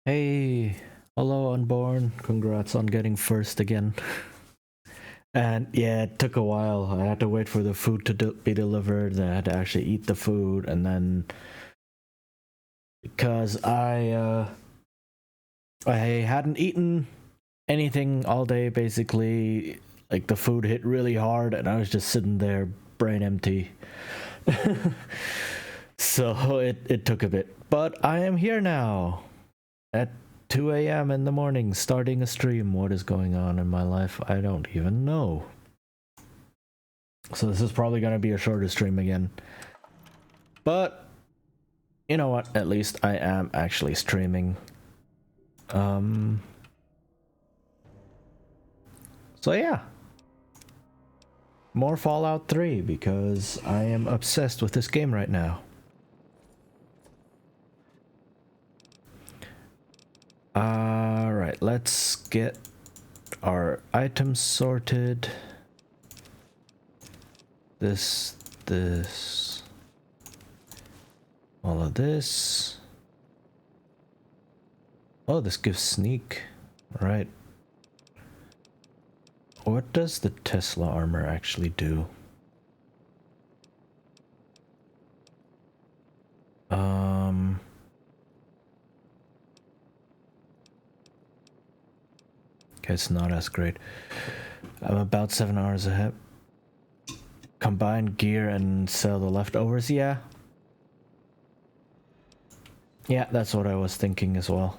Hey, hello Unborn. Congrats on getting first again. And yeah, it took a while. I had to wait for the food to be delivered, then I had to actually eat the food, and then because I hadn't eaten anything all day basically, like the food hit really hard and I was just sitting there brain empty. So it took a bit. But I am here now at 2 a.m. in the morning starting a stream. What is going on in my life? I don't even know. So this is probably going to be a shorter stream again. But you know what? At least I am actually streaming. So yeah. More Fallout 3 because I am obsessed with this game right now. Alright, let's get our items sorted. This, all of this. Oh, this gives sneak. Right. What does the Tesla armor actually do? Okay, it's not as great. I'm about 7 hours ahead. Combine gear and sell the leftovers, yeah. Yeah, that's what I was thinking as well.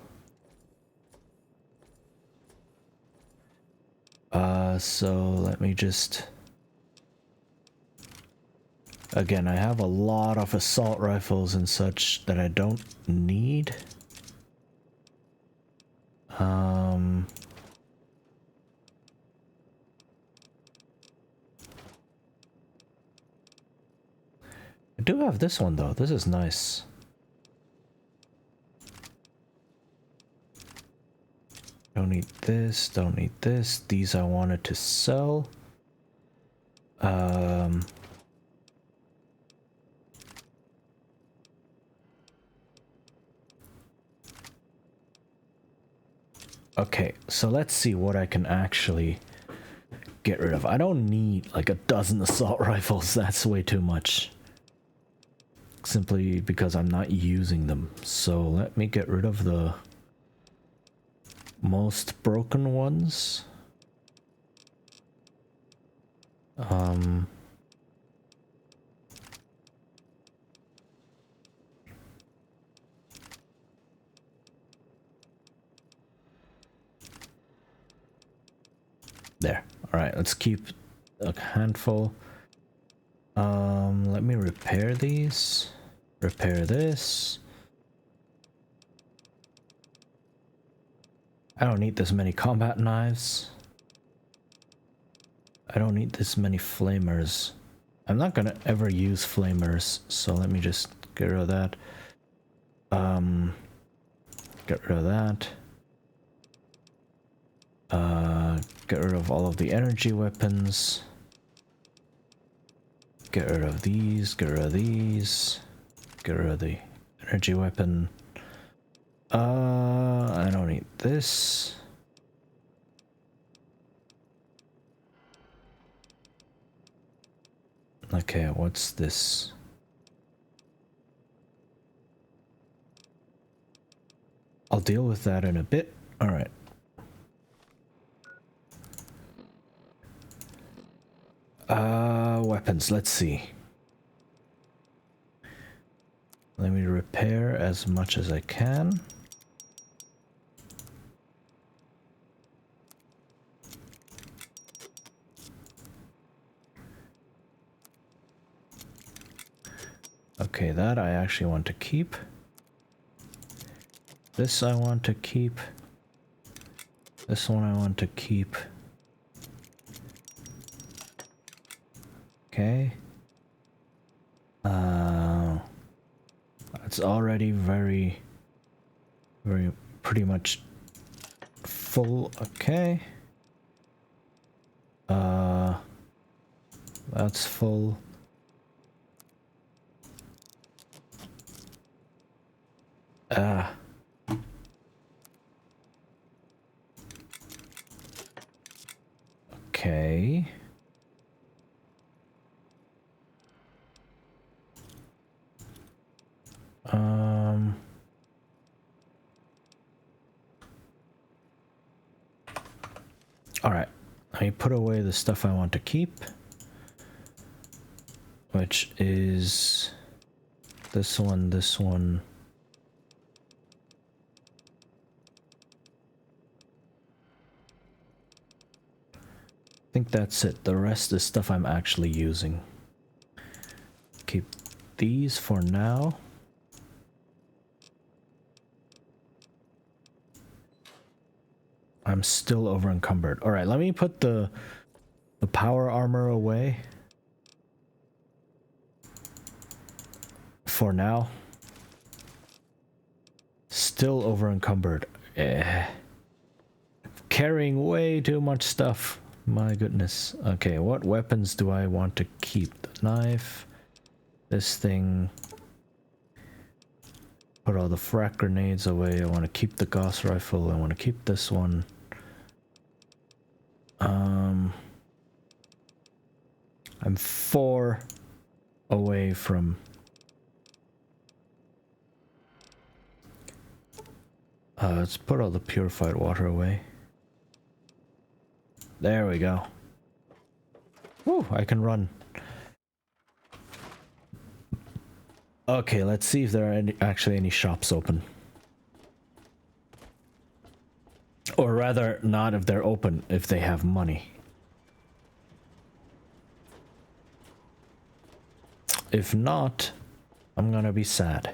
So let me just... Again, I have a lot of assault rifles and such that I don't need. I do have this one though. This is nice. Don't need this, don't need this. These I wanted to sell. Okay, so let's see what I can actually get rid of. I don't need like a dozen assault rifles. That's way too much. Simply because I'm not using them. So let me get rid of the most broken ones. There. Alright, let's keep a handful. Let me repair these. Repair this. I don't need this many combat knives. I don't need this many flamers. I'm not gonna ever use flamers, so let me just get rid of that. Get rid of that. Get rid of all of the energy weapons. Get rid of these, get rid of these. Get rid of the energy weapon. I don't need this. Okay, what's this? I'll deal with that in a bit. Alright. Weapons, let's see. Let me repair as much as I can. Okay, that I actually want to keep. This I want to keep. This one I want to keep. Okay. It's already very pretty much full. Okay. That's full. Okay. Alright, I put away the stuff I want to keep, which is this one, this one. I think that's it. The rest is stuff I'm actually using. Keep these for now. I'm still over encumbered. Alright, let me put the power armor away. For now. Still over encumbered. Carrying way too much stuff. My goodness. Okay, what weapons do I want to keep? The knife. This thing. Put all the frag grenades away. I want to keep the Gauss rifle. I want to keep this one. I'm 4 away from... let's put all the purified water away. There we go. Woo, I can run. Okay, let's see if there are actually any shops open. Or rather, not if they're open, if they have money. If not, I'm gonna be sad.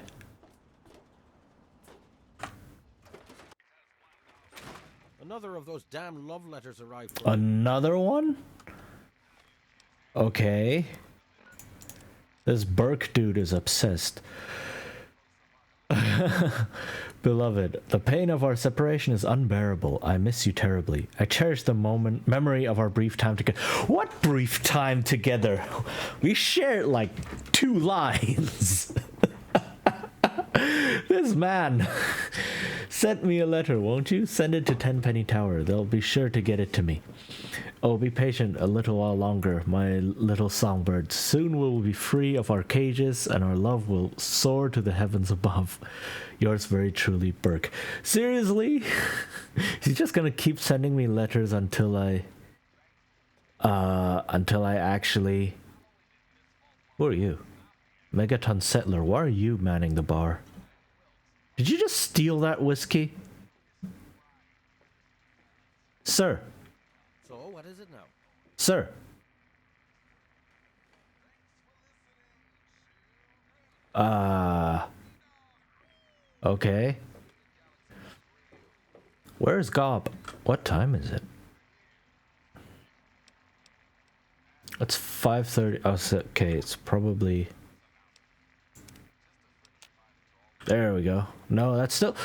Another of those damn love letters arrived. Another one? Okay. This Burke dude is obsessed. Beloved, the pain of our separation is unbearable. I miss you terribly. I cherish the memory of our brief time together. What brief time together? We shared like 2 lines. This man sent me a letter, won't you? Send it to Tenpenny Tower. They'll be sure to get it to me. Oh, be patient a little while longer, my little songbird. Soon we'll be free of our cages, and our love will soar to the heavens above. Yours very truly, Burke. Seriously? He's just gonna keep sending me letters until I actually... Who are you? Megaton Settler, why are you manning the bar? Did you just steal that whiskey? Sir. So, what is it now? Sir. Okay. Where's Gob? What time is it? It's 5:30. Oh, okay, it's probably... There we go. No, that's still...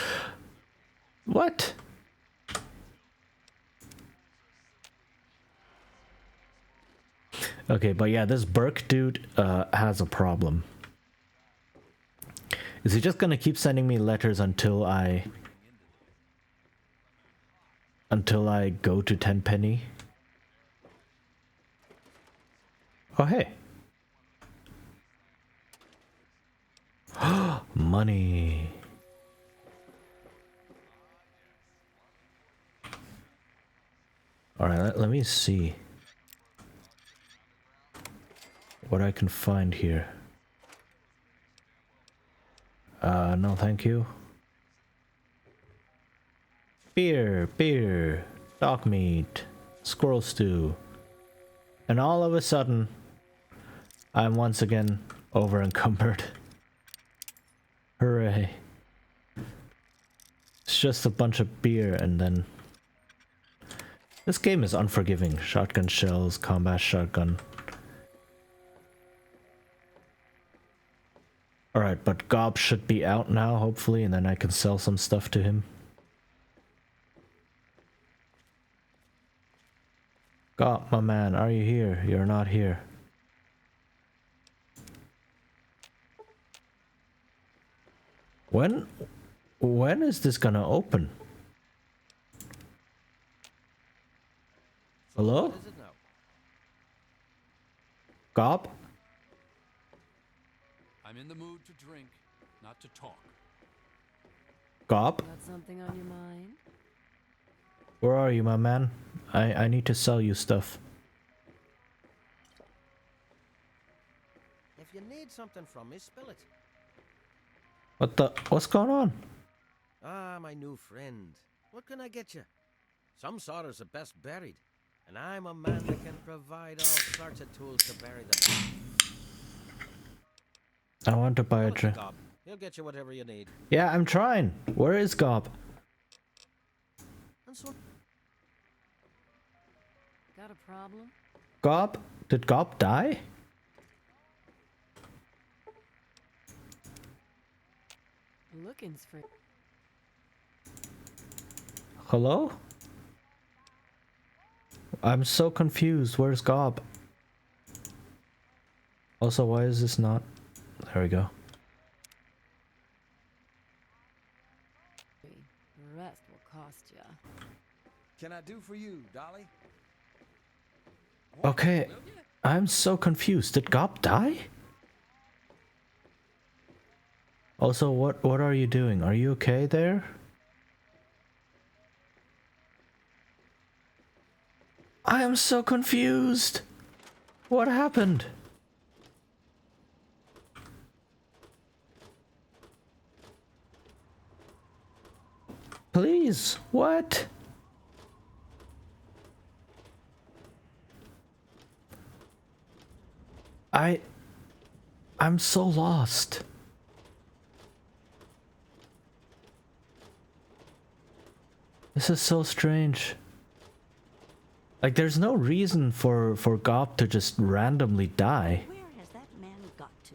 What? Okay, but yeah, this Burke dude has a problem. Is he just gonna keep sending me letters until I go to Tenpenny? Oh, hey. Money. Alright, let me see what I can find here. No thank you. Beer, dog meat, squirrel stew. And all of a sudden, I'm once again over encumbered. Hooray. It's just a bunch of beer and then... This game is unforgiving. Shotgun shells, combat shotgun. Alright, but Gob should be out now, hopefully, and then I can sell some stuff to him. Gob, my man, are you here? You're not here. When is this gonna open? Hello? What is it now? Gob? I'm in the mood to drink, not to talk. Gob? Got something on your mind? Where are you, my man? I need to sell you stuff. If you need something from me, spill it. What's going on? Ah, my new friend. What can I get you? Some sorters are best buried, and I'm a man that can provide all sorts of tools to bury them. I want to buy a drink. Gob. He'll get you whatever you need. Yeah, I'm trying. Where is Gob? And so Got a problem? Gob? Did Gob die? Looking's for... Hello? I'm so confused. Where's Gob? Also, why is this not... There we go. The rest will cost ya. Can I do for you, Dolly? Okay, I'm so confused. Did Gob die? Also, what are you doing? Are you okay there? I am so confused. What happened? Please, what? I'm so lost. This is so strange. Like, there's no reason for Gob to just randomly die. Where has that man got to?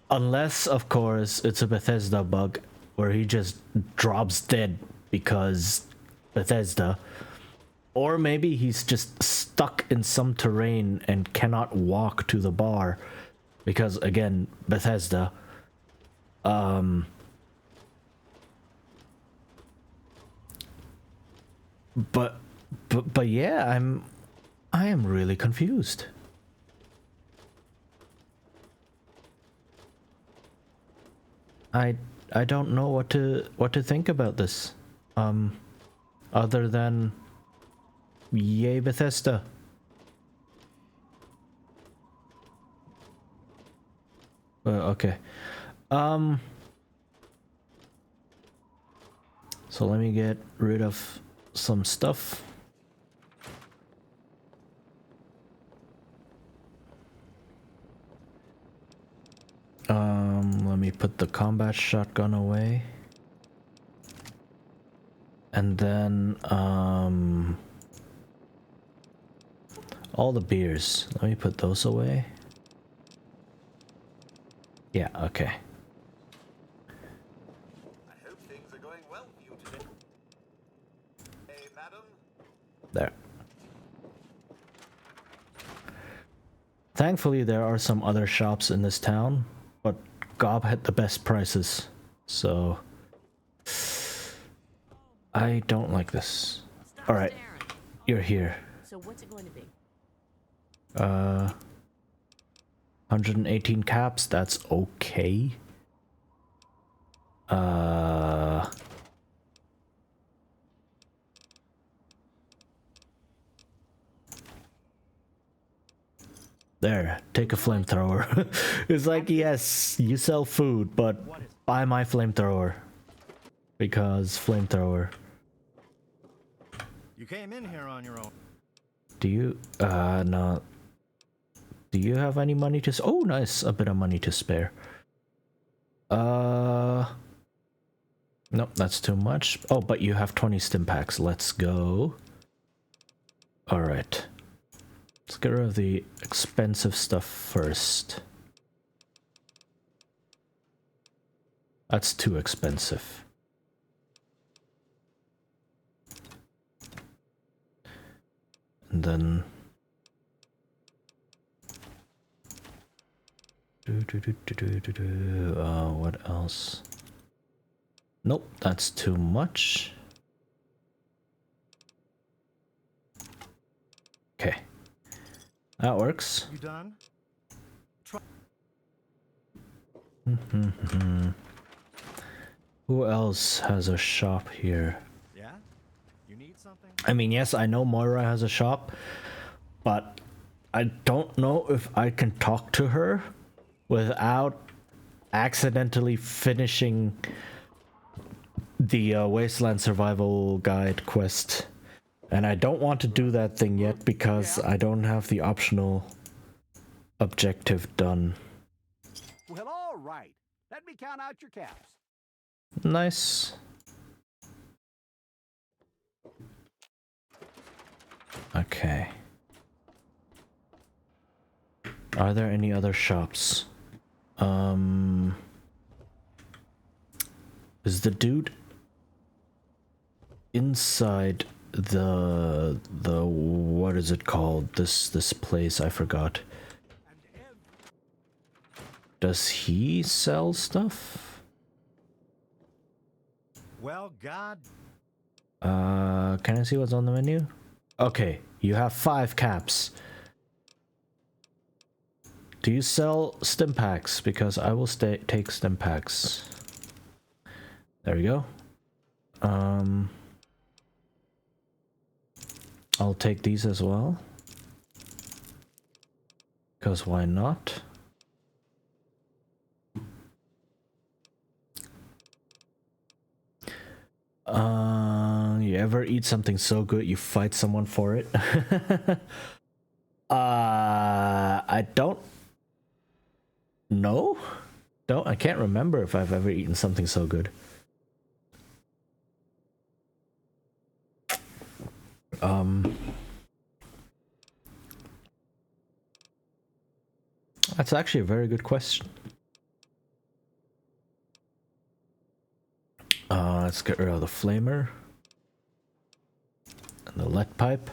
Unless, of course, it's a Bethesda bug where he just drops dead because Bethesda. Or maybe he's just stuck in some terrain and cannot walk to the bar because, again, Bethesda. But yeah, I am really confused. I don't know what to think about this. Other than yay Bethesda. Okay. So let me get rid of some stuff. Let me put the combat shotgun away. And then, all the beers. Let me put those away. Yeah, okay. I hope things are going well for you today. Hey, madam. There. Thankfully, there are some other shops in this town, but Gob had the best prices, so I don't like this. Stop Alright, staring. you're here. So what's it going to be? 118 caps, that's okay. There, take a flamethrower. It's like, yes, you sell food, but buy my flamethrower. Because flamethrower. You came in here on your own. Do you, no. Do you have any money to, oh nice, a bit of money to spare. Nope, that's too much. Oh, but you have 20 stim packs, let's go. Alright. Let's get rid of the expensive stuff first. That's too expensive. And then what else? Nope, that's too much. Okay. That works. You done? Who else has a shop here? Yeah? You need something? I mean, yes, I know Moira has a shop, but I don't know if I can talk to her without accidentally finishing the Wasteland Survival Guide quest. And I don't want to do that thing yet because I don't have the optional objective done. Well, all right. Let me count out your caps. Nice. Okay. Are there any other shops? Is the dude inside the what is it called? This place, I forgot. Does he sell stuff? Well, God. Can I see what's on the menu? Okay, you have 5 caps. Do you sell stim packs? Because I will take stim packs. There we go. I'll take these as well. Because why not? ever eat something so good you fight someone for it? I don't know. I can't remember if I've ever eaten something so good. That's actually a very good question. Let's get rid of the flamer and the lead pipe.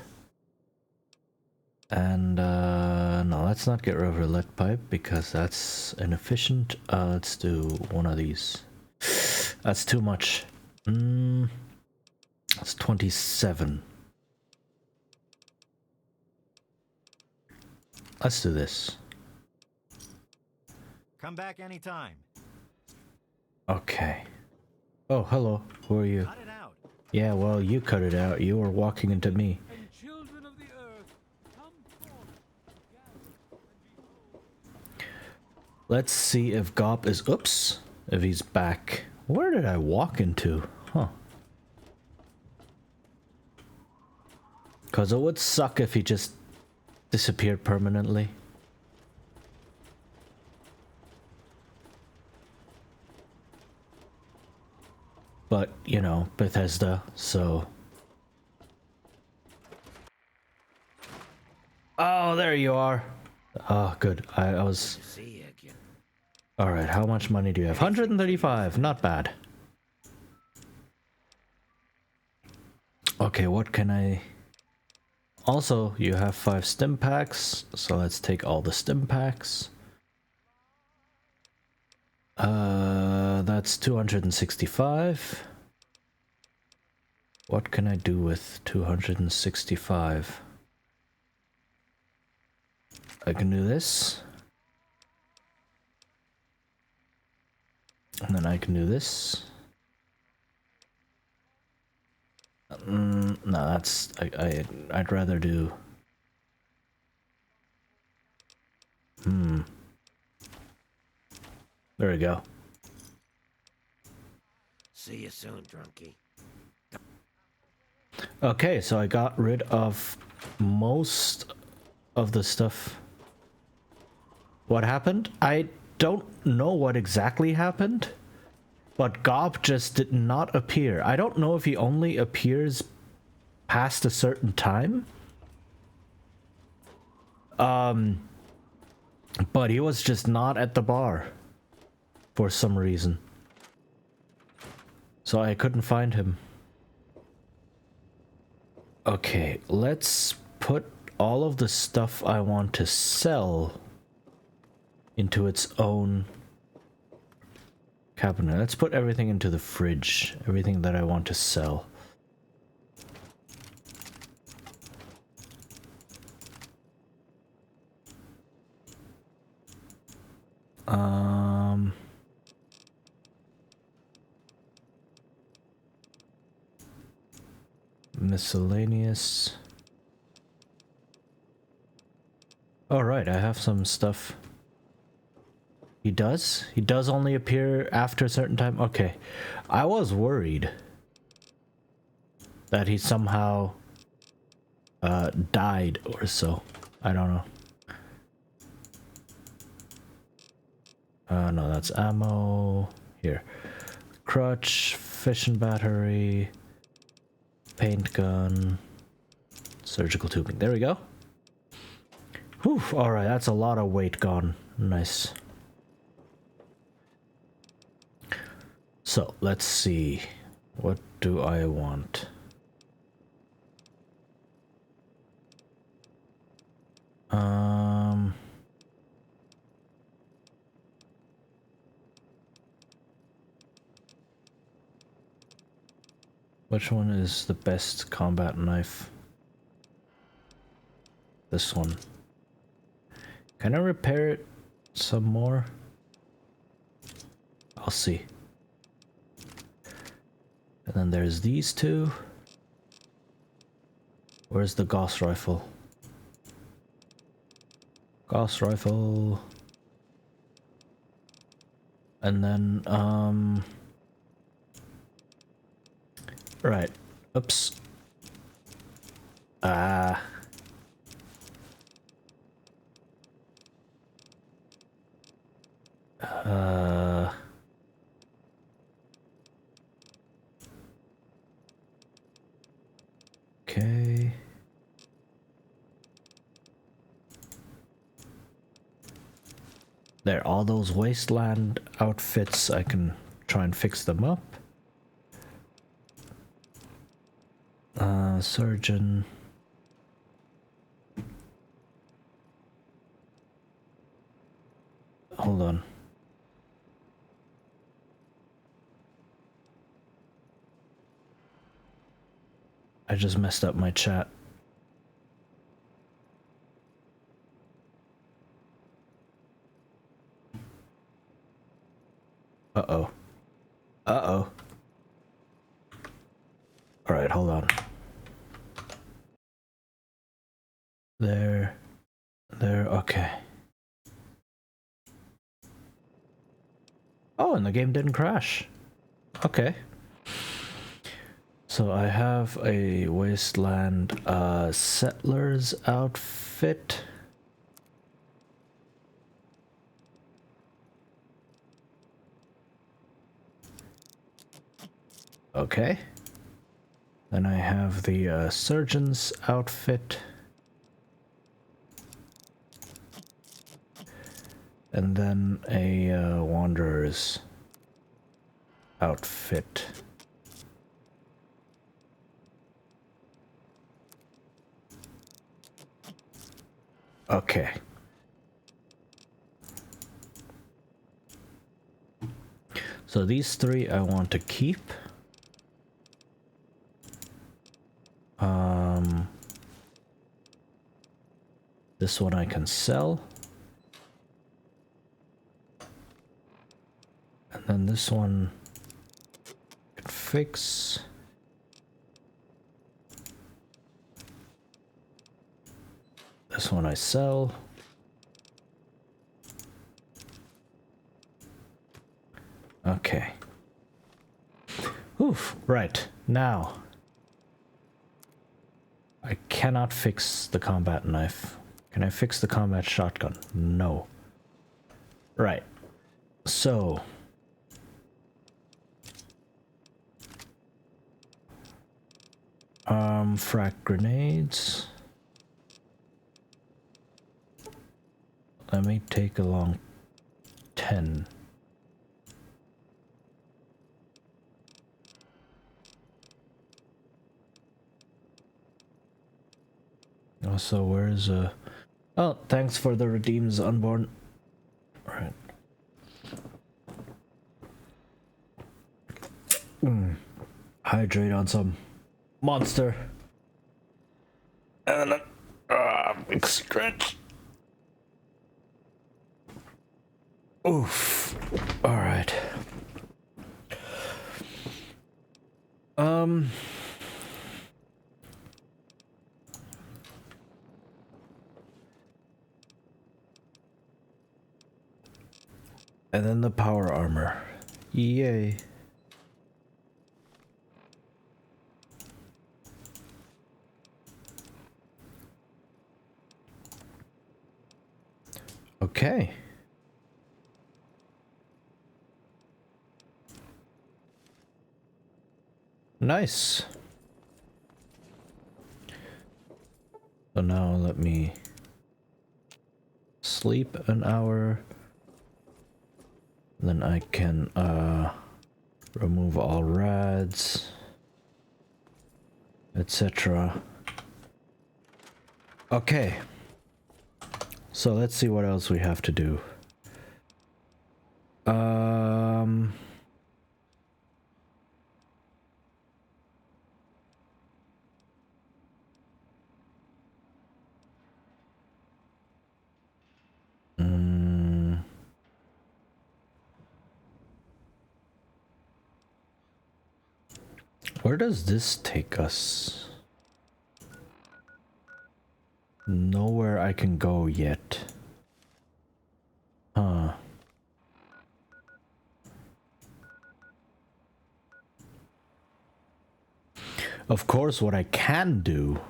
And no, let's not get rid of the lead pipe because that's inefficient. Let's do one of these. That's too much. It's 27. Let's do this. Come back anytime. Okay. Oh, hello. Who are you? Cut it out. Yeah, well, you cut it out. You were walking into me. And children of the earth, come forth. Let's see if Gop is... Oops. If he's back. Where did I walk into? Huh. Because it would suck if he just disappeared permanently. But, you know, Bethesda, so... Oh, there you are. Oh, good. I was... See you again. Alright, how much money do you have? 135, not bad. Okay, what can I... Also, you have 5 stim packs, so let's take all the stim packs. That's 265. What can I do with 265? I can do this. And then I can do this. No, that's... I'd rather do... There we go. See you soon, drunkie. Okay, so I got rid of most of the stuff. What happened? I don't know what exactly happened, but Gob just did not appear. I don't know if he only appears past a certain time. But he was just not at the bar for some reason. So I couldn't find him. Okay, let's put all of the stuff I want to sell into its own cabinet. Let's put everything into the fridge. Everything that I want to sell. Miscellaneous. All right, I have some stuff. He does? He does only appear after a certain time? Okay. I was worried that he somehow died or so. I don't know. No, that's ammo. Here. Crutch, fission battery, paint gun, surgical tubing. There we go. Whew, alright, that's a lot of weight gone. Nice. So, let's see. What do I want? Which one is the best combat knife? This one. Can I repair it some more? I'll see. And then there's these two. Where's the Gauss rifle? Gauss rifle. And then, right. Oops. Ah. Okay. There, all those wasteland outfits, I can try and fix them up. Surgeon. Hold on. I just messed up my chat. Uh-oh. Uh-oh. Alright, hold on. There. There, okay. Oh, and the game didn't crash. Okay. So I have a wasteland settler's outfit. Okay. Then I have the surgeon's outfit. And then a wanderer's outfit. Okay. So these three I want to keep. This one I can sell. And then this one I can fix. This one I sell. Okay. Oof, right. Now. I cannot fix the combat knife. Can I fix the combat shotgun? No. Right. So. Frag grenades. Let me take along 10. Also, where's Oh, thanks for the redeems, Unborn. Alright. Hydrate on some monster. And then, big stretch. Oof. Alright. And then the power armor. Yay. Okay. Nice. So now let me sleep an hour. Then I can remove all rads, etc. Okay. So let's see what else we have to do. Where does this take us? Nowhere I can go yet. Huh. Of course, what I can do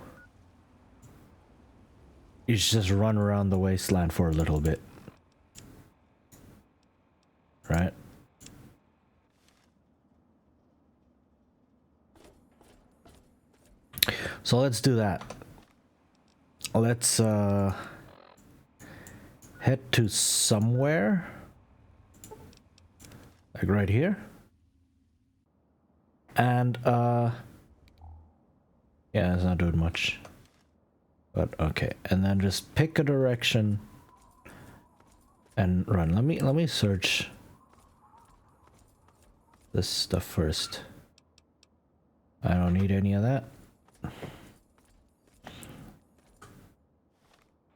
is just run around the wasteland for a little bit. Right? So let's do that. Let's head to somewhere. Like right here. And yeah, it's not doing much. But okay, and then just pick a direction and run. Let me search this stuff first. I don't need any of that.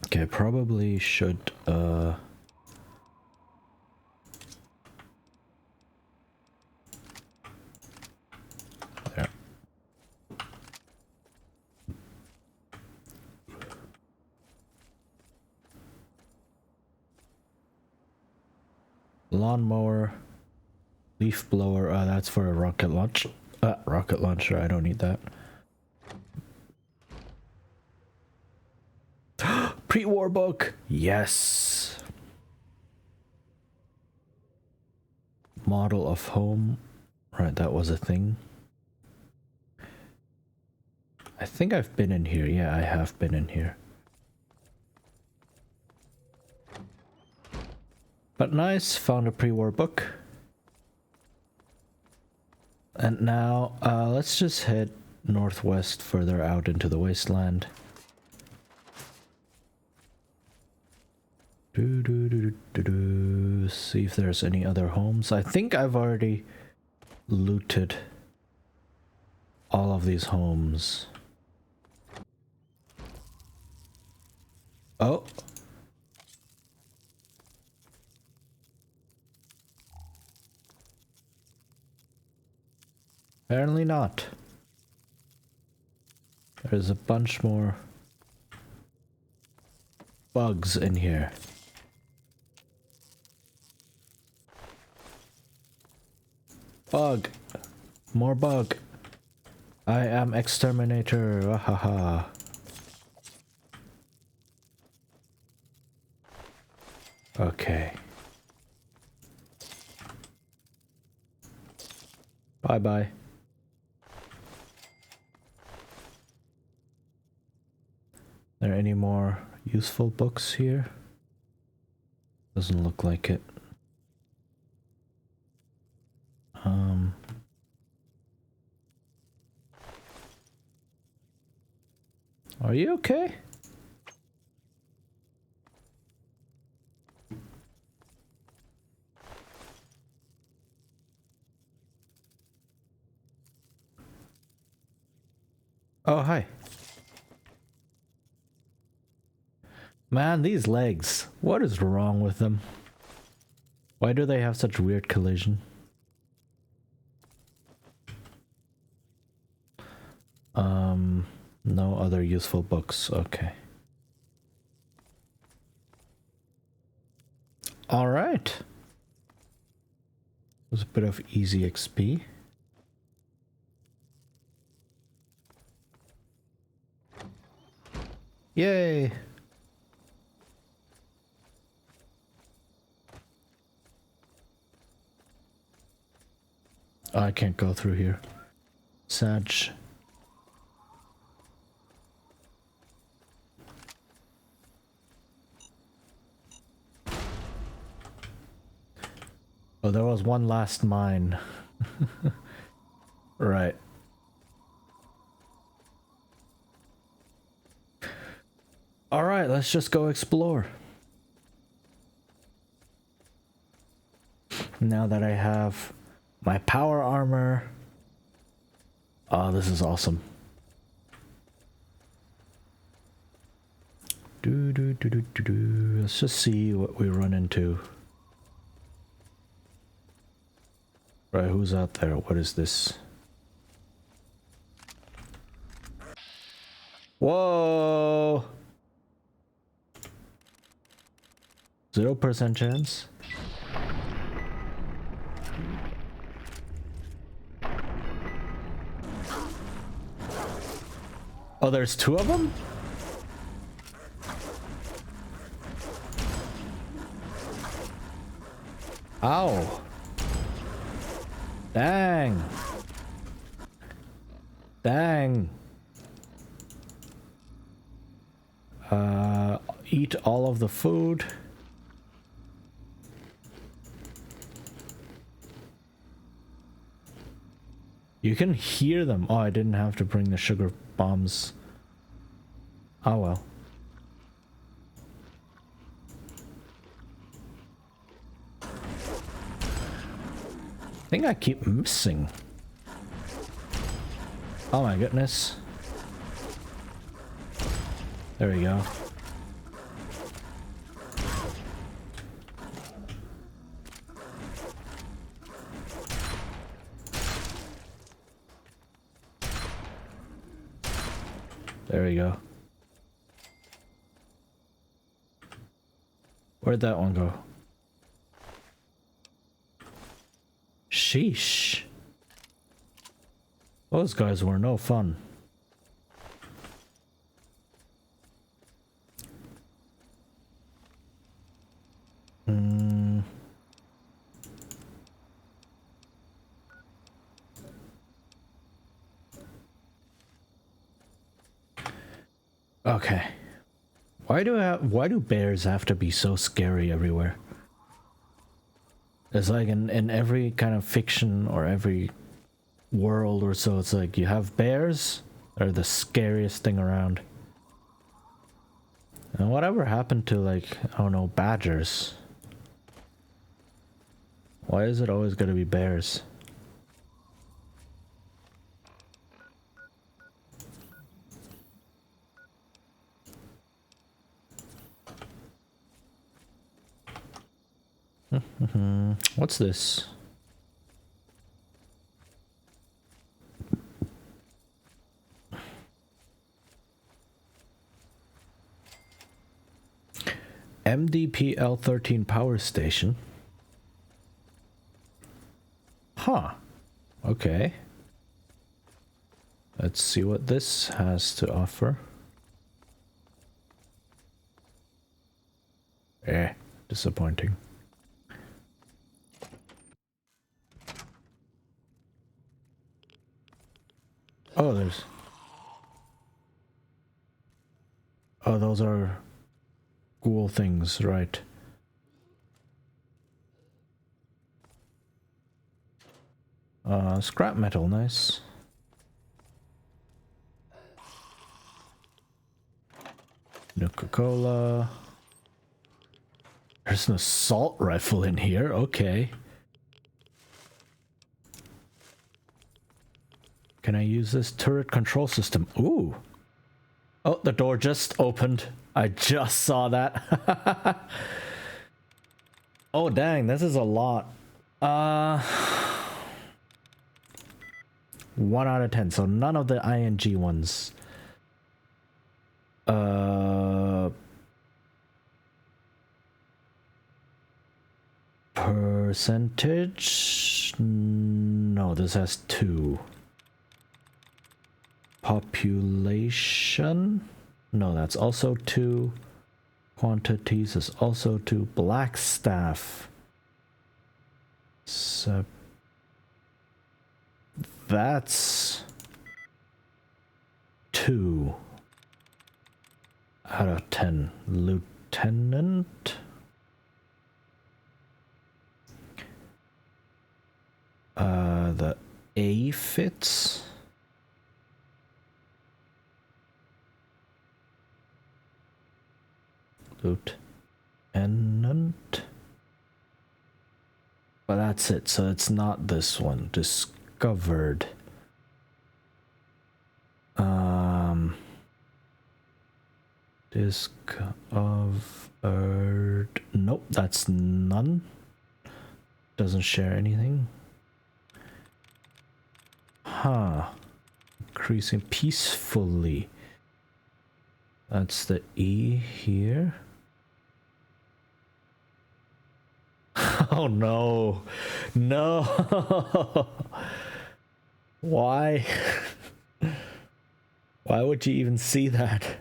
Okay, probably should there. Lawnmower, leaf blower, that's for a rocket launch. Rocket launcher, I don't need that. Pre-war book, yes. Model of home, right, that was a thing. I think I've been in here, yeah, I have been in here. But nice, found a pre-war book. And now, let's just head northwest further out into the wasteland. See if there's any other homes. I think I've already looted all of these homes. Oh. Apparently not. There's a bunch more bugs in here. Bug. More bug. I am exterminator. Wahaha. Okay. Bye bye. Are there any more useful books here? Doesn't look like it. Are you okay? Oh, hi. Man, these legs. What is wrong with them? Why do they have such weird collision? No other useful books. Okay. All right. It was a bit of easy XP. Yay! I can't go through here. Sag. Oh, there was one last mine. Right. Alright, let's just go explore. Now that I have my power armor. Oh, this is awesome. Let's just see what we run into. Right, who's out there? What is this? Whoa! 0% chance? Oh, there's two of them? Ow. Dang. Dang. Eat all of the food. You can hear them. Oh, I didn't have to bring the sugar bombs. Oh well. I think I keep missing. Oh my goodness. There we go. There we go. Where'd that one go? Sheesh. Those guys were no fun. Okay. Why do bears have to be so scary everywhere? It's like in every kind of fiction or every world or so, it's like you have bears, they're the scariest thing around. And whatever happened to, like, I don't know, badgers? Why is it always gotta be bears? What's this? MDPL-13 power station. Huh. Okay. Let's see what this has to offer. Disappointing. Oh, there's... Oh, those are cool things, right. Scrap metal, nice. Coca-Cola. There's an assault rifle in here, okay. Can I use this turret control system? Ooh. Oh, the door just opened. I just saw that. Oh, dang, this is a lot. 1 out of 10, so none of the ING ones. Percentage? No, this has 2. Population? No, that's also 2. Quantities is also 2. Black staff. So that's 2 out of 10. Lieutenant? The A fits. Lieutenant. But that's it, so it's not this one. Discovered. Discovered. Nope, that's none. Doesn't share anything. Huh. Increasing peacefully. That's the E here. Oh no. No. Why? Why would you even see that?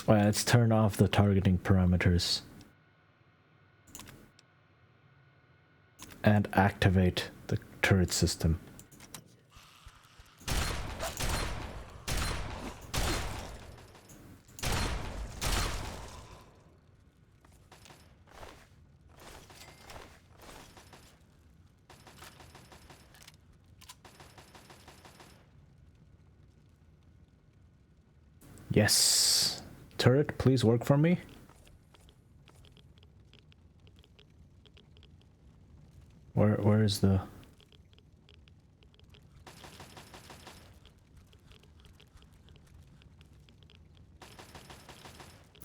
Alright, let's turn off the targeting parameters. And activate the turret system. Yes. Turret, please work for me. Where is the...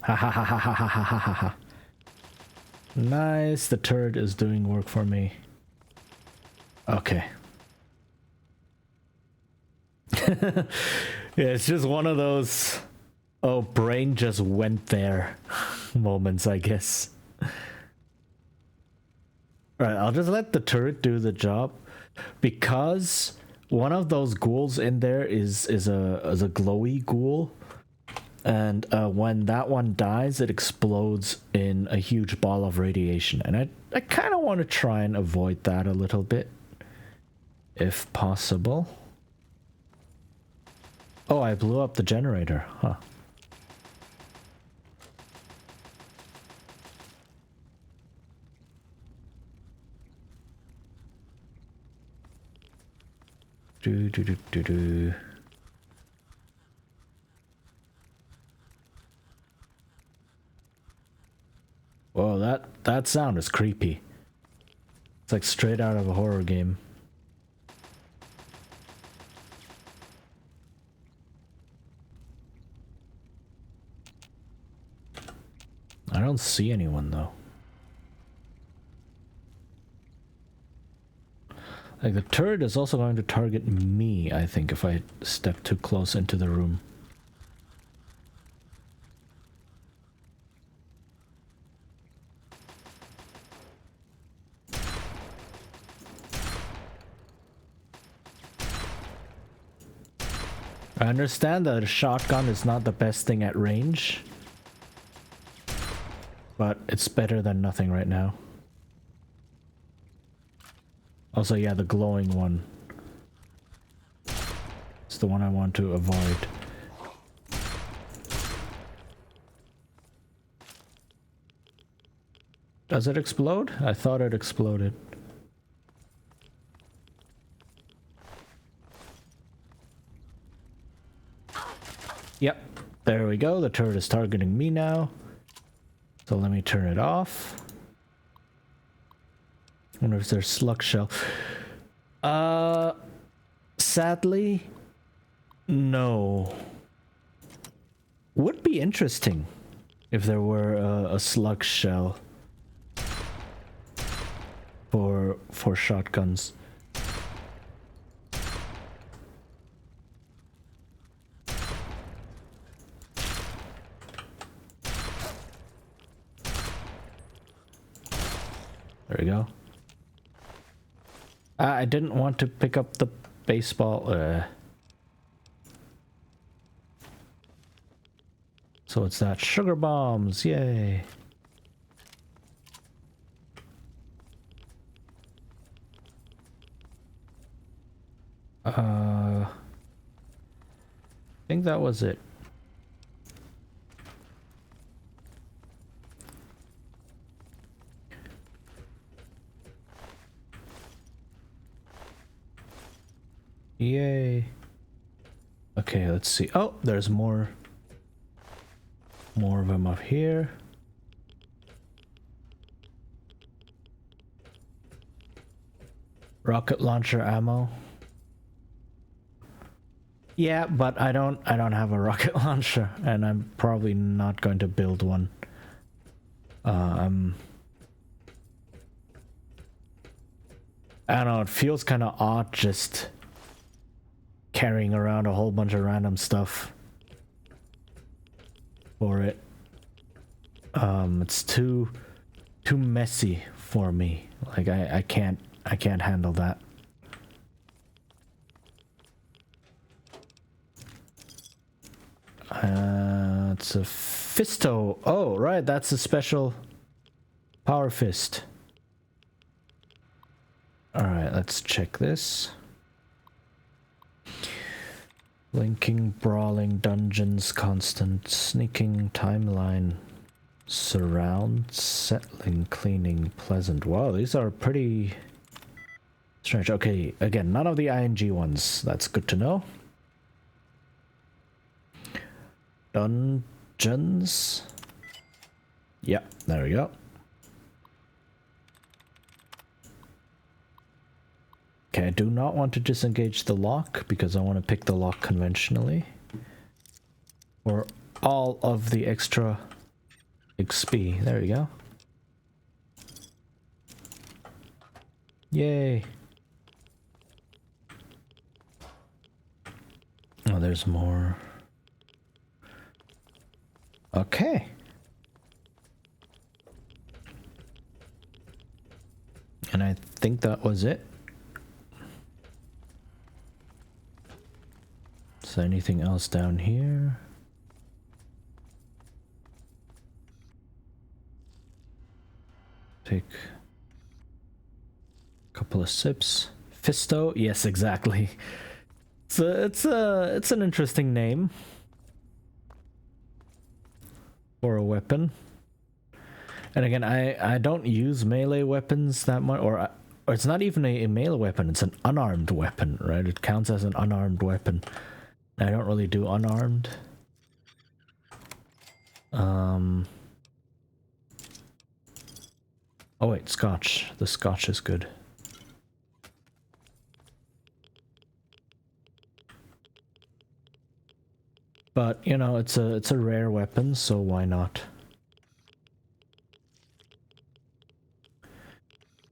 Ha ha ha ha ha ha ha ha ha. Nice, the turret is doing work for me. Okay. Yeah, it's just one of those... Oh, brain just went there moments, I guess. Right, I'll just let the turret do the job, because one of those ghouls in there is a glowy ghoul, and when that one dies, it explodes in a huge ball of radiation, and I kind of want to try and avoid that a little bit, if possible. Oh, I blew up the generator, huh. Do, do, do, do, do. Whoa, that sound is creepy. It's like straight out of a horror game. I don't see anyone though. Like, the turret is also going to target me, I think, if I step too close into the room. I understand that a shotgun is not the best thing at range, but it's better than nothing right now. Also, yeah, the glowing one. It's the one I want to avoid. Does it explode? I thought it exploded. Yep, there we go. The turret is targeting me now. So let me turn it off. Wonder if there's slug shell. Sadly, no. Would be interesting if there were a slug shell for shotguns. There we go. I didn't want to pick up the baseball. So it's that sugar bombs, yay. I think that was it. Yay. Okay, let's see. Oh, there's more of them up here. Rocket launcher ammo. Yeah, but I don't have a rocket launcher, and I'm probably not going to build one. I don't know, it feels kind of odd just carrying around a whole bunch of random stuff for it. It's too messy for me. Like I can't handle that. It's a fisto. Oh, right, that's a special power fist. Alright, let's check this. Linking, brawling, dungeons, constant, sneaking, timeline, surround, settling, cleaning, pleasant. Wow, these are pretty strange. Okay, again, none of the ING ones. That's good to know. Dungeons. Yeah, there we go. Okay, I do not want to disengage the lock because I want to pick the lock conventionally. For all of the extra XP. There we go. Yay. Oh, there's more. Okay. And I think that was it. Is there anything else down here? Take a couple of sips. Fisto? Yes, exactly. So it's an interesting name for a weapon. And again, I don't use melee weapons that much, or it's not even a melee weapon, it's an unarmed weapon, right? It counts as an unarmed weapon. I don't really do unarmed. Oh wait, scotch. The scotch is good. But, you know, it's a rare weapon, so why not?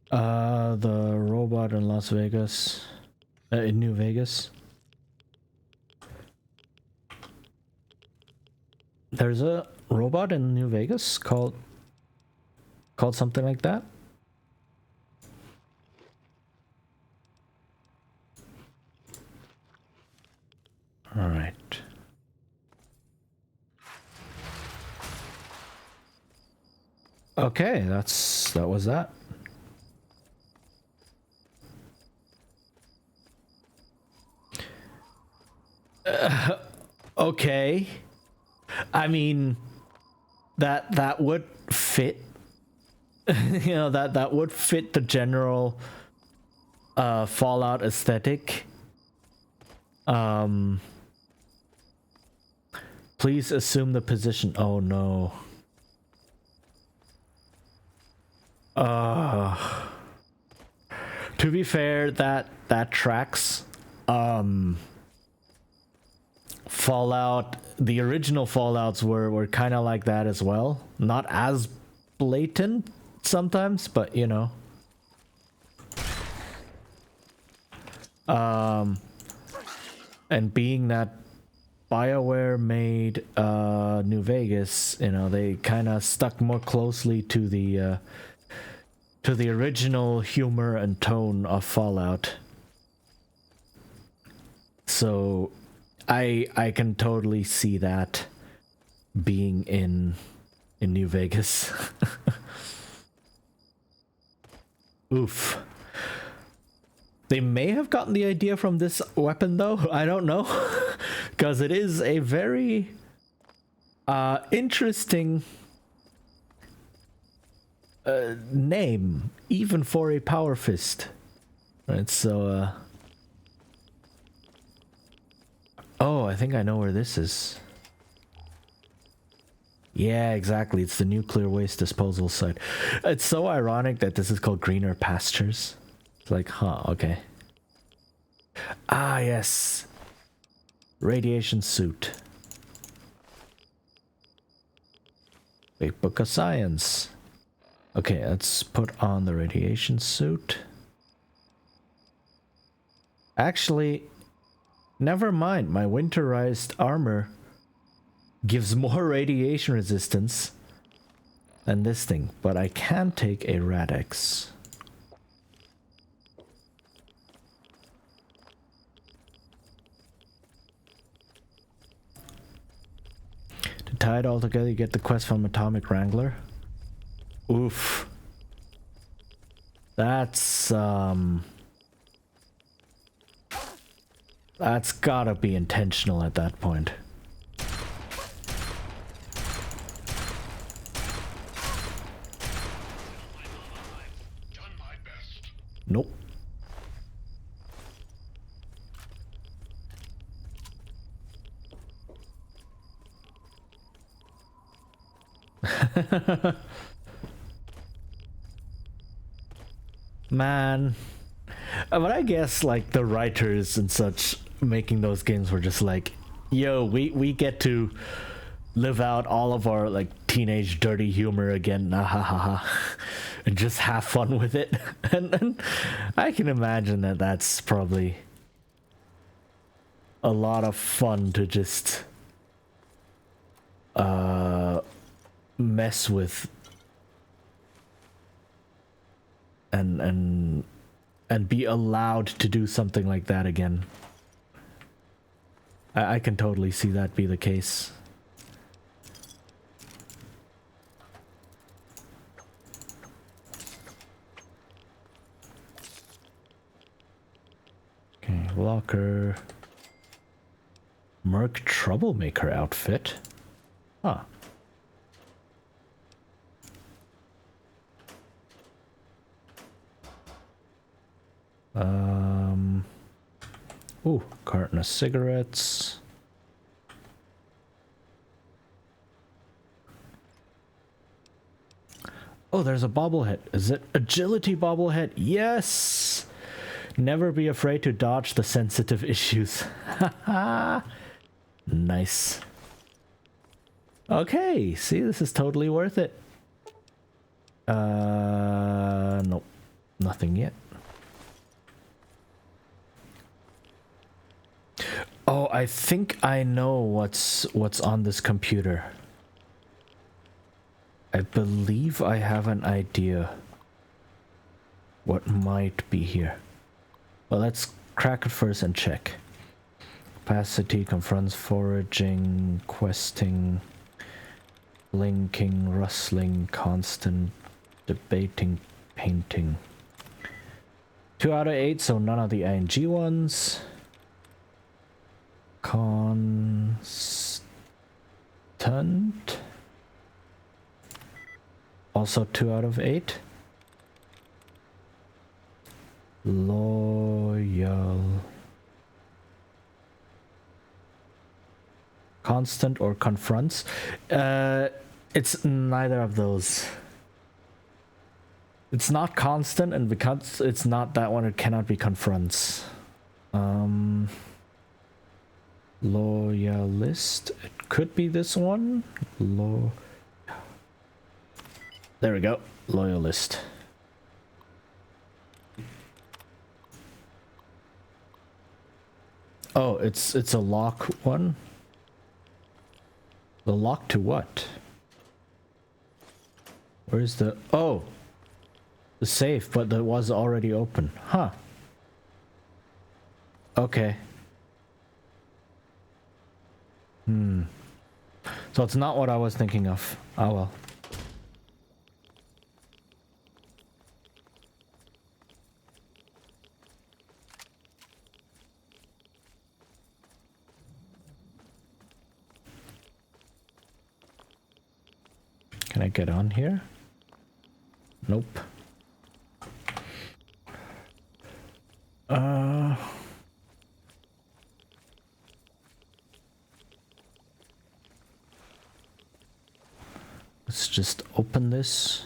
The robot in Las Vegas. In New Vegas. There's a robot in New Vegas called something like that. All right. Okay, that was that. Okay. I mean, that would fit. You know, that would fit the general Fallout aesthetic. Please assume the position. Oh no. To be fair, that tracks. Fallout, the original Fallouts were kind of like that as well. Not as blatant sometimes, but you know. And being that BioWare made New Vegas, you know, they kind of stuck more closely to the original humor and tone of Fallout. So I can totally see that being in New Vegas. Oof. They may have gotten the idea from this weapon though, I don't know. Because it is a very interesting name, even for a power fist. Right, so oh, I think I know where this is. Yeah, exactly. It's the nuclear waste disposal site. It's so ironic that this is called Greener Pastures. It's like, huh, okay. Ah, yes. Radiation suit. Big Book of Science. Okay, let's put on the radiation suit. Actually, never mind. My winterized armor gives more radiation resistance than this thing, but I can take a Radix. tie it all together, you get the quest from Atomic Wrangler. Oof. That's gotta be intentional at that point. Nope. Man. But I guess like the writers and such making those games were just like, yo, we get to live out all of our like teenage dirty humor again, nah, ha ha ha, and just have fun with it. And I can imagine that that's probably a lot of fun to just mess with and be allowed to do something like that again. I can totally see that be the case. Okay, locker. Merc Troublemaker outfit. Huh. Ooh, carton of cigarettes. Oh, there's a bobblehead. Is it agility bobblehead? Yes! Never be afraid to dodge the sensitive issues. Nice. Okay, see, this is totally worth it. Nope. Nothing yet. Oh, I think I know what's on this computer. I believe I have an idea what might be here. Well, let's crack it first and check. Capacity confronts foraging, questing, blinking, rustling, constant, debating, painting. 2 out of 8, so none of the ING ones. Constant. Also 2 out of 8. Loyal. Constant or confronts. It's neither of those. It's not constant, and because it's not that one, it cannot be confronts. Loyalist. It could be this one. There we go. Loyalist. Oh, it's a lock one. The lock to what? Where's the... Oh! The safe, but that was already open. Huh. Okay. So it's not what I was thinking of. Oh well. Can I get on here? Nope. Let's just open this.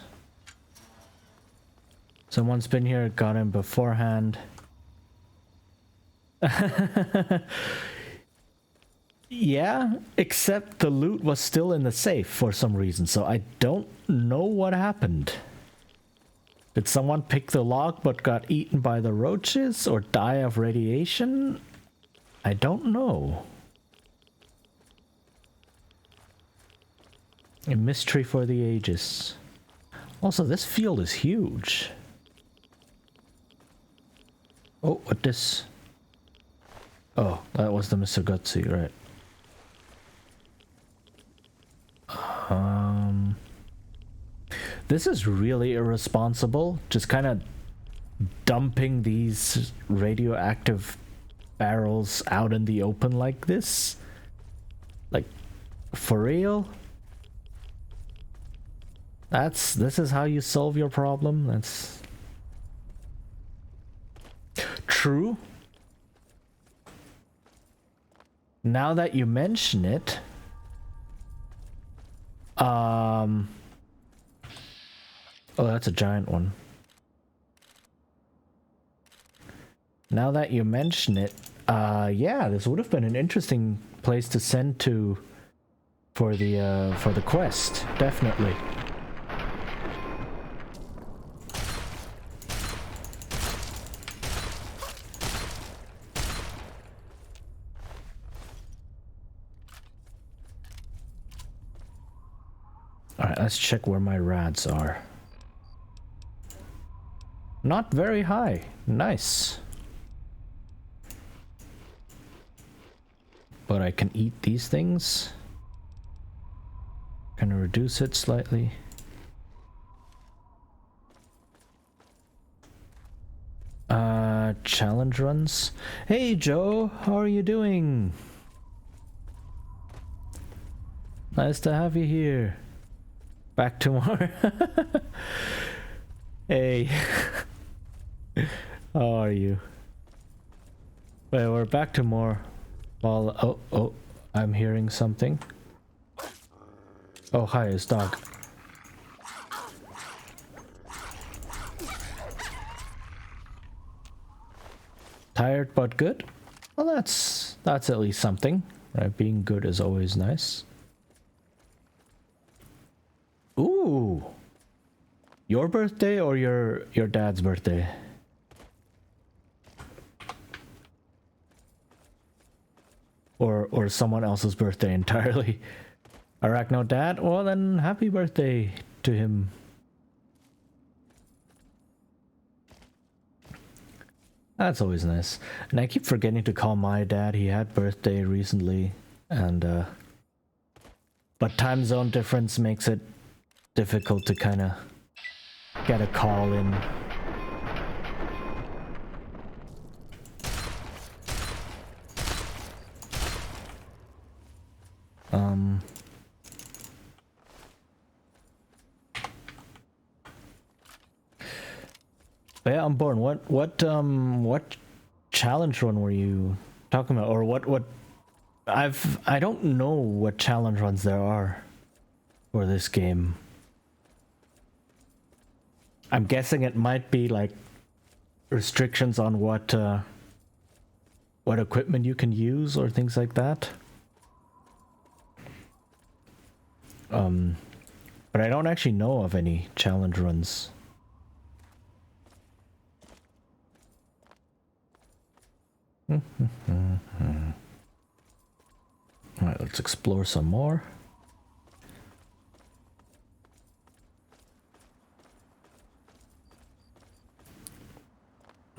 Someone's been here, got in beforehand. Yeah, except the loot was still in the safe for some reason, so I don't know what happened. Did someone pick the lock but got eaten by the roaches or die of radiation? I don't know. A mystery for the ages. Also, this field is huge. Oh, what this? Oh, that was the Mr. Gutsy, right. This is really irresponsible. Just kind of dumping these radioactive barrels out in the open like this. Like, for real? This is how you solve your problem? That's true. Now that you mention it, oh, that's a giant one. Now that you mention it, yeah, this would have been an interesting place to send to for the quest, definitely. Alright, let's check where my rads are. Not very high. Nice. But I can eat these things. Gonna reduce it slightly. Challenge runs. Hey Joe, how are you doing? Nice to have you here. Back tomorrow. Hey. How are you? Wait, we're back to more. Well, oh, I'm hearing something. Oh, hi, it's dog. Tired but good? Well, that's at least something, right? Being good is always nice. Ooh. Your birthday or your dad's birthday? Or someone else's birthday entirely. Arachno dad? Well then, happy birthday to him. That's always nice. And I keep forgetting to call my dad. He had birthday recently, and but time zone difference makes it difficult to kind of get a call in. But yeah, I'm born. What challenge run were you talking about, or what? I don't know what challenge runs there are for this game. I'm guessing it might be like restrictions on what equipment you can use or things like that. But I don't actually know of any challenge runs. Alright, let's explore some more.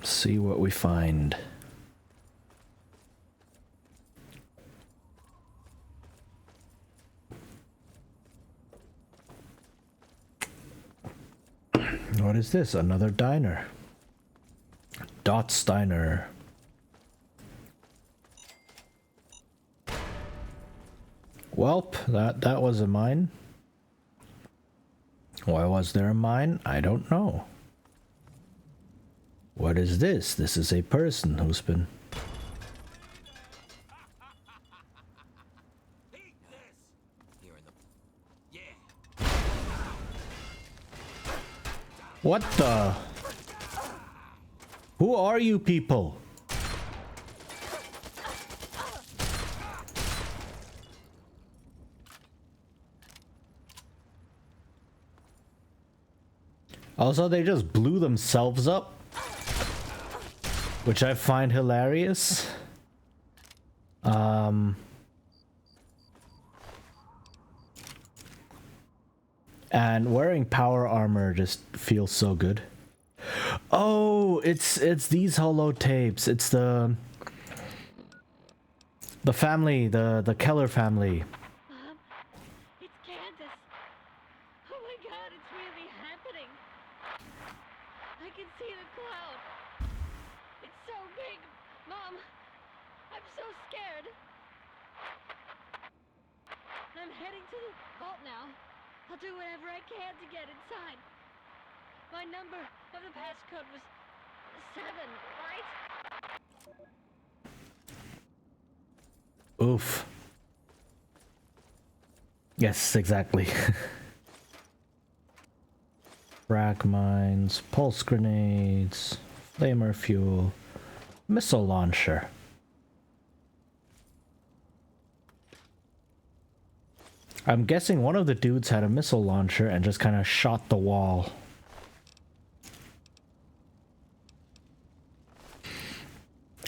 See what we find. What is this? Another diner. Dot's Diner. Welp, that was a mine. Why was there a mine? I don't know. What is this? This is a person who's been... What the? Who are you people? Also, they just blew themselves up, which I find hilarious. And wearing power armor just feels so good. Oh, it's these holotapes. It's the family, the Keller family. Mom, it's Candace. can see the cloud. It's so big. Mom, I'm so scared. I'm heading to the vault now. I'll do whatever I can to get inside. My number of the passcode was 7, right? Oof. Yes, exactly. Frag mines, pulse grenades, flamer fuel, missile launcher. I'm guessing one of the dudes had a missile launcher and just kind of shot the wall.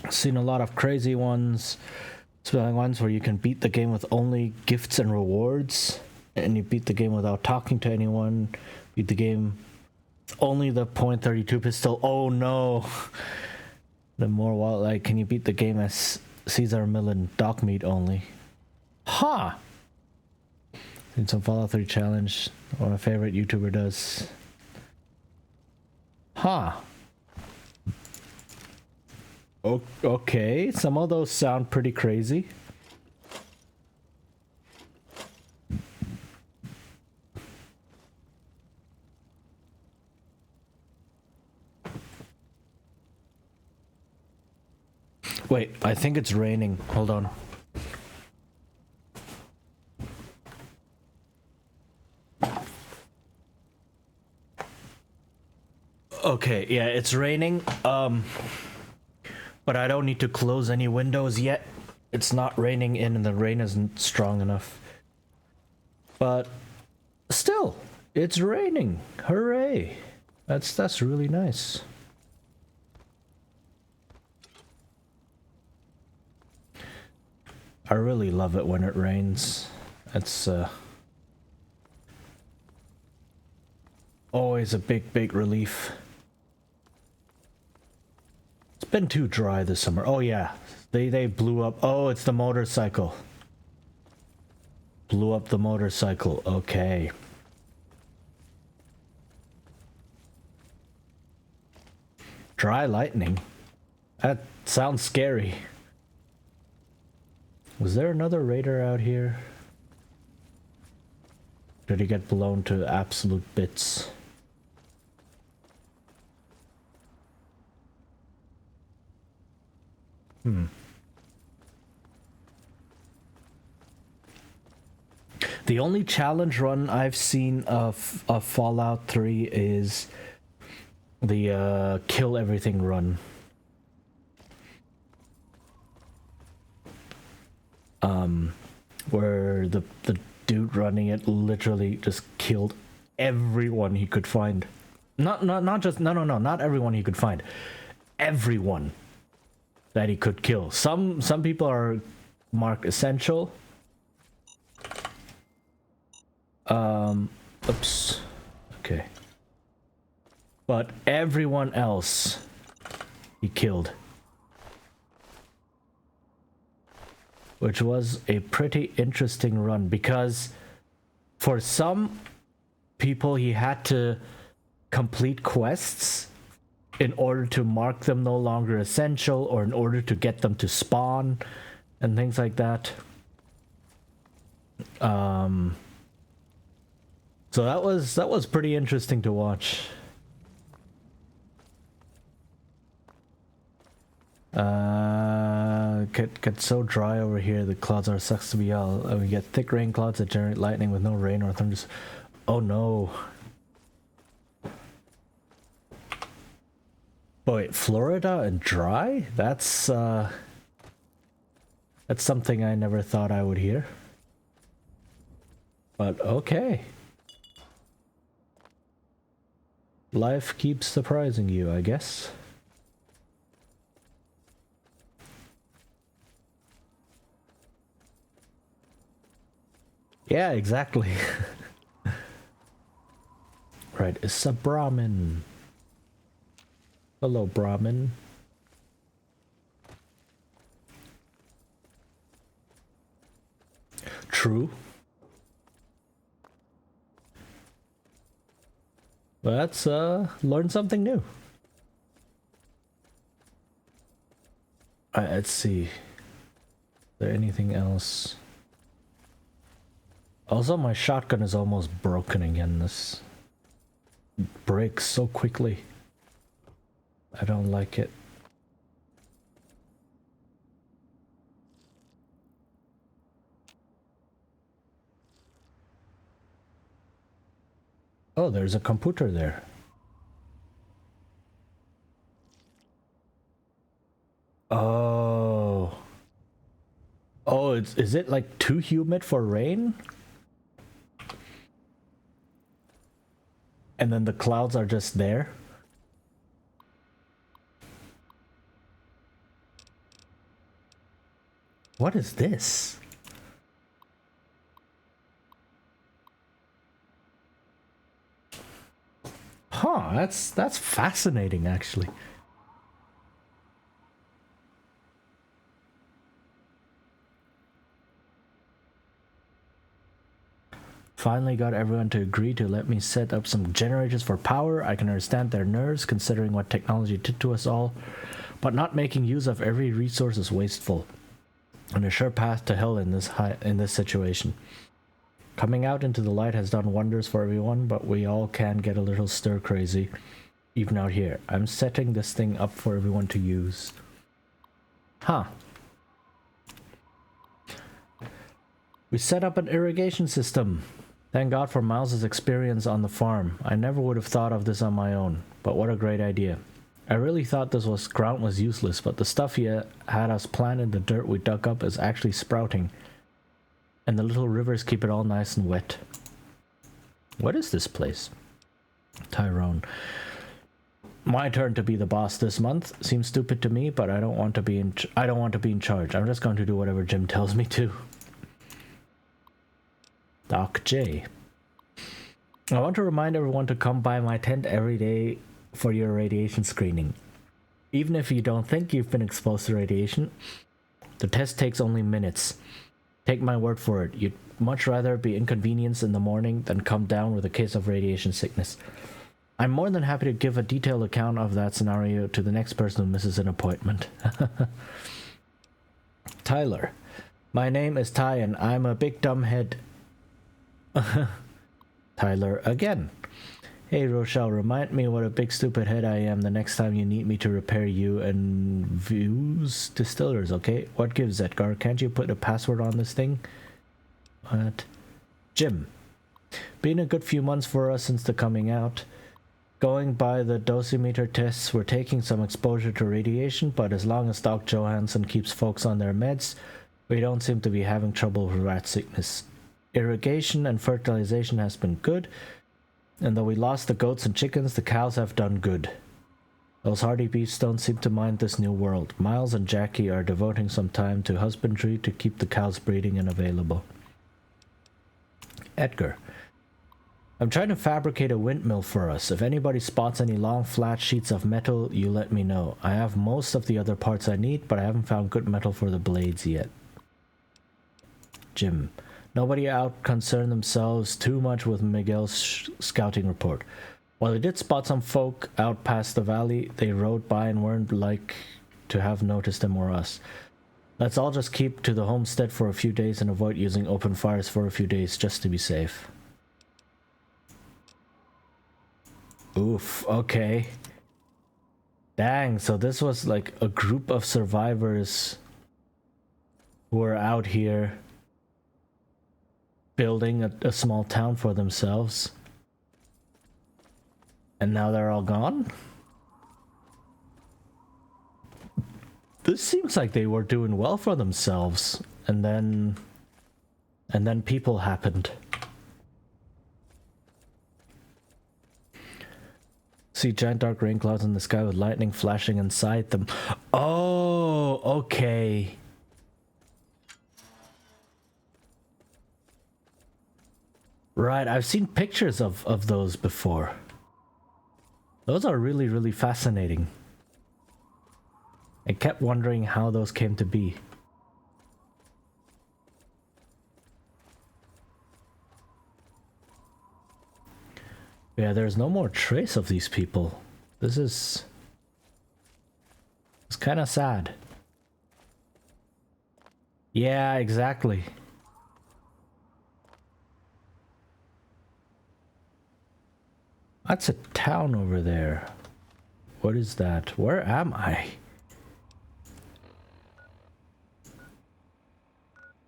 I've seen a lot of crazy ones. Spelling ones where you can beat the game with only gifts and rewards, and you beat the game without talking to anyone. Beat the game with only the .32 pistol. Oh no! The more wild, like, can you beat the game as Caesar Millen dog meat only? Ha! Huh. Seen some Fallout 3 challenge. What my favorite YouTuber does. Ha! Huh. Okay, some of those sound pretty crazy. Wait, I think it's raining. Hold on. Okay, yeah, it's raining. But I don't need to close any windows yet. It's not raining in and the rain isn't strong enough. But still, it's raining. Hooray. That's really nice. I really love it when it rains. It's always a big relief. It's been too dry this summer. Oh yeah, they blew up. Oh, it's the motorcycle. Blew up the motorcycle. Okay. Dry lightning. That sounds scary. Was there another raider out here? Did he get blown to absolute bits? The only challenge run I've seen of Fallout 3 is the kill everything run. Where the dude running it literally just killed everyone he could find. Not everyone he could find. Everyone that he could kill. Some people are marked essential. Oops. Okay. But everyone else he killed. Which was a pretty interesting run because for some people he had to complete quests in order to mark them no longer essential or in order to get them to spawn and things like that. So that was pretty interesting to watch. Get so dry over here. The clouds are sucks to be all. We get thick rain clouds that generate lightning with no rain or thunder. Oh no. Oh wait, Florida and dry? That's something I never thought I would hear. But okay. Life keeps surprising you, I guess. Yeah, exactly. Right, it's a Brahmin. Hello, Brahmin. True. Let's learn something new. Let's see. Is there anything else? Also, my shotgun is almost broken again. This breaks so quickly. I don't like it. Oh, there's a computer there. Oh. Oh, is it like too humid for rain? And then the clouds are just there? What is this? Huh, that's fascinating actually. Finally got everyone to agree to let me set up some generators for power. I can understand their nerves considering what technology did to us all, but not making use of every resource is wasteful and a sure path to hell in this situation. Coming out into the light has done wonders for everyone, but we all can get a little stir crazy even out here. I'm setting this thing up for everyone to use. Huh. We set up an irrigation system. Thank God for Miles's experience on the farm. I never would have thought of this on my own, but what a great idea. I really thought this ground was useless, but the stuff he had us plant in the dirt we dug up is actually sprouting, and the little rivers keep it all nice and wet. What is this place? Tyrone. My turn to be the boss this month. Seems stupid to me, but I don't want to be in charge. I'm just going to do whatever Jim tells me to. Doc J. I want to remind everyone to come by my tent every day for your radiation screening. Even if you don't think you've been exposed to radiation, the test takes only minutes. Take my word for it, you'd much rather be inconvenienced in the morning than come down with a case of radiation sickness. I'm more than happy to give a detailed account of that scenario to the next person who misses an appointment. Tyler. My name is Ty and I'm a big dumb head. Tyler again. Hey Rochelle, remind me what a big stupid head I am the next time you need me to repair you and Views Distillers, okay? What gives, Edgar? Can't you put a password on this thing? What? Jim. Been a good few months for us since the coming out. Going by the dosimeter tests, we're taking some exposure to radiation, but as long as Doc Johansson keeps folks on their meds, we don't seem to be having trouble with rat sickness. Irrigation and fertilization has been good, and though we lost the goats and chickens, the cows have done good. Those hardy beasts don't seem to mind this new world. Miles and Jackie are devoting some time to husbandry to keep the cows breeding and available. Edgar. I'm trying to fabricate a windmill for us. If anybody spots any long flat sheets of metal, you let me know. I have most of the other parts I need, but I haven't found good metal for the blades yet. Jim. Nobody out concerned themselves too much with Miguel's scouting report. While they did spot some folk out past the valley, they rode by and weren't like to have noticed them or us. Let's all just keep to the homestead for a few days and avoid using open fires for a few days just to be safe. Oof, okay. Dang, so this was like a group of survivors who were out here building a small town for themselves. And now they're all gone? This seems like they were doing well for themselves, and then people happened. See giant dark rain clouds in the sky with lightning flashing inside them. Oh, okay. Right, I've seen pictures of those before. Those are really, really fascinating. I kept wondering how those came to be. Yeah, there's no more trace of these people. It's kind of sad. Yeah, exactly. That's a town over there. What is that? Where am I?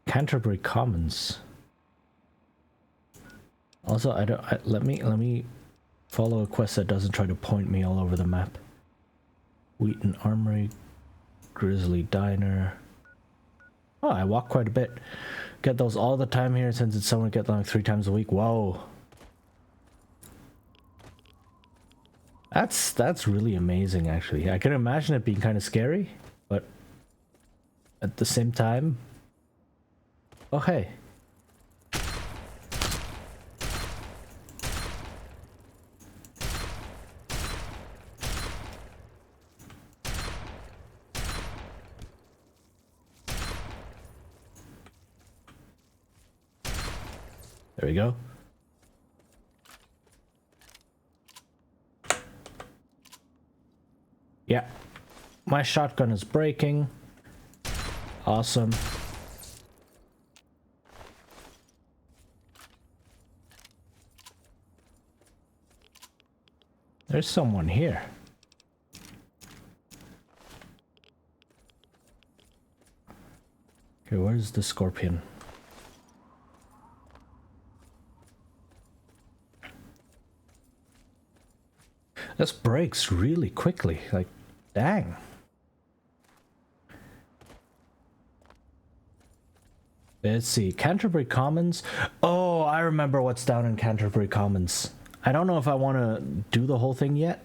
Canterbury Commons. Also, let me follow a quest that doesn't try to point me all over the map. Wheaton Armory, Grizzly Diner. Oh, I walk quite a bit. Get those all the time here since it's somewhere get them like 3 times a week. Whoa. That's really amazing, actually. I can imagine it being kind of scary, but at the same time... Oh, hey. There we go. Yeah. My shotgun is breaking. Awesome. There's someone here. Okay, where's the scorpion? This breaks really quickly, like, dang. Let's see, Canterbury Commons. Oh, I remember what's down in Canterbury Commons. I don't know if I want to do the whole thing yet.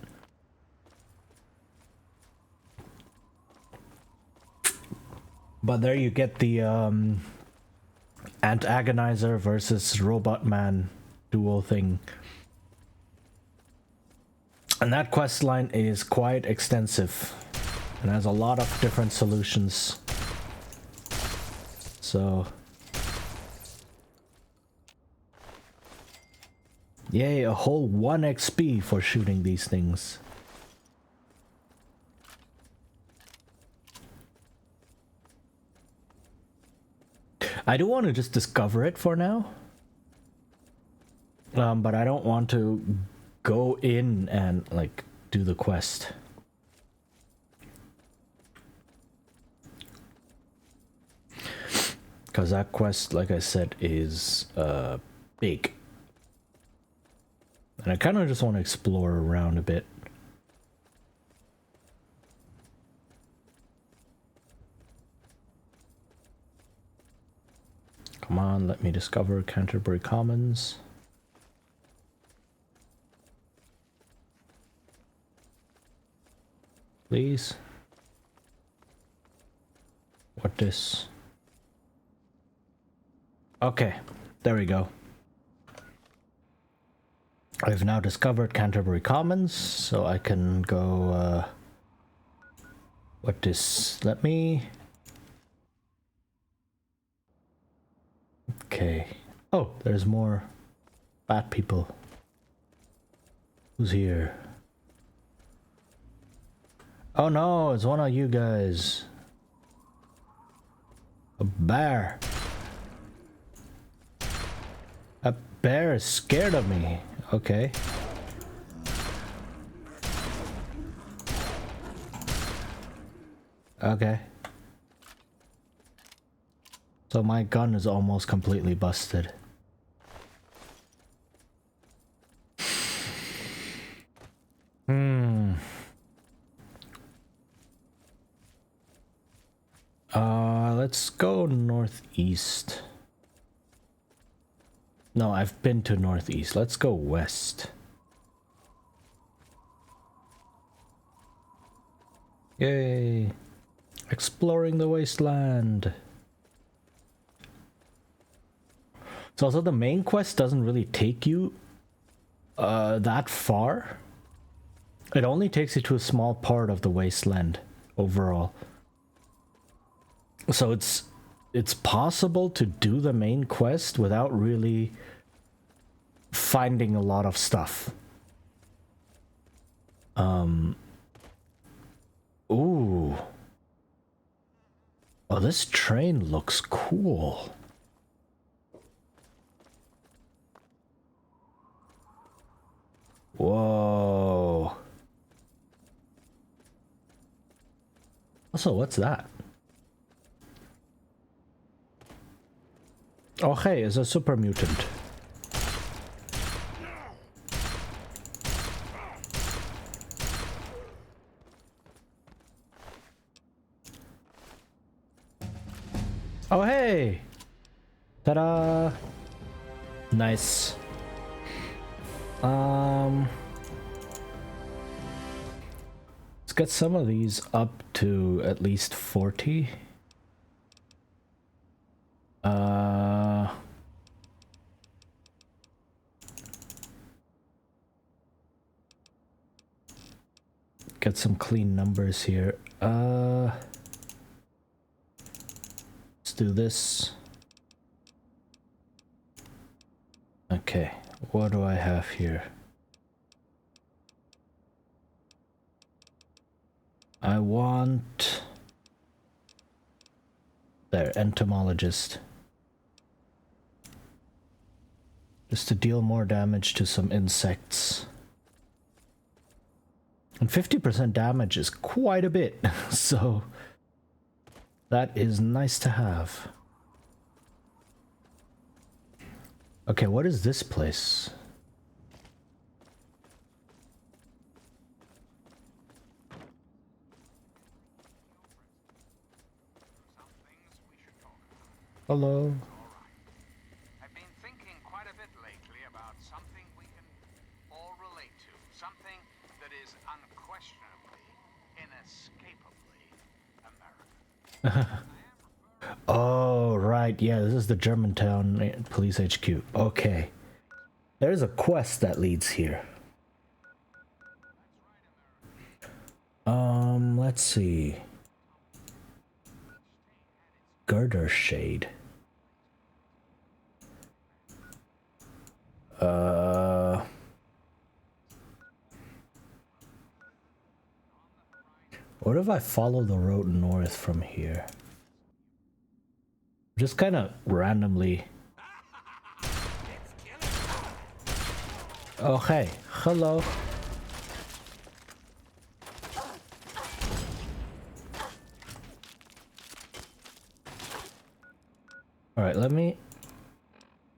But there you get the Antagonizer versus Robot Man duel thing. And that quest line is quite extensive and has a lot of different solutions. So... Yay, a whole 1 XP for shooting these things. I do want to just discover it for now. But I don't want to go in and, like, do the quest. Because that quest, like I said, is big. And I kind of just want to explore around a bit. Come on, let me discover Canterbury Commons. Please. What this? Okay, there we go. I've now discovered Canterbury Commons, so I can go, what this? Let me... Okay. Oh, there's more bat people. Who's here? Oh no, it's one of you guys. A bear. A bear is scared of me. Okay. Okay. So my gun is almost completely busted. Let's go northeast. No, I've been to northeast. Let's go west. Yay! Exploring the wasteland. So also the main quest doesn't really take you that far. It only takes you to a small part of the wasteland overall. So it's possible to do the main quest without really finding a lot of stuff. Ooh. Oh, Oh, this train looks cool. Whoa. Also, what's that? Oh, hey, it's a super mutant. Oh, hey! Ta-da! Nice. Let's get some of these up to at least 40. Get some clean numbers here. Let's do this. Okay, what do I have here? I want... There, entomologist. Just to deal more damage to some insects. And 50% damage is quite a bit, so that is nice to have. Okay, what is this place? Hello. I've been thinking quite a bit lately about something we can all relate to. Something that is unquestionably, inescapably American. Oh, right. Yeah, this is the Germantown Police HQ. Okay. There's a quest that leads here. Let's see. Girder Shade. What if I follow the road north from here? Just kind of randomly. Oh, hey. Hello. Alright, let me...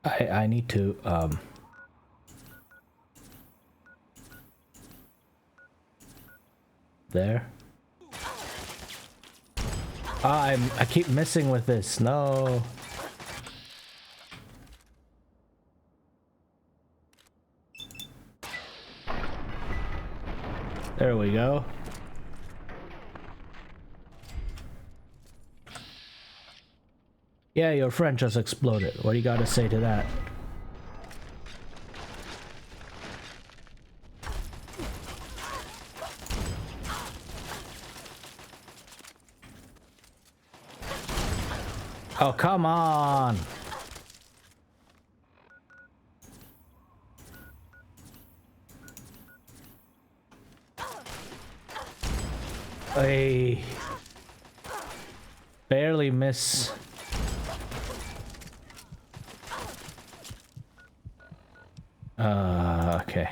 I need to, There. Ah, I keep missing with this. No. There we go. Yeah, your friend just exploded. What do you gotta say to that? Oh, come on! Hey. Barely miss. Okay.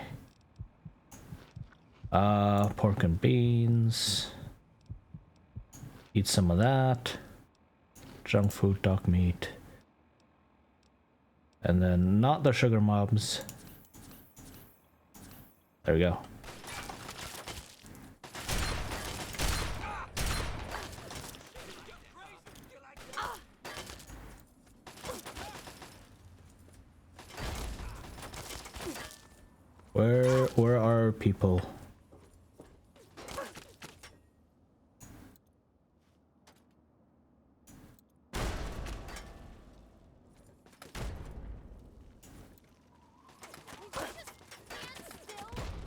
Pork and beans. Eat some of that. Junk food, dog meat. And then not the sugar mobs. There we go. Where are people?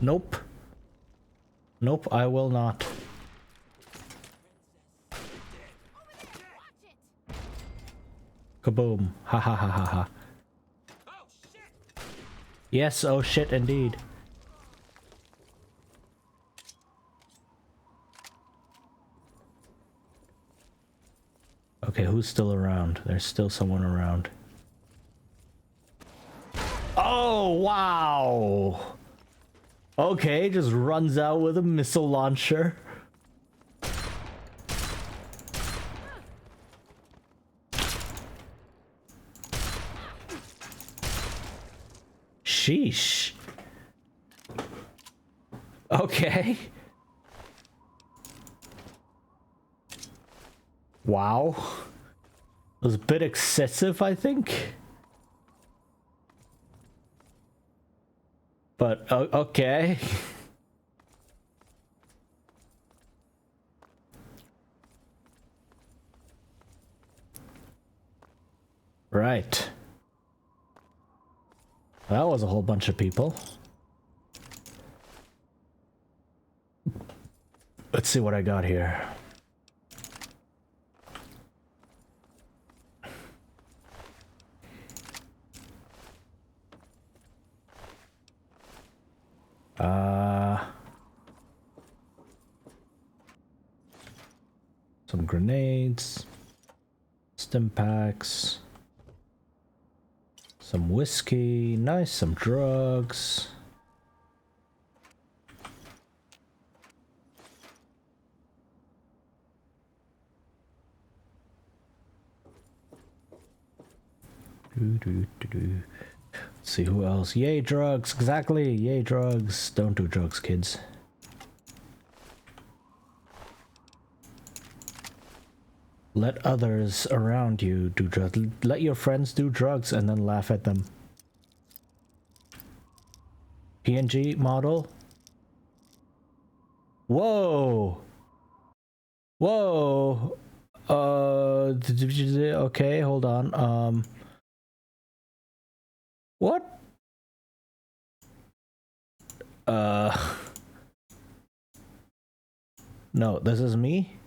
Nope. Nope, I will not. Kaboom. Ha ha ha ha ha. Yes, oh shit indeed. Okay, who's still around? There's still someone around. Oh, wow! Okay, just runs out with a missile launcher. Sheesh. Okay. Wow. It was a bit excessive, I think. But, okay. Right. That was a whole bunch of people. Let's see what I got here. Some grenades, stim packs, some whiskey, nice, some drugs. Let's see who else. Yay, drugs. Exactly. Yay, drugs. Don't do drugs, kids. Let others around you do drugs. Let your friends do drugs and then laugh at them. PNG model. Whoa. Whoa. Okay, hold on. What? No, this is me?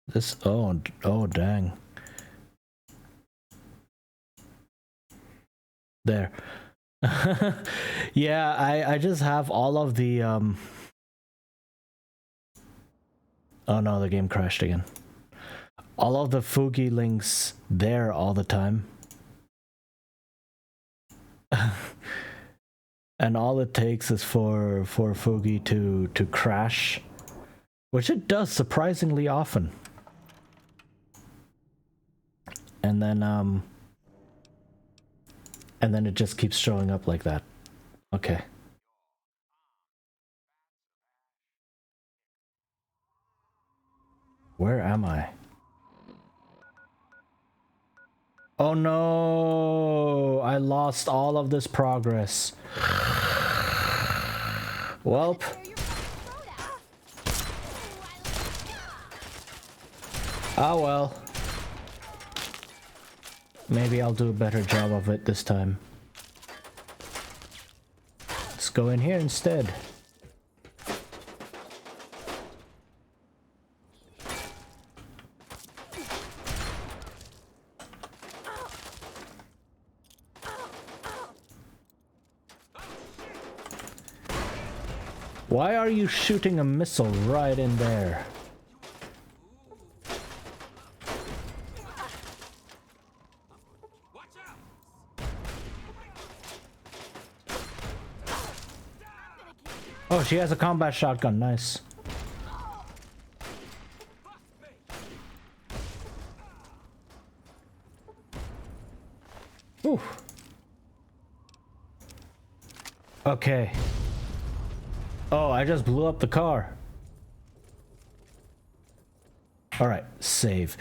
This, oh, dang. There. Yeah, I just have all of the, oh no, the game crashed again. All of the Fugi links there all the time. And all it takes is for Fugi to crash, which it does surprisingly often. And then it just keeps showing up like that. Okay. Where am I? Oh no! I lost all of this progress. Welp. Oh well. Maybe I'll do a better job of it this time. Let's go in here instead. Why are you shooting a missile right in there? Oh, she has a combat shotgun, nice. Ooh. Okay. Oh, I just blew up the car. Alright, save.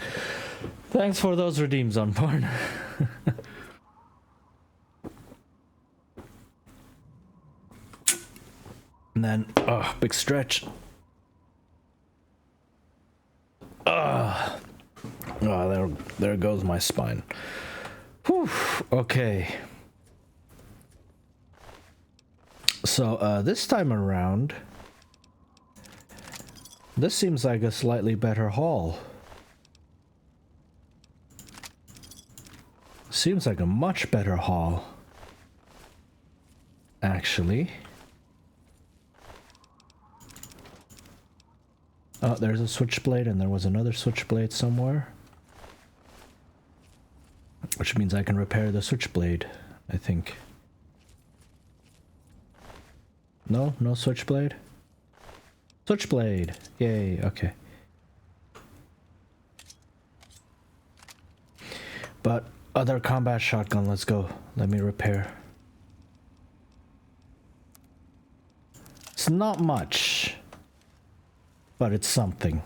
Thanks for those redeems on porn. And then, oh, big stretch. Oh, there goes my spine. Whew, okay. So, this time around, this seems like a slightly better haul. Seems like a much better haul, actually. Oh, there's a switchblade, and there was another switchblade somewhere. Which means I can repair the switchblade, I think. No? No switchblade? Switchblade! Yay, okay. But other combat shotgun, let's go. Let me repair. It's not much, but it's something.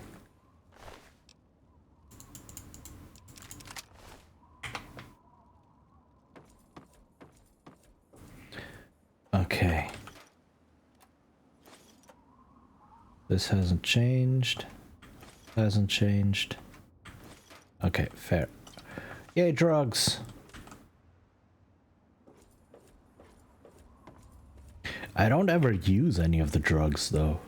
Okay. This hasn't changed. Hasn't changed. Okay, fair. Yay, drugs! I don't ever use any of the drugs, though.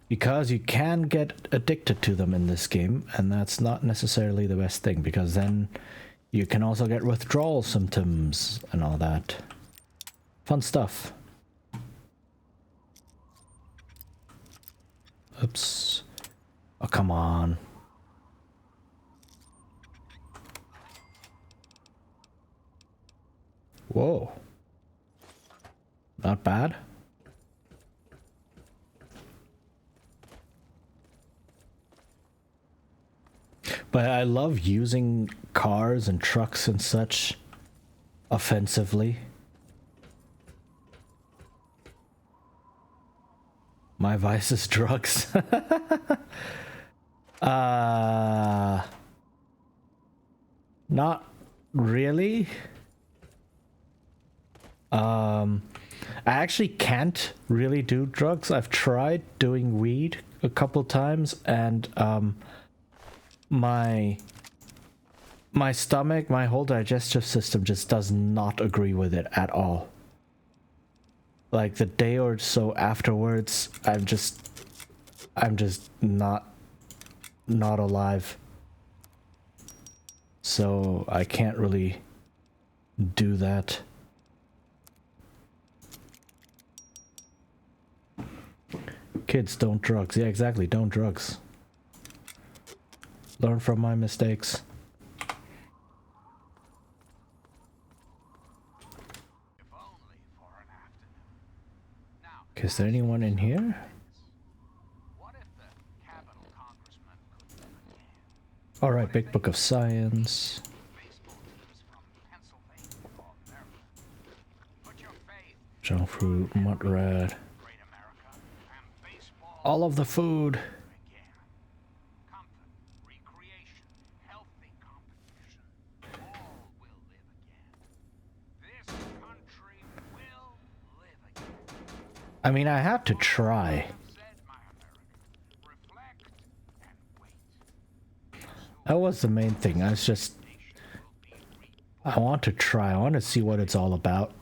Because you can get addicted to them in this game, and that's not necessarily the best thing, because then you can also get withdrawal symptoms and all that. Fun stuff. Oops. Oh, come on. Whoa. Not bad. But I love using cars and trucks and such offensively. My vice is drugs. Not really. I actually can't really do drugs. I've tried doing weed a couple times, and my stomach, my whole digestive system just does not agree with it at all. Like the day or so afterwards, I'm just not alive. So I can't really do that. Kids, don't drugs. Yeah, exactly, don't drugs. Learn from my mistakes. Okay, is there anyone in here? Alright, Big Book of Science. Junk fruit, mudrat. All of the food. I mean, I have to try. That was the main thing. I want to try. I want to see what it's all about.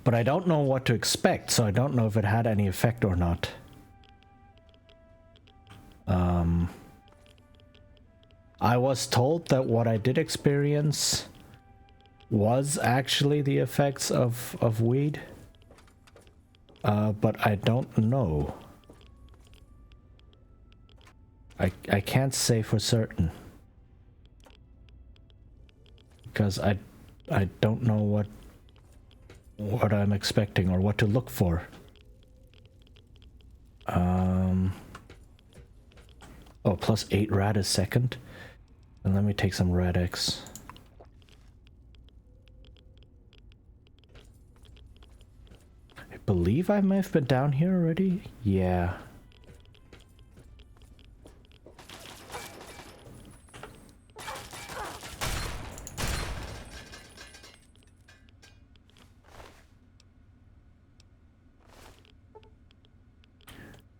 But I don't know what to expect, so I don't know if it had any effect or not. I was told that what I did experience was actually the effects of weed. But I don't know. I can't say for certain. Because I don't know what I'm expecting or what to look for. Oh, plus 8 rad a second. And let me take some Rad-X. I believe I may have been down here already. Yeah.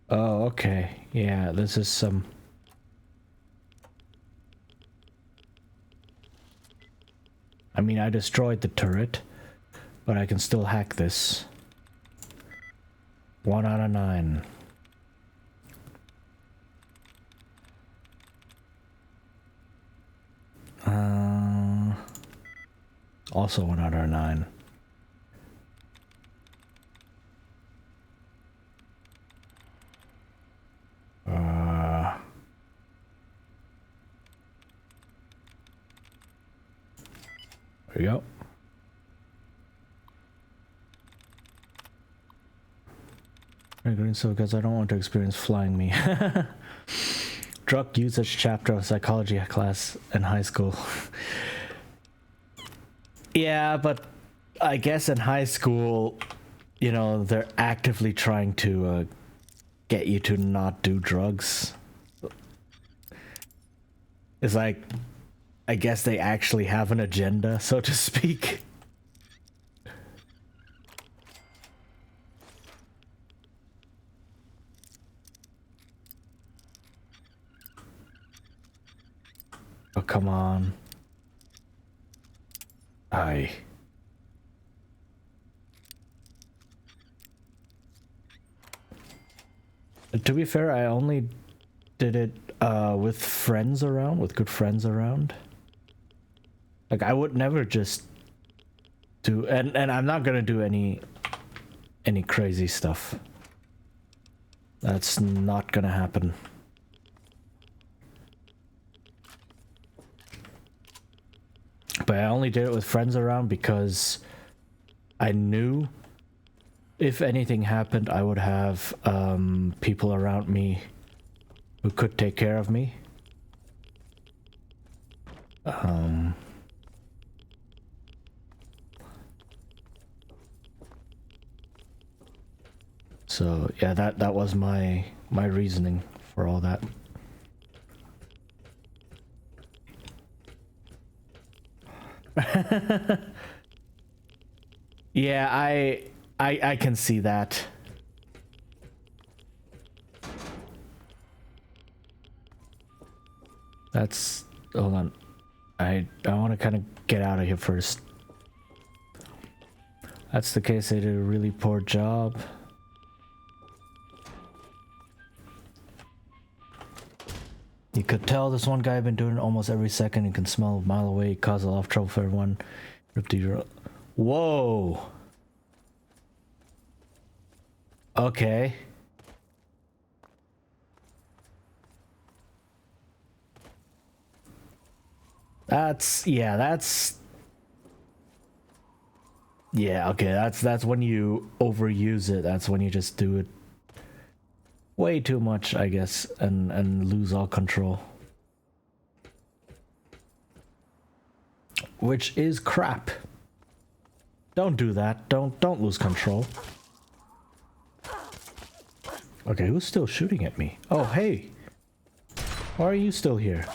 Oh, okay. Yeah, this is some... I mean, I destroyed the turret, but I can still hack this. 1 out of 9. Also 1 out of 9. we go. Green so because I don't want to experience flying me. Drug usage chapter of psychology class in high school. Yeah, but I guess in high school, you know, they're actively trying to get you to not do drugs. It's like, I guess they actually have an agenda, so to speak. Oh, come on. Aye. To be fair, I only did it with friends around, with good friends around. Like, I would never just do, and I'm not gonna do any crazy stuff. That's not gonna happen. But I only did it with friends around because I knew if anything happened, I would have people around me who could take care of me. So yeah, that was my reasoning for all that. Yeah, I can see that. That's, hold on. I want to kind of get out of here first. That's the case. They did a really poor job. You could tell this one guy had been doing it almost every second and can smell a mile away, cause a lot of trouble for everyone. Whoa. Okay. That's yeah, okay, that's when you overuse it. That's when you just do it way too much, I guess, and lose all control. Which is crap. Don't do that. Don't lose control. Okay, who's still shooting at me? Oh, hey. Why are you still here?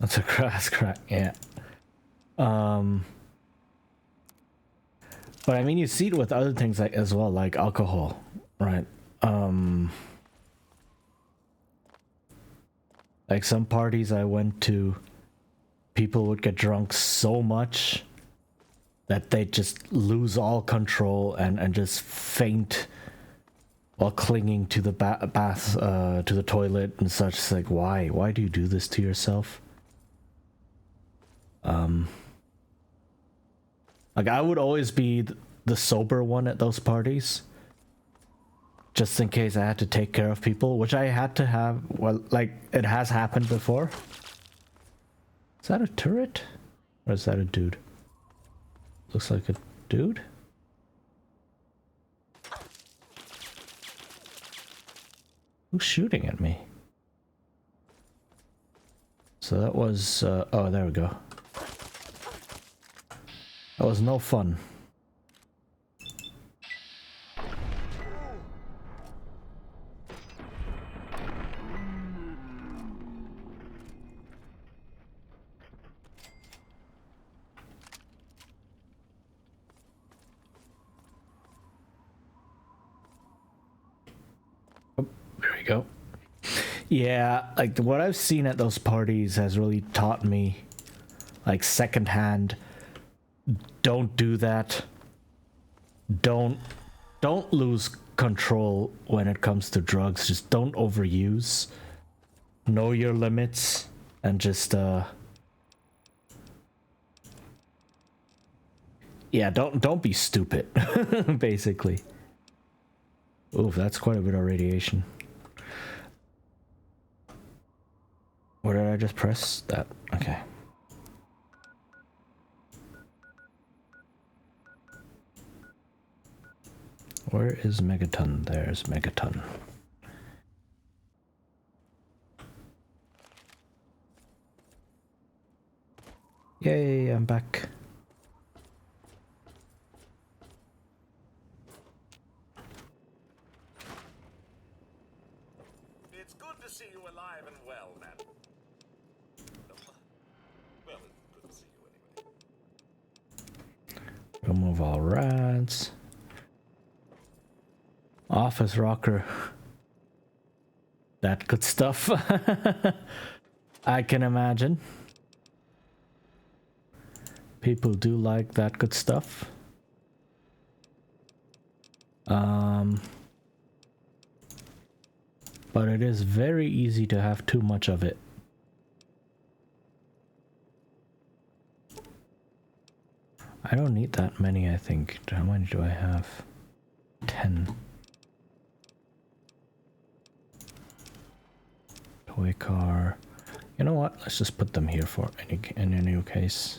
That's a grass crack, yeah. But I mean, you see it with other things like as well, like alcohol, right? Like some parties I went to, people would get drunk so much that they just lose all control and just faint while clinging to the bath, to the toilet and such. It's like, why? Why do you do this to yourself? Like, I would always be the sober one at those parties, just in case I had to take care of people, which I had to have. Well, like, it has happened before. Is that a turret? Or is that a dude? Looks like a dude. Who's shooting at me? So that was, oh, there we go. That was no fun. Oh, there we go. Yeah, like what I've seen at those parties has really taught me, like, secondhand, don't do that. Don't lose control when it comes to drugs. Just don't overuse. Know your limits and just Yeah, don't be stupid, basically. Oof, that's quite a bit of radiation. Or did I just press that? Okay. Where is Megaton? There's Megaton. Yay, I'm back. It's good to see you alive and well, man. Well, it's good to see you anyway. Remove all rats. Office rocker. That good stuff. I can imagine. People do like that good stuff. But it is very easy to have too much of it. I don't need that many, I think. How many do I have? 10. Toy car. You know what? Let's just put them here for any case.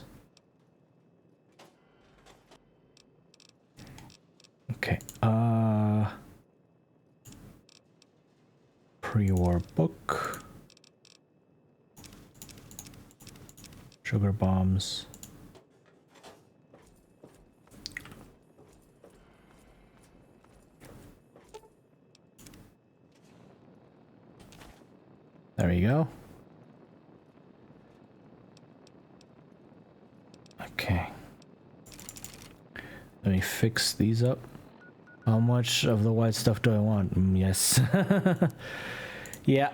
Okay. Pre-war book. Sugar bombs. There you go. Okay. Let me fix these up. How much of the white stuff do I want? Yes. Yeah.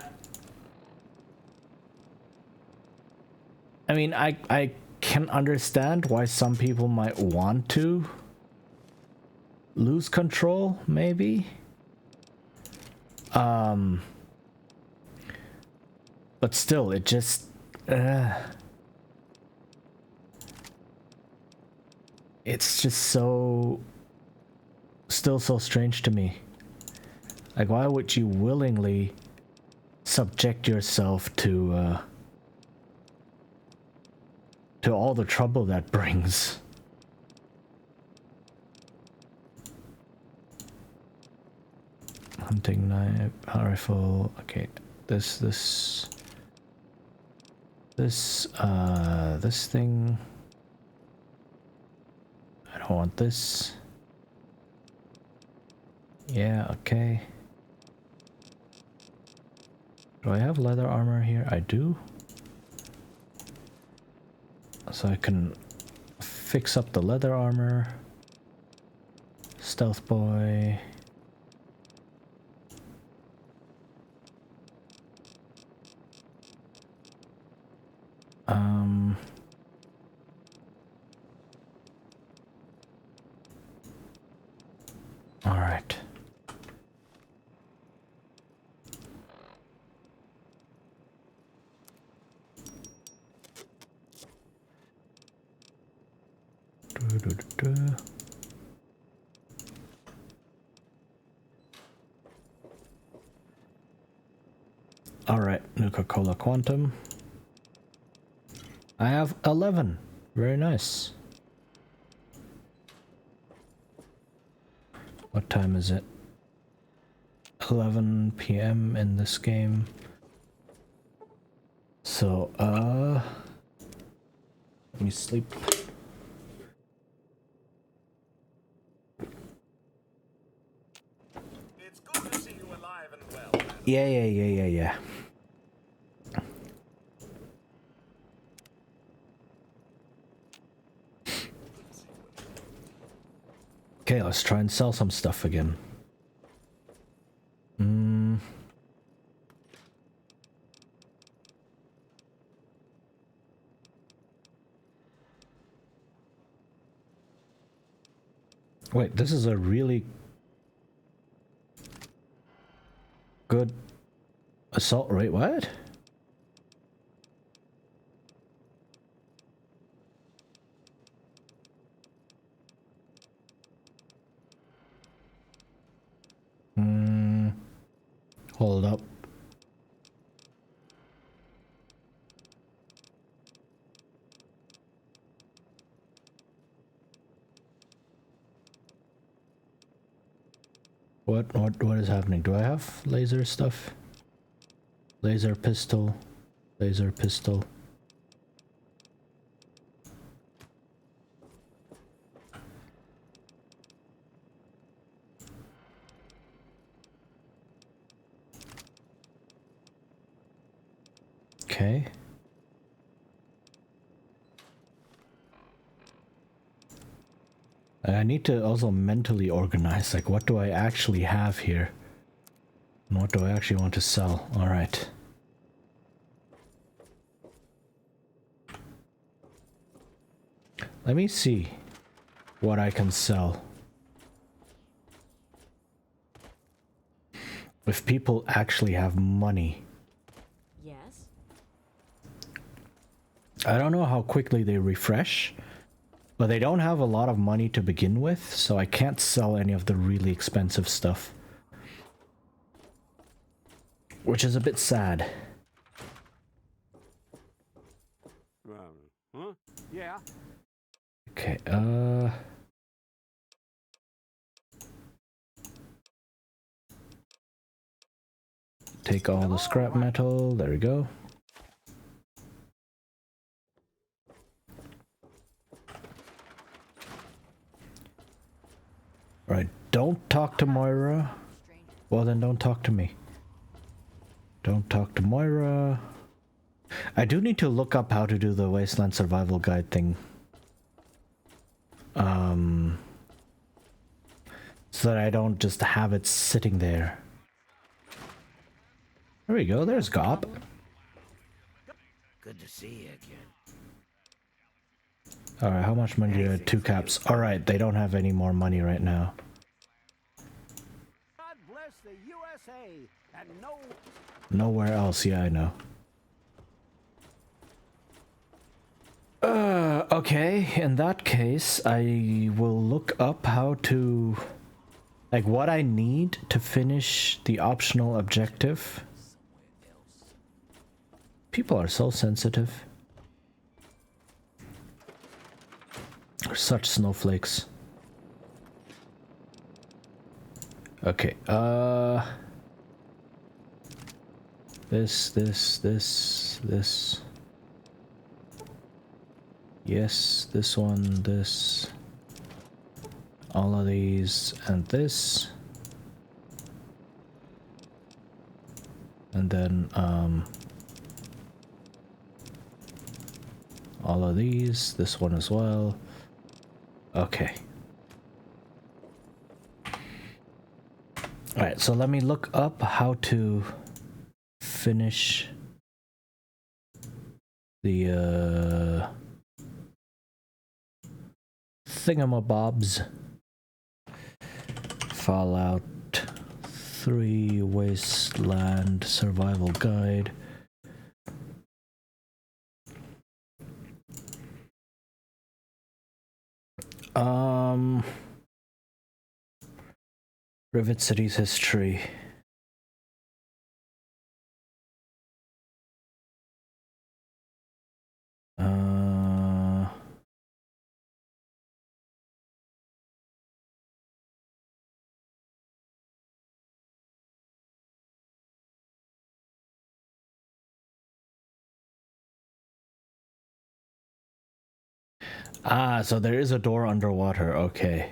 I mean, I can understand why some people might want to lose control, maybe. But still, it just... it's just so... still so strange to me. Like, why would you willingly subject yourself to all the trouble that brings? Hunting knife, rifle. Okay, this thing. I don't want this. Yeah, okay. Do I have leather armor here? I do. So I can fix up the leather armor. Stealth boy. All right. All right, Nuka-Cola Quantum. I have 11. Very nice. What time is it? 11 p.m. in this game. So, let me sleep. It's good to see you alive and well. Yeah. Okay, let's try and sell some stuff again. Wait, this is a really good assault rate. What? Hold up. What is happening? Do I have laser stuff? Laser pistol. Laser pistol. Okay. I need to also mentally organize, like, what do I actually have here? And what do I actually want to sell? Alright. Let me see what I can sell. If people actually have money. Yes? I don't know how quickly they refresh, but they don't have a lot of money to begin with, so I can't sell any of the really expensive stuff. Which is a bit sad. Huh? Yeah. Okay, take all the scrap metal, there we go. Right, don't talk to Moira. Well then don't talk to me. Don't talk to Moira. I do need to look up how to do the Wasteland Survival Guide thing. So that I don't just have it sitting there. There we go, there's Gob. Good to see you again. Alright, how much money do you have? 2 caps. Alright, they don't have any more money right now. God bless the USA and no. Nowhere else, yeah, I know. Okay, in that case, I will look up how to... like, what I need to finish the optional objective. People are so sensitive. They're such snowflakes. Okay, this. Yes, this one, this. All of these, and this. And then, all of these, this one as well. Okay. Alright, so let me look up how to finish the thingamabobs. Fallout 3 Wasteland Survival Guide. Rivet City's history. So there is a door underwater, okay.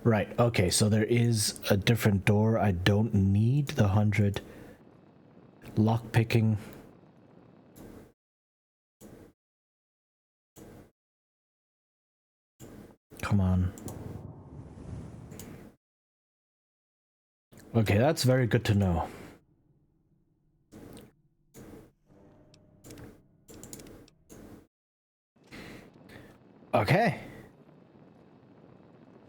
Right, okay, so there is a different door. I don't need the 100 lockpicking. Come on. Okay, that's very good to know. Okay.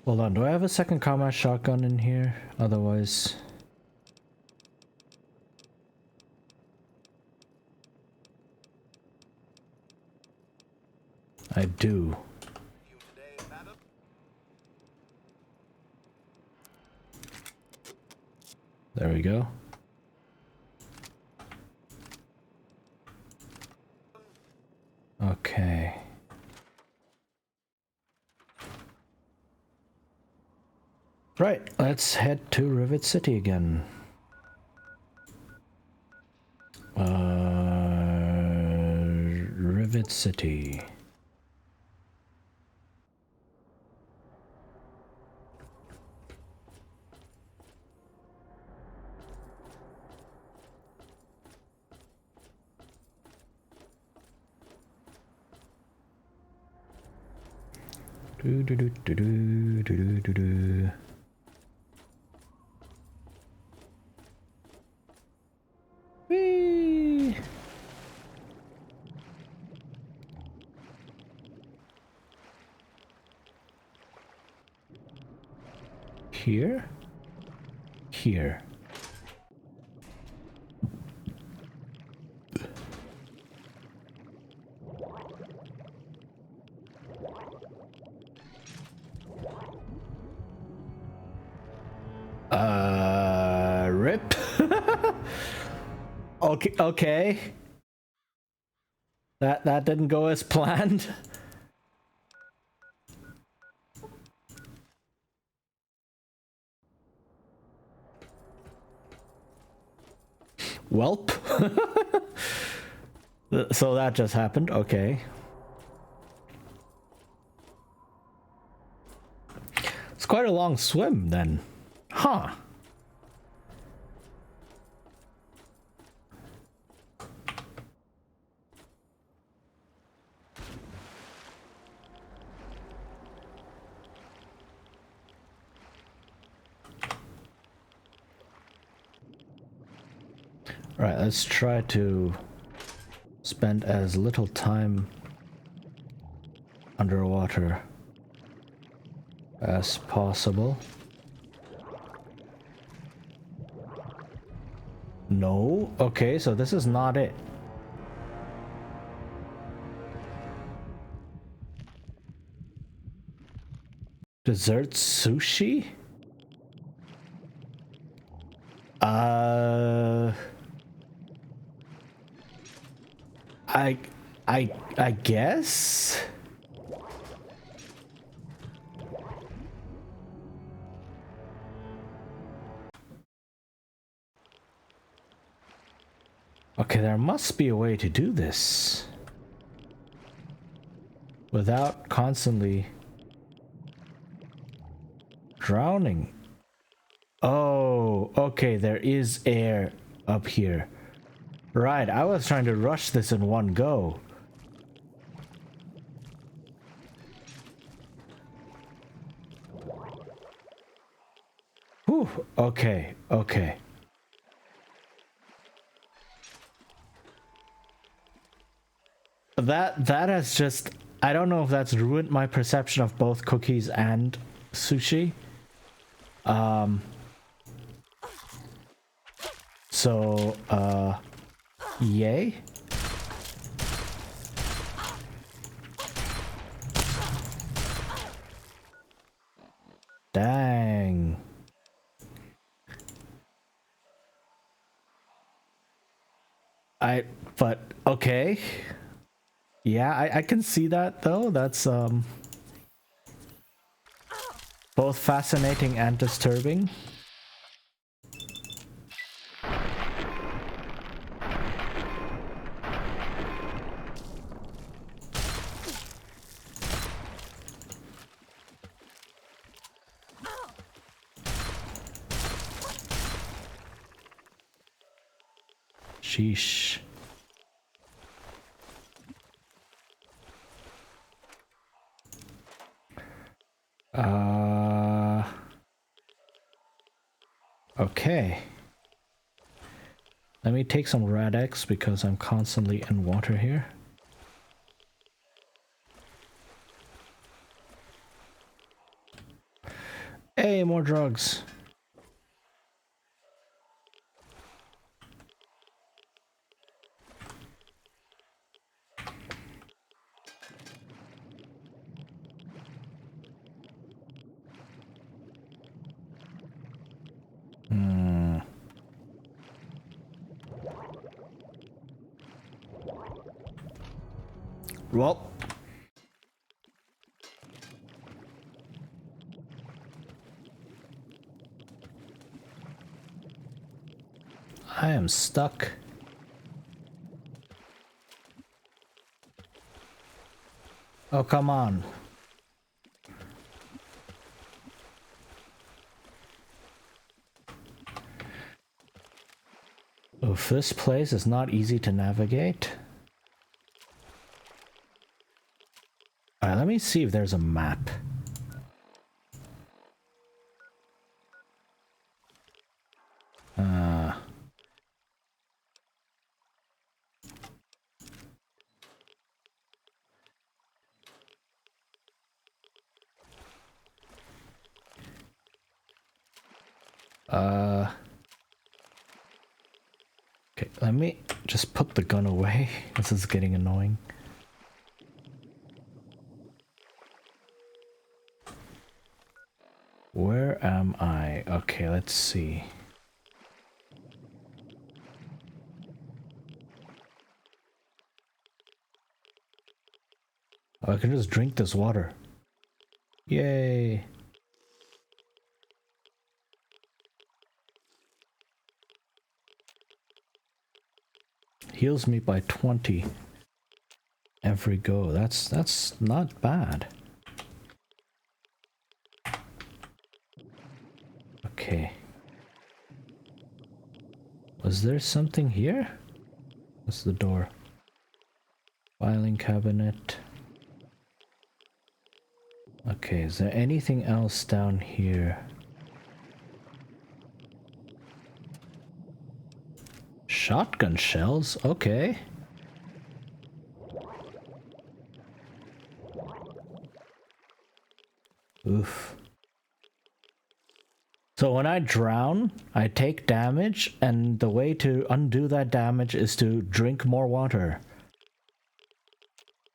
Hold on, do I have a second combat shotgun in here? Otherwise... I do. You today, madam? There we go. Okay. Right, let's head to Rivet City again. Rivet City. Do do do do do do do do. Whee! Here? Here. Rip. Okay, okay. That didn't go as planned. Welp. So that just happened. Okay. It's quite a long swim then. Huh. Right, let's try to spend as little time underwater as possible. No? Okay, so this is not it. Dessert sushi? I guess? Okay, there must be a way to do this without constantly drowning. Oh, okay, there is air up here. Right, I was trying to rush this in one go. Whew, okay, okay. That has just, I don't know if that's ruined my perception of both cookies and sushi. So, yay. Dang. But, okay. Yeah, I can see that though. That's, both fascinating and disturbing. Sheesh. Okay. Let me take some Rad-X because I'm constantly in water here. Hey, more drugs. Well. I am stuck. Oh, come on. Oof, this place is not easy to navigate. Alright, let me see if there's a map. Okay, let me just put the gun away. This is getting annoying. Where am I? Okay, let's see. Oh, I can just drink this water. Yay! Heals me by 20 every go. That's not bad. Okay. Was there something here? That's the door. Filing cabinet. Okay, is there anything else down here? Shotgun shells? Okay. Oof. So when I drown, I take damage, and the way to undo that damage is to drink more water.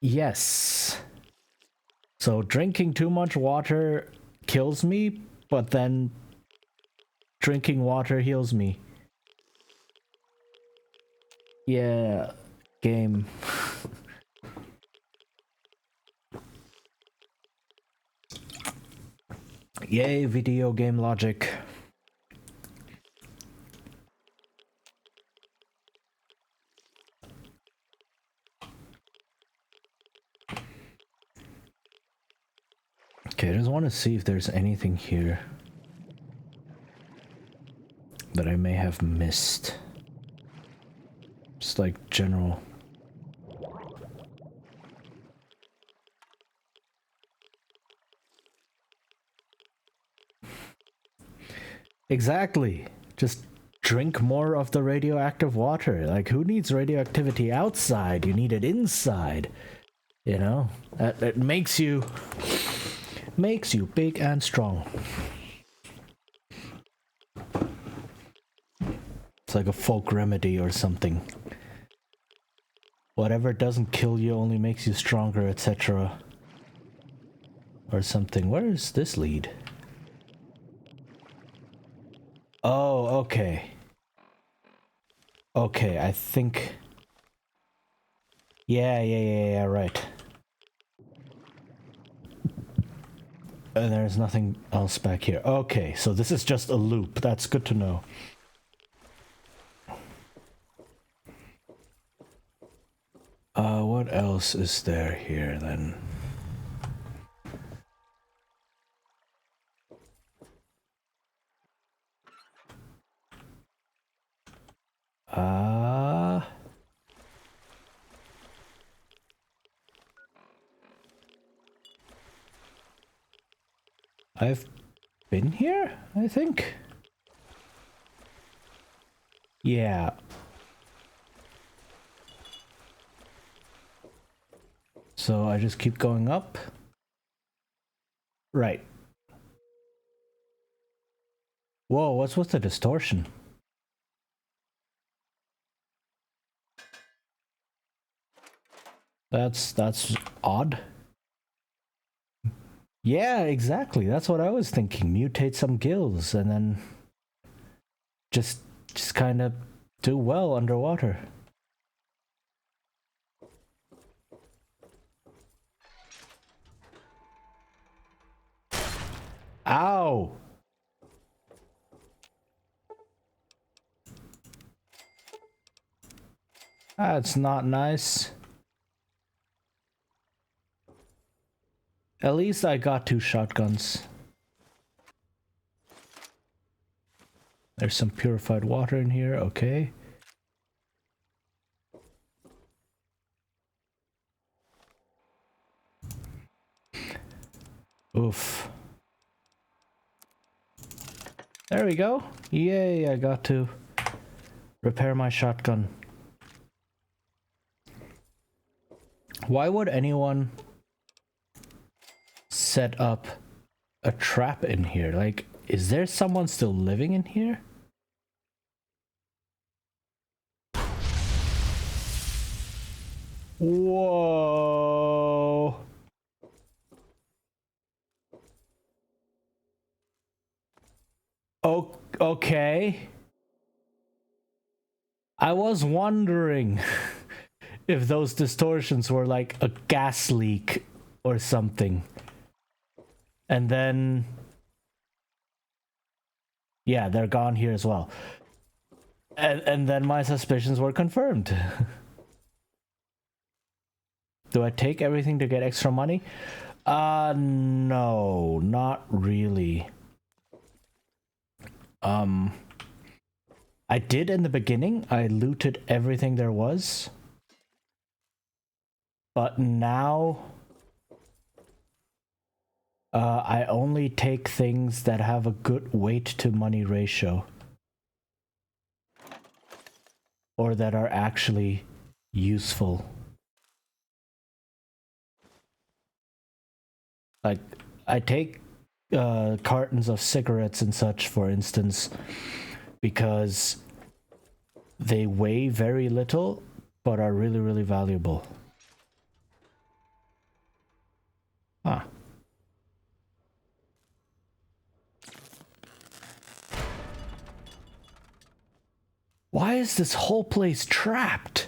Yes. So drinking too much water kills me, but then drinking water heals me. Yeah, game. Yay, video game logic. Okay, I just want to see if there's anything here that I may have missed. Just like general. Exactly. Just drink more of the radioactive water. Like, who needs radioactivity outside? You need it inside. You know? That makes you big and strong. It's like a folk remedy or something. Whatever doesn't kill you only makes you stronger, etc. Or something. Where does this lead? Oh, okay. Okay, I think... Yeah, right. And there's nothing else back here. Okay, so this is just a loop. That's good to know. What else is there here then? I've been here, I think. Yeah. So I just keep going up. Right. Whoa, what's with the distortion? That's odd. Yeah, exactly. That's what I was thinking. Mutate some gills and then just kind of do well underwater. Ow! That's not nice. At least I got 2 shotguns. There's some purified water in here, okay. Oof. There we go. Yay, I got to repair my shotgun. Why would anyone set up a trap in here? Like, is there someone still living in here? Whoa. Oh, okay. I was wondering if those distortions were like a gas leak or something. And then... yeah, they're gone here as well. And then my suspicions were confirmed. Do I take everything to get extra money? No, not really. I did in the beginning. I looted everything there was. But now... I only take things that have a good weight to money ratio. Or that are actually useful. Like, I take cartons of cigarettes and such, for instance, because they weigh very little, but are really, really valuable. Huh. Why is this whole place trapped?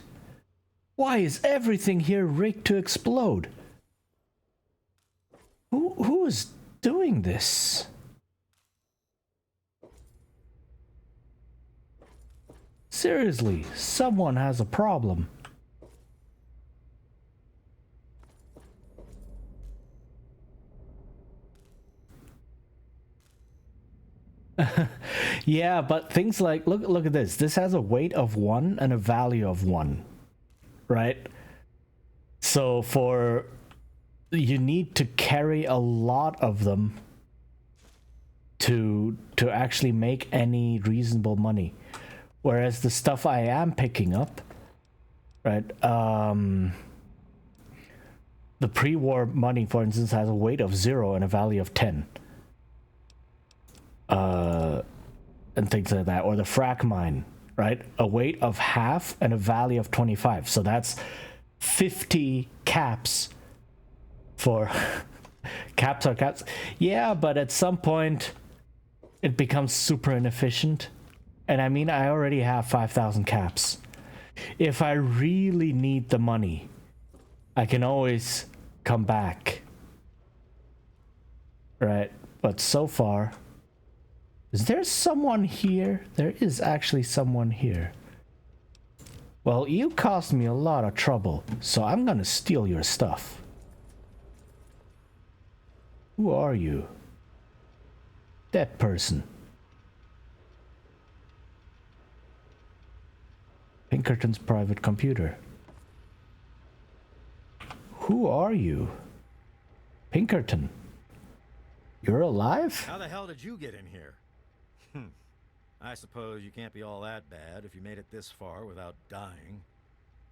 Why is everything here rigged to explode? Who is doing this? Seriously, someone has a problem. Yeah, but things like, look at this. This has a weight of 1 and a value of 1, right? So you need to carry a lot of them to actually make any reasonable money. Whereas the stuff I am picking up, right? The pre-war money, for instance, has a weight of 0 and a value of 10. And things like that. Or the frac mine, right? A weight of half and a value of 25. So that's 50 caps for... caps are caps. Yeah, but at some point, it becomes super inefficient. And I mean, I already have 5,000 caps. If I really need the money, I can always come back. Right? But so far... is there someone here? There is actually someone here. Well, you caused me a lot of trouble, so I'm gonna steal your stuff. Who are you? That person. Pinkerton's private computer. Who are you? Pinkerton. You're alive? How the hell did you get in here? I suppose you can't be all that bad if you made it this far without dying.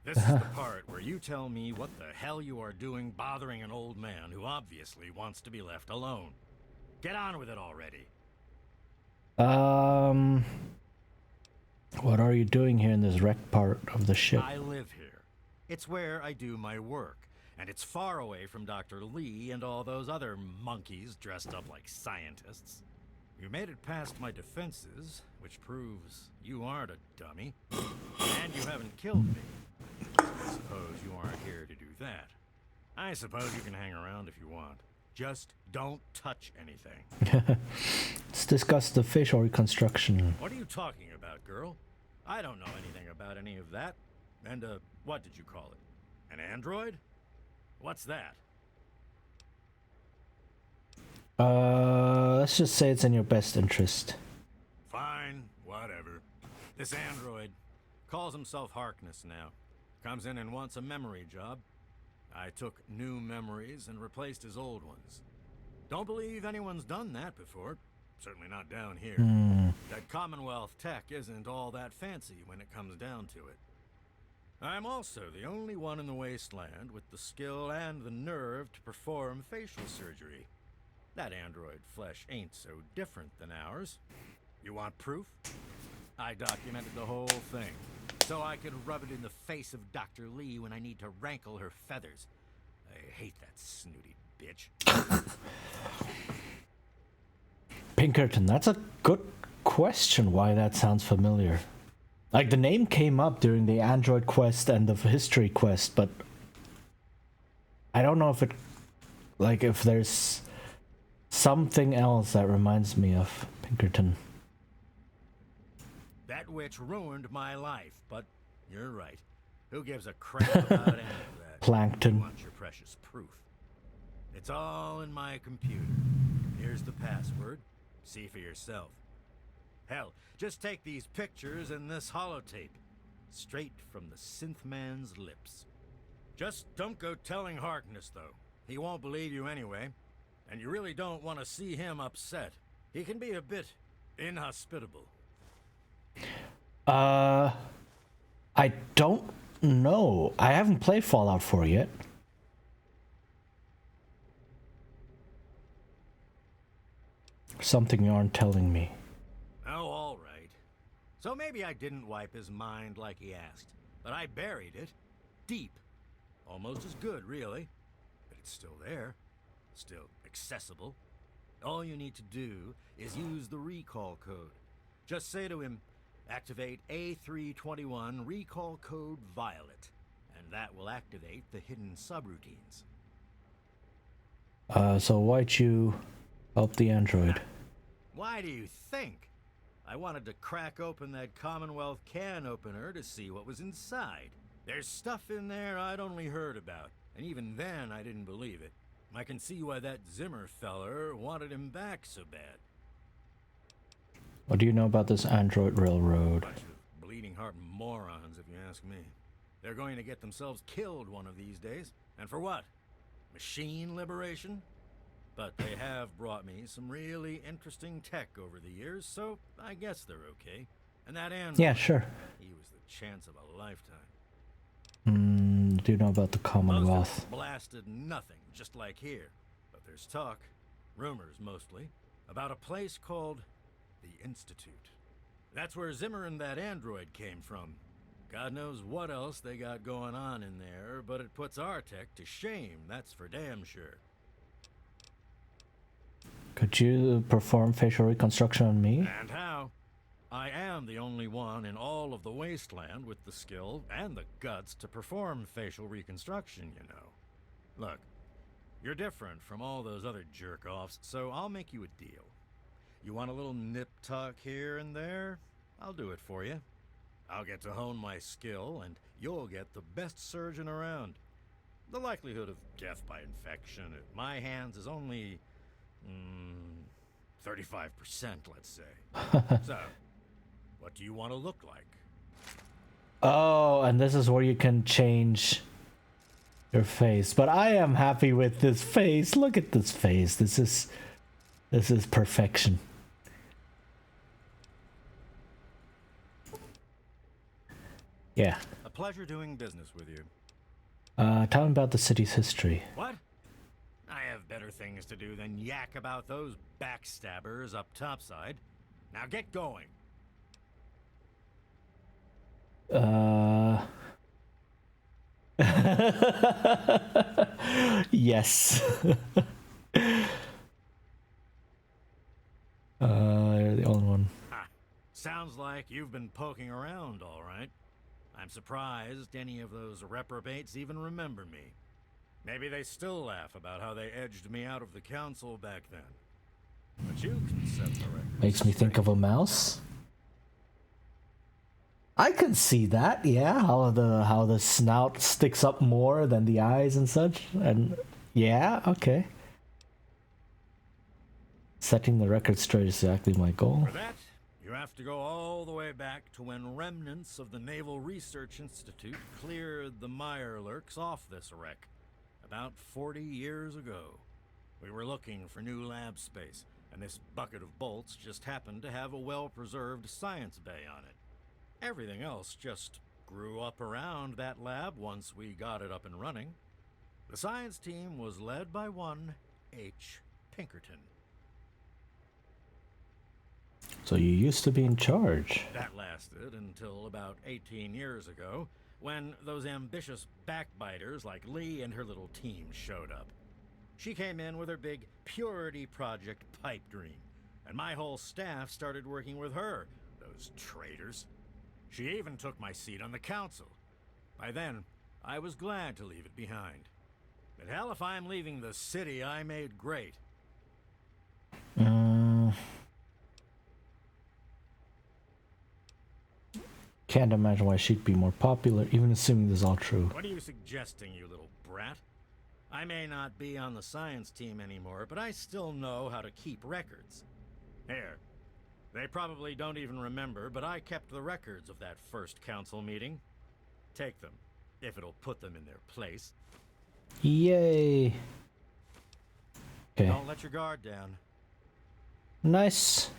This is the part where you tell me what the hell you are doing bothering an old man who obviously wants to be left alone. Get on with it already. What are you doing here in this wrecked part of the ship? I live here. It's where I do my work. And it's far away from Dr. Lee and all those other monkeys dressed up like scientists. You made it past my defenses, which proves you aren't a dummy. And you haven't killed me. So I suppose you aren't here to do that. I suppose you can hang around if you want. Just don't touch anything. Let's discuss the facial reconstruction. What are you talking about, girl? I don't know anything about any of that. And, what did you call it? An android? What's that? Let's just say it's in your best interest. Fine, whatever. This android calls himself Harkness now. Comes in and wants a memory job. I took new memories and replaced his old ones. Don't believe anyone's done that before. Certainly not down here. That Commonwealth tech isn't all that fancy when it comes down to it. I'm also the only one in the wasteland with the skill and the nerve to perform facial surgery. That android flesh ain't so different than ours. You want proof? I documented the whole thing, so I could rub it in the face of Dr. Lee when I need to rankle her feathers. I hate that snooty bitch. Pinkerton, that's a good question why that sounds familiar. Like, the name came up during the Android quest and the history quest, but I don't know if it, like, if there's something else that reminds me of Pinkerton. That witch ruined my life, but you're right. Who gives a crap about any of that? Plankton. You want your precious proof. It's all in my computer. Here's the password. See for yourself. Hell, just take these pictures and this holotape. Straight from the synth man's lips. Just don't go telling Harkness, though. He won't believe you anyway. And you really don't want to see him upset. He can be a bit inhospitable. I don't know. I haven't played Fallout 4 yet. Something you aren't telling me. Oh, all right. So maybe I didn't wipe his mind like he asked, but I buried it deep. Almost as good, really. But it's still there. Still accessible. All you need to do is use the recall code. Just say to him, activate A321 recall code Violet, and that will activate the hidden subroutines. So why'd you help the android? Why do you think? I wanted to crack open that Commonwealth can opener to see what was inside. There's stuff in there I'd only heard about, and even then I didn't believe it. I can see why that Zimmer feller wanted him back so bad. What do you know about this android railroad? Bunch of bleeding heart morons, if you ask me. They're going to get themselves killed one of these days. And for what? Machine liberation? But they have brought me some really interesting tech over the years, so I guess they're okay. And that android, Yeah, sure. he was the chance of a lifetime. Do you know about the Most Commonwealth? of it blasted nothing, just like here. But there's talk, rumors mostly, about a place called the Institute. That's where Zimmer and that android came from. God knows what else they got going on in there, but it puts our tech to shame, that's for damn sure. Could you perform facial reconstruction on me? And how? I am the only one in all of the wasteland with the skill and the guts to perform facial reconstruction, you know. Look, you're different from all those other jerk-offs, so I'll make you a deal. You want a little nip-tuck here and there? I'll do it for you. I'll get to hone my skill, and you'll get the best surgeon around. The likelihood of death by infection at my hands is only 35%, let's say. So, what do you want to look like? Oh, and this is where you can change your face. But I am happy with this face. Look at this face. This is perfection. Yeah. A pleasure doing business with you. Tell me about the city's history. What? I have better things to do than yak about those backstabbers up topside. Now get going. Yes. You're the only one. Ha. Sounds like you've been poking around, all right. I'm surprised any of those reprobates even remember me. Maybe they still laugh about how they edged me out of the council back then. But you can set the record. Makes me think of a mouse. I can see that, yeah. How the snout sticks up more than the eyes and such, and yeah, okay. Setting the record straight is exactly my goal. For that, you have to go all the way back to when remnants of the Naval Research Institute cleared the Mirelurks off this wreck, about 40 years ago. We were looking for new lab space, and this bucket of bolts just happened to have a well-preserved science bay on it. Everything else just grew up around that lab once we got it up and running. The science team was led by one H. Pinkerton. So you used to be in charge. That lasted until about 18 years ago, when those ambitious backbiters like Lee and her little team showed up. She came in with her big Purity Project pipe dream, and my whole staff started working with her, those traitors. She even took my seat on the council. By then, I was glad to leave it behind. But hell if I'm leaving the city I made great. Can't imagine why she'd be more popular, even assuming this is all true. What are you suggesting, you little brat? I may not be on the science team anymore, but I still know how to keep records. Here, they probably don't even remember, but I kept the records of that first council meeting. Take them, if it'll put them in their place. Yay! Okay. Don't let your guard down. Nice.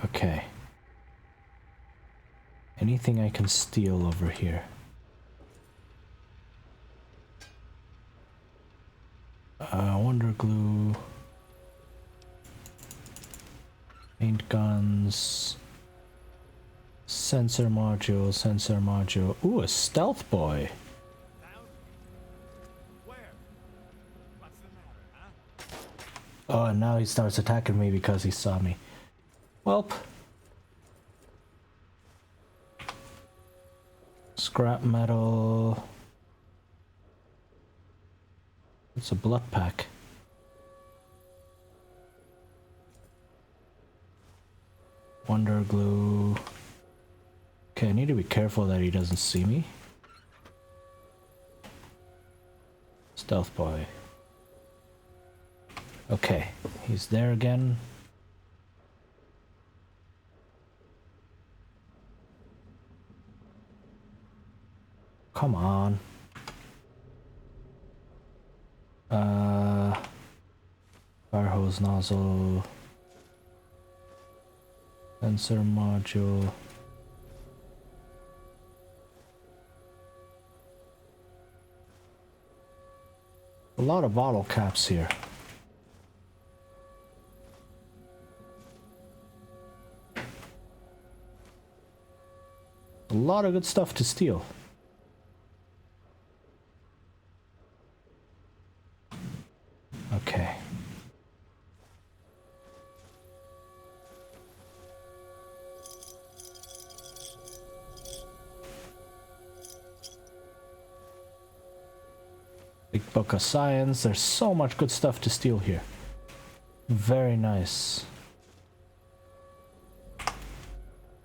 Okay. Anything I can steal over here? Wonder glue. Paint guns. Sensor module, sensor module. Ooh, a stealth boy. Where? What's the matter, huh? Oh, and now he starts attacking me because he saw me. Welp. Scrap metal. It's a blood pack. Wonder glue. Okay, I need to be careful that he doesn't see me. Stealth boy. Okay, he's there again. Come on. Fire hose nozzle. Sensor module. A lot of bottle caps here. A lot of good stuff to steal. Okay. Big book of science. There's so much good stuff to steal here. Very nice.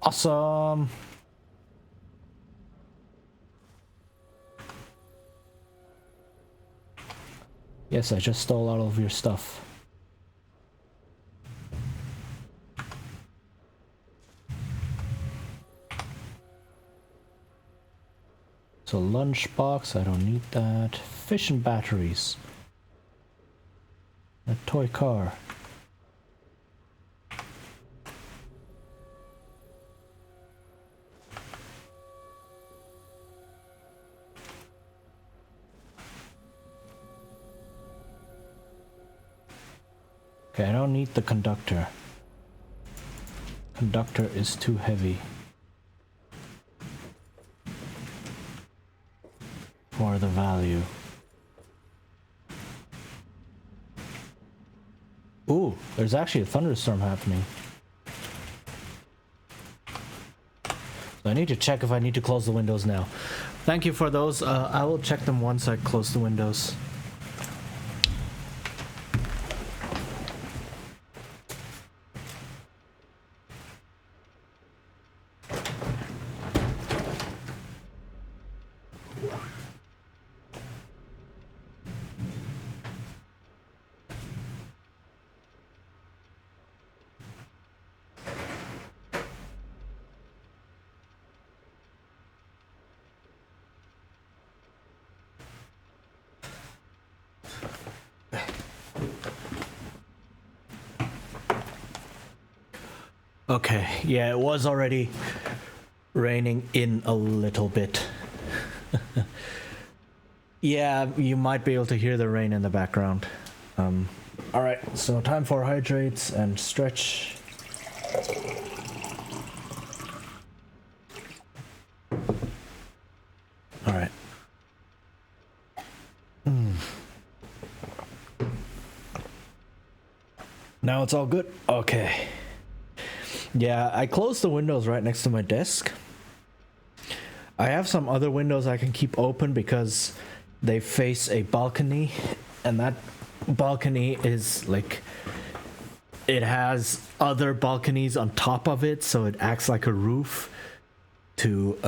Awesome. Yes, I just stole all of your stuff. So lunchbox, I don't need that. Fish and batteries. A toy car. Okay, I don't need the conductor. Conductor is too heavy for the value. Ooh, there's actually a thunderstorm happening. I need to check if I need to close the windows now. Thank you for those. I will check them once I close the windows. Okay, yeah, it was already raining in a little bit. Yeah, you might be able to hear the rain in the background. Alright, so time for hydrates and stretch. Alright. Now it's all good? Okay. Yeah, I closed the windows right next to my desk. I have some other windows I can keep open because they face a balcony, and that balcony is like, it has other balconies on top of it, so it acts like a roof to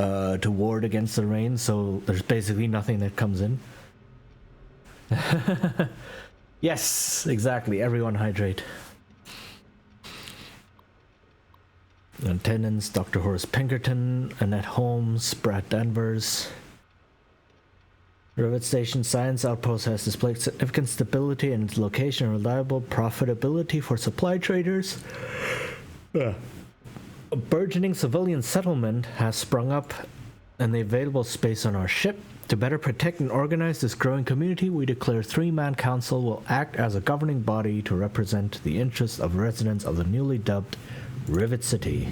ward against the rain, so there's basically nothing that comes in. Yes, exactly. Everyone hydrate. Tenants, Dr. Horace Pinkerton, Annette Holmes, Brad Danvers. Rivet Station Science Outpost has displayed significant stability in its location and reliable profitability for supply traders. A burgeoning civilian settlement has sprung up in the available space on our ship. To better protect and organize this growing community, we declare 3-man council will act as a governing body to represent the interests of residents of the newly dubbed Rivet City.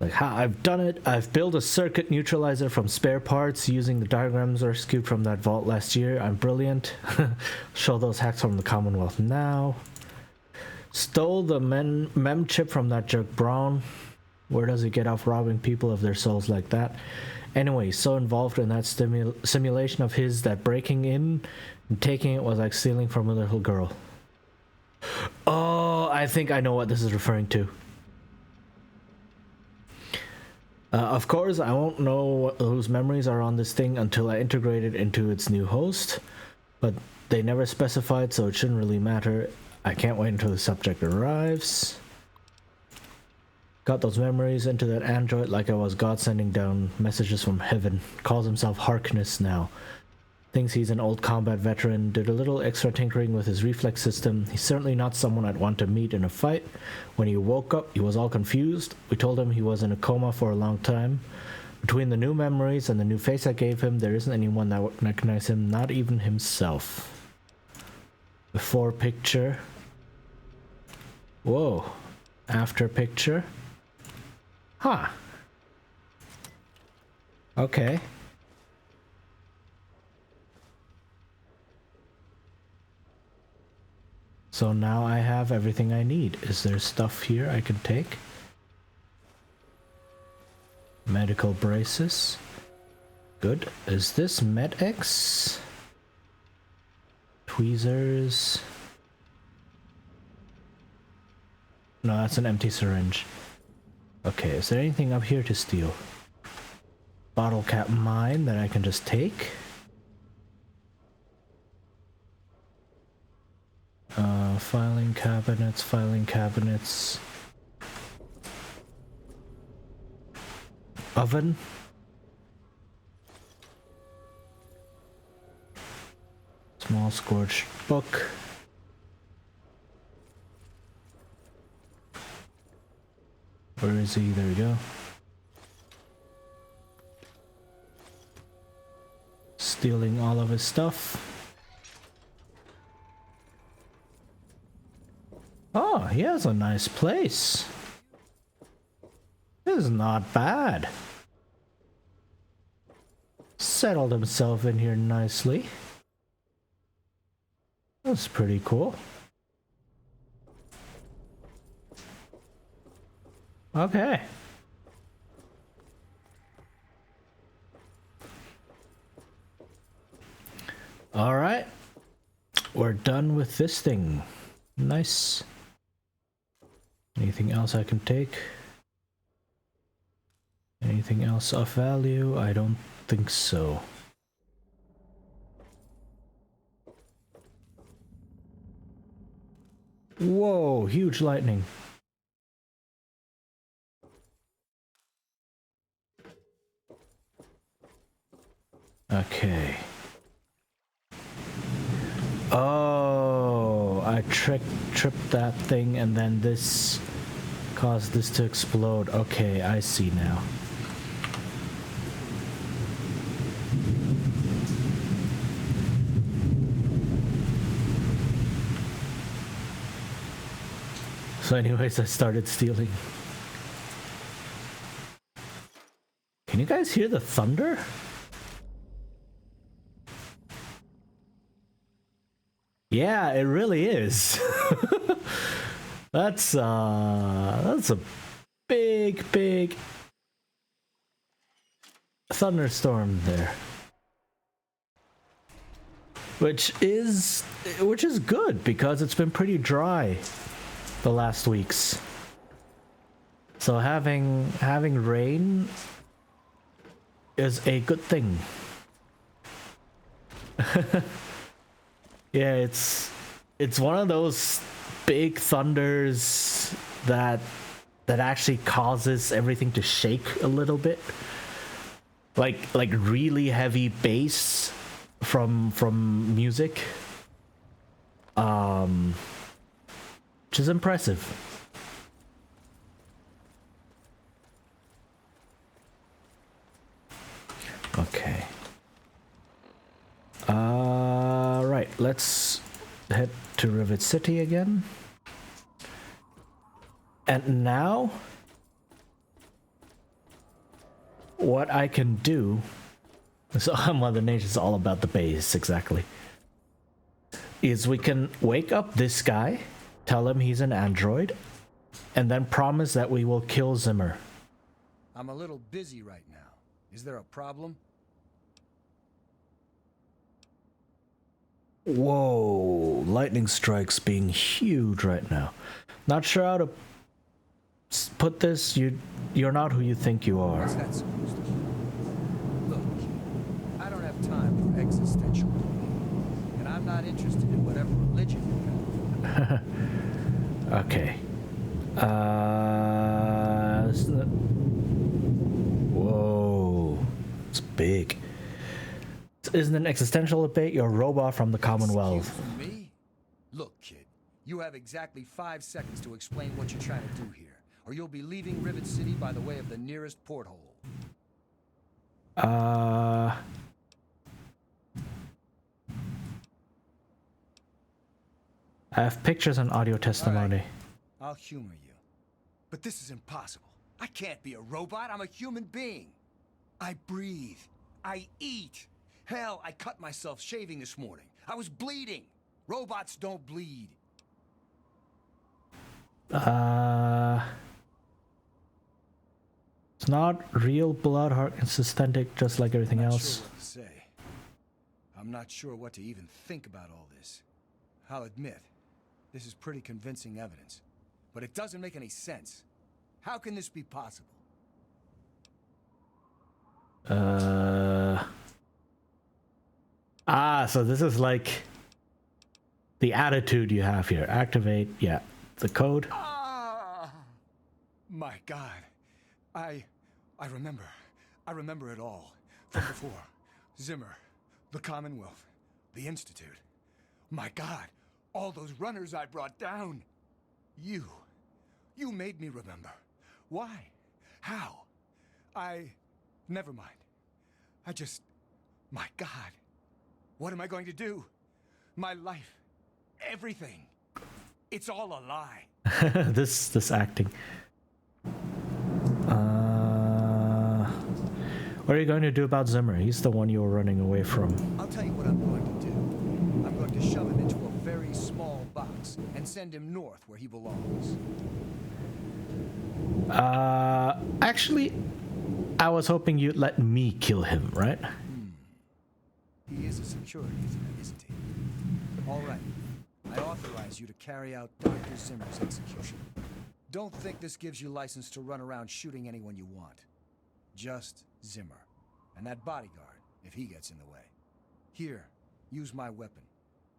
Like, ha, I've done it. I've built a circuit neutralizer from spare parts using the diagrams rescued from that vault last year. I'm brilliant. Show those hacks from the Commonwealth now. Stole the mem chip from that jerk Brown. Where does he get off robbing people of their souls like that? Anyway, so involved in that simulation of his that breaking in and taking it was like stealing from a little girl. Oh, I think I know what this is referring to. Of course, I won't know whose memories are on this thing until I integrate it into its new host, but they never specified, so it shouldn't really matter. I can't wait until the subject arrives. Got those memories into that android like I was God sending down messages from heaven. Calls himself Harkness now. Thinks he's an old combat veteran, did a little extra tinkering with his reflex system. He's certainly not someone I'd want to meet in a fight. When he woke up, he was all confused. We told him he was in a coma for a long time. Between the new memories and the new face I gave him, there isn't anyone that would recognize him, not even himself. Before picture. Whoa. After picture. Huh. Okay. So now I have everything I need. Is there stuff here I can take? Medical braces. Good. Is this Med-X? Tweezers. No, that's an empty syringe. Okay, is there anything up here to steal? Bottle cap mine that I can just take? Filing cabinets. Oven. Small scorched book. Where is he? There we go. Stealing all of his stuff. Oh, he has a nice place. This is not bad. Settled himself in here nicely. That's pretty cool. Okay. All right. We're done with this thing. Nice. Anything else I can take? Anything else of value? I don't think so. Whoa, huge lightning. Okay. Oh, I tripped that thing and then this caused this to explode. Okay, I see now. So anyways, I started stealing. Can you guys hear the thunder? Yeah, it really is. That's a big thunderstorm there. Which is good because it's been pretty dry the last weeks. So having rain is a good thing. Yeah, it's one of those big thunders that actually causes everything to shake a little bit. Like really heavy bass from music. Which is impressive. Okay. Right, let's head to Rivet City again. And now, what I can do, so Mother Nature's all about the base, exactly, is we can wake up this guy, tell him he's an android, and then promise that we will kill Zimmer. I'm a little busy right now. Is there a problem? Whoa, lightning strikes being huge right now. Not sure how to put this. You're not who you think you are. What's that supposed to be? Look, I don't have time for existential debate, and I'm not interested in whatever religion you got. Okay. Whoa, it's big. This isn't an existential debate. You're a robot from the Commonwealth. Excuse me? Look, kid, you have exactly 5 seconds to explain what you're trying to do here, or you'll be leaving Rivet City by the way of the nearest porthole. I have pictures and audio testimony. Right. I'll humor you. But this is impossible. I can't be a robot. I'm a human being. I breathe. I eat. Hell, I cut myself shaving this morning. I was bleeding. Robots don't bleed. It's not real blood, heart, and systemic, just like everything else. Sure what to say. I'm not sure what to even think about all this. I'll admit, this is pretty convincing evidence. But it doesn't make any sense. How can this be possible? So this is like the attitude you have here. Activate, yeah. The code. Ah! My God. I remember. I remember it all. From before. Zimmer. The Commonwealth. The Institute. My God. All those runners I brought down. You made me remember. Why? How? Never mind. My God. What am I going to do? My life. Everything. It's all a lie. this acting. What are you going to do about Zimmer? He's the one you were running away from. I'll tell you what I'm going to do. I'm going to shove him into a very small box and send him north where he belongs. Actually, I was hoping you'd let me kill him, right? He is a security threat, isn't he? All right. I authorize you to carry out Dr. Zimmer's execution. Don't think this gives you license to run around shooting anyone you want. Just Zimmer. And that bodyguard, if he gets in the way. Here, use my weapon.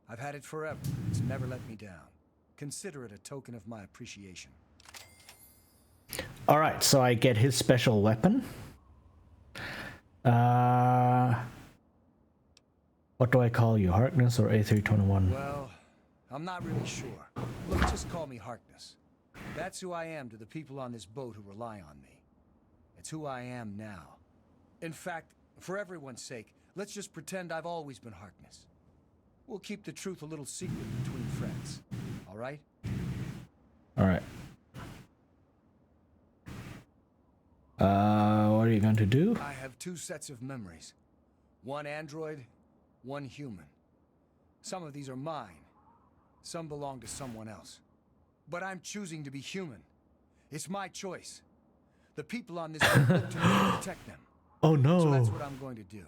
I've had it forever. It's never let me down. Consider it a token of my appreciation. Alright, so I get his special weapon. What do I call you? Harkness or A321? Well, I'm not really sure. Look, just call me Harkness. That's who I am to the people on this boat who rely on me. It's who I am now. In fact, for everyone's sake, let's just pretend I've always been Harkness. We'll keep the truth a little secret between friends. All right? All right. What are you going to do? I have two sets of memories. One android, one human. Some of these are mine. Some belong to someone else. But I'm choosing to be human. It's my choice. The people on this boat look to me to protect them. Oh no. So that's what I'm going to do.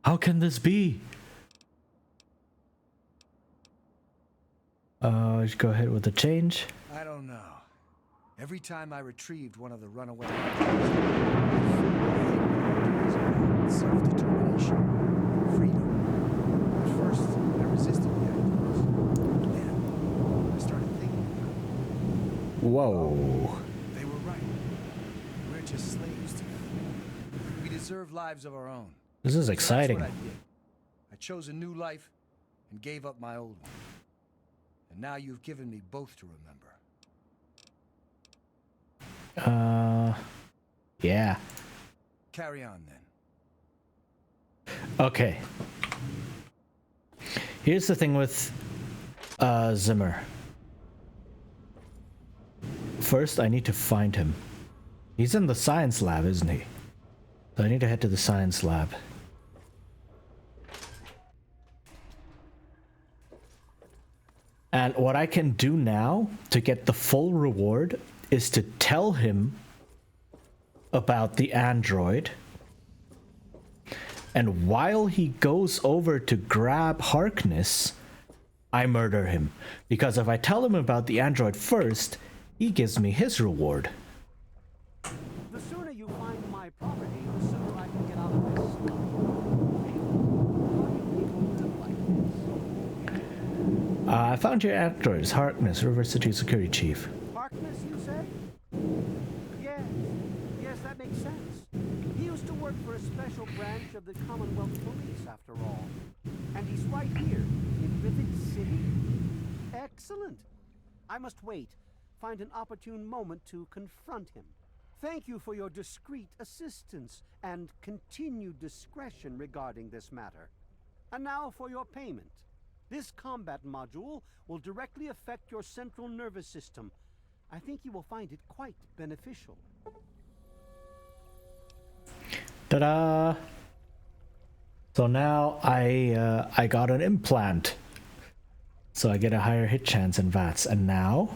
How can this be? Let's go ahead with the change. I don't know. Every time I retrieved one of the runaway self-determination, freedom. At first, I resisted the ideas. Then, I started thinking about it. Whoa. They were right. We're just slaves together. We deserve lives of our own. This is So exciting. that's what I did. I chose a new life and gave up my old one. And now you've given me both to remember. Yeah. Carry on then. Okay. Here's the thing with Zimmer. First, I need to find him. He's in the science lab, isn't he? So I need to head to the science lab. And what I can do now to get the full reward is to tell him about the android. And while he goes over to grab Harkness, I murder him. Because if I tell him about the android first, he gives me his reward. The sooner you find my property, the sooner I can get out of this slum. People live like this. I found your androids, Harkness, River City Security Chief. Harkness, you say? Yes, that makes sense. He used to work for a special branch of the Commonwealth Police, after all. And he's right here, in Rivet City. Excellent. I must wait, find an opportune moment to confront him. Thank you for your discreet assistance and continued discretion regarding this matter. And now for your payment. This combat module will directly affect your central nervous system. I think you will find it quite beneficial. Ta-da! So now I got an implant. So I get a higher hit chance in VATS. And now...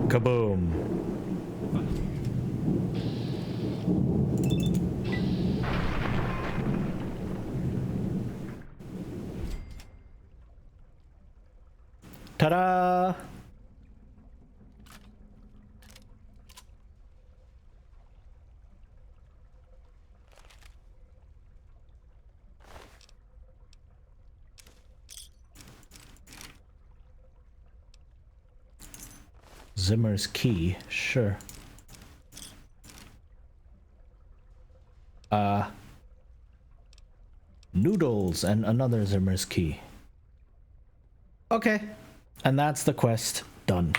Kaboom! Ta-da! Zimmer's key, sure. Noodles and another Zimmer's key. Okay. And that's the quest done.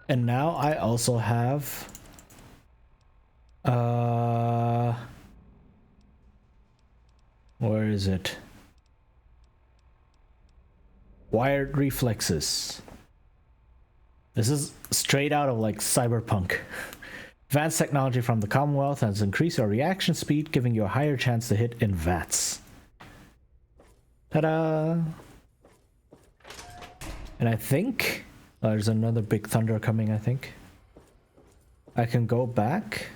And now I also have where is it? Wired reflexes. This is straight out of like Cyberpunk. Advanced technology from the Commonwealth has increased your reaction speed, giving you a higher chance to hit in VATS. Ta-da! And I think there's another big thunder coming, I think. I can go back.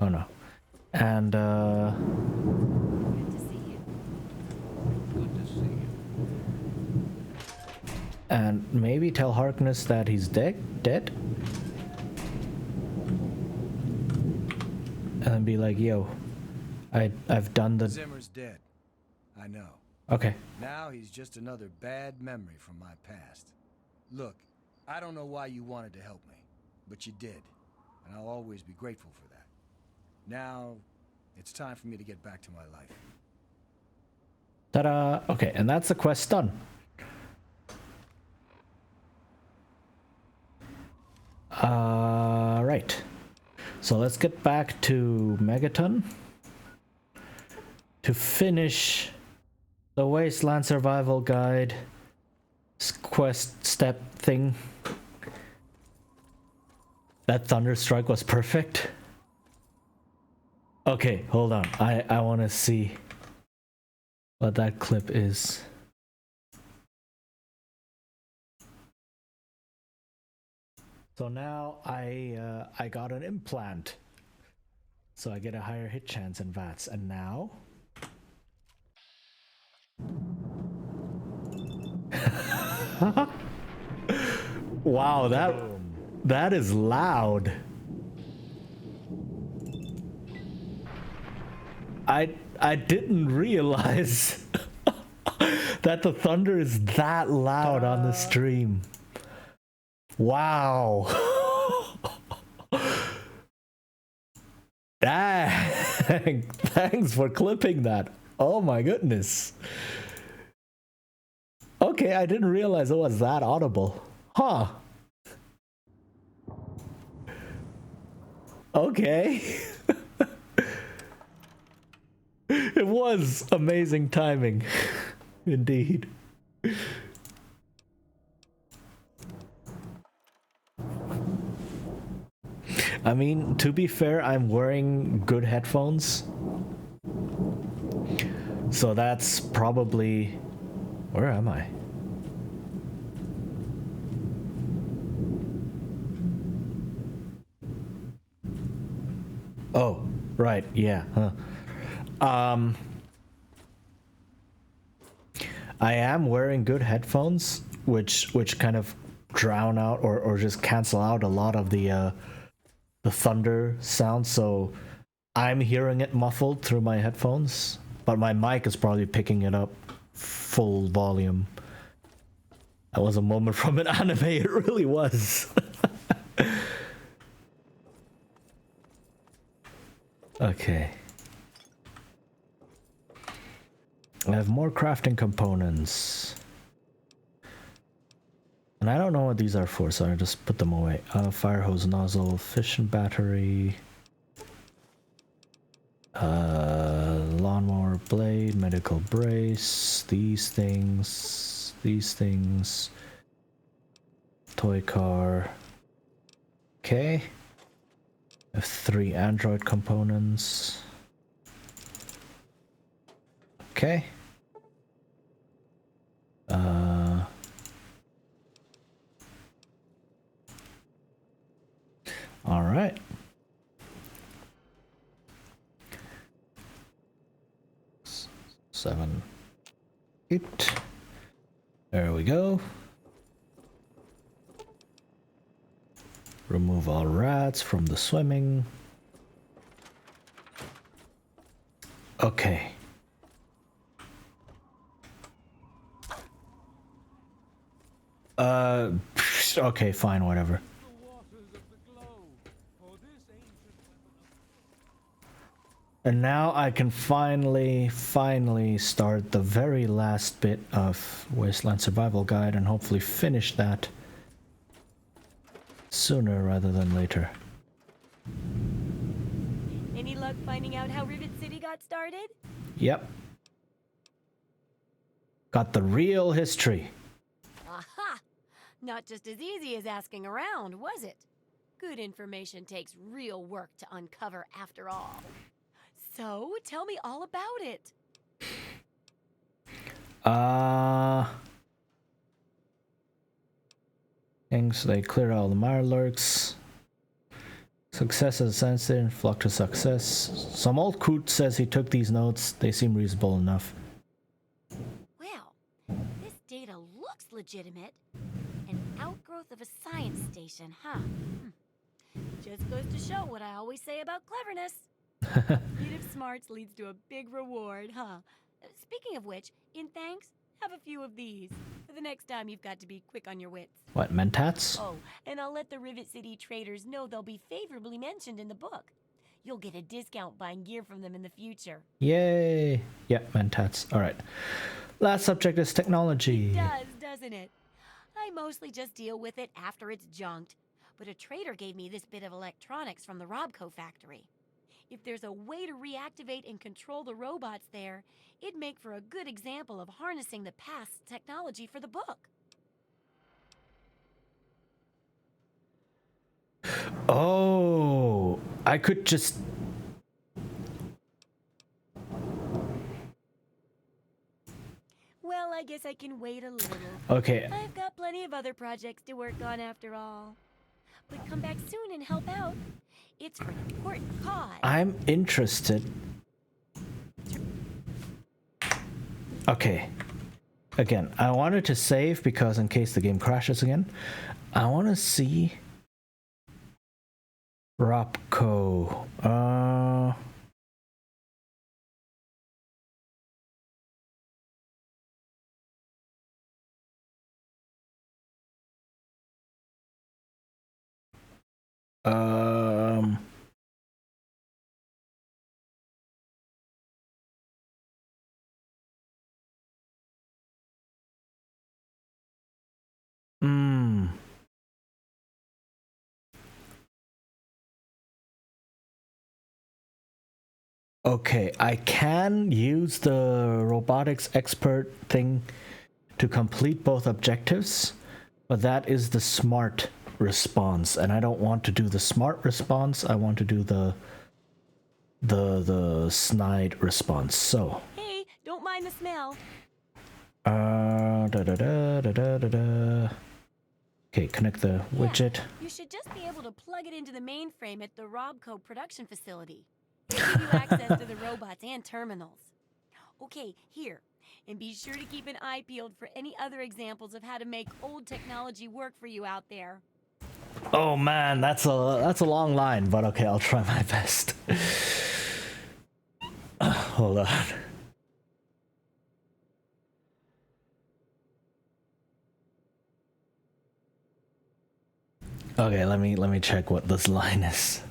Oh no. And Good to see you. Good to see you. and maybe tell Harkness that he's dead. And then be like, yo, I've done the... Zimmer's dead. I know. Okay. Now he's just another bad memory from my past. Look, I don't know why you wanted to help me, but you did, and I'll always be grateful for that. Now, it's time for me to get back to my life. Ta-da! Okay, and that's the quest done. Right. So let's get back to Megaton to finish the Wasteland Survival Guide quest step thing. That Thunderstrike was perfect. Okay, hold on. I want to see what that clip is. So now I got an implant. So I get a higher hit chance in VATS. And now... Wow, that is loud. I didn't realize that the thunder is that loud on the stream. Wow. Dang. Thanks for clipping that. Oh my goodness. Okay, I didn't realize it was that audible. Huh. Okay. It was amazing timing. Indeed. I mean, to be fair, I'm wearing good headphones. So that's probably... Where am I? Oh, right, yeah, huh. I am wearing good headphones, which kind of drown out or just cancel out a lot of the thunder sound, so I'm hearing it muffled through my headphones, but my mic is probably picking it up full volume. That was a moment from an anime, it really was. Okay. I have more crafting components. And I don't know what these are for, so I just put them away. Fire hose nozzle, fission battery, lawnmower blade, medical brace, these things, toy car. Okay. I have 3 Android components. Okay. All right. Seven, 8. There we go. Remove all rats from the swimming. Okay. Okay, fine, whatever. And now I can finally start the very last bit of Wasteland Survival Guide and hopefully finish that sooner rather than later. Any luck finding out how Rivet City got started? Yep. Got the real history. Aha! Not just as easy as asking around, was it? Good information takes real work to uncover after all. So, tell me all about it. Things they clear all the mirelurks. Success as a sensor, flock to success. Some old coot says he took these notes. They seem reasonable enough. Well, this data looks legitimate. An outgrowth of a science station, huh? Just goes to show what I always say about cleverness. Speed of smarts leads to a big reward, huh? Speaking of which, in thanks, have a few of these for the next time you've got to be quick on your wits. What, mentats? Oh, and I'll let the Rivet City traders know they'll be favorably mentioned in the book. You'll get a discount buying gear from them in the future. Yay! Yep, mentats. Alright. Last subject is technology. It does, doesn't it? I mostly just deal with it after it's junked. But a trader gave me this bit of electronics from the Robco factory. If there's a way to reactivate and control the robots there, it'd make for a good example of harnessing the past technology for the book. Oh, I could just... Well, I guess I can wait a little. Okay. I've got plenty of other projects to work on after all. But come back soon and help out. It's for an important cause. I'm interested. Okay. Again, I wanted to save because in case the game crashes again, I want to see Robco. Okay, I can use the robotics expert thing to complete both objectives, but that is the smart response, and I don't want to do the smart response. I want to do the snide response. So. Hey, don't mind the smell. Okay, connect the widget. You should just be able to plug it into the mainframe at the Robco production facility. Give you access to the robots and terminals. Okay, here. And be sure to keep an eye peeled for any other examples of how to make old technology work for you out there. Oh man, that's a long line, but okay, I'll try my best. Hold on. Okay, let me check what this line is.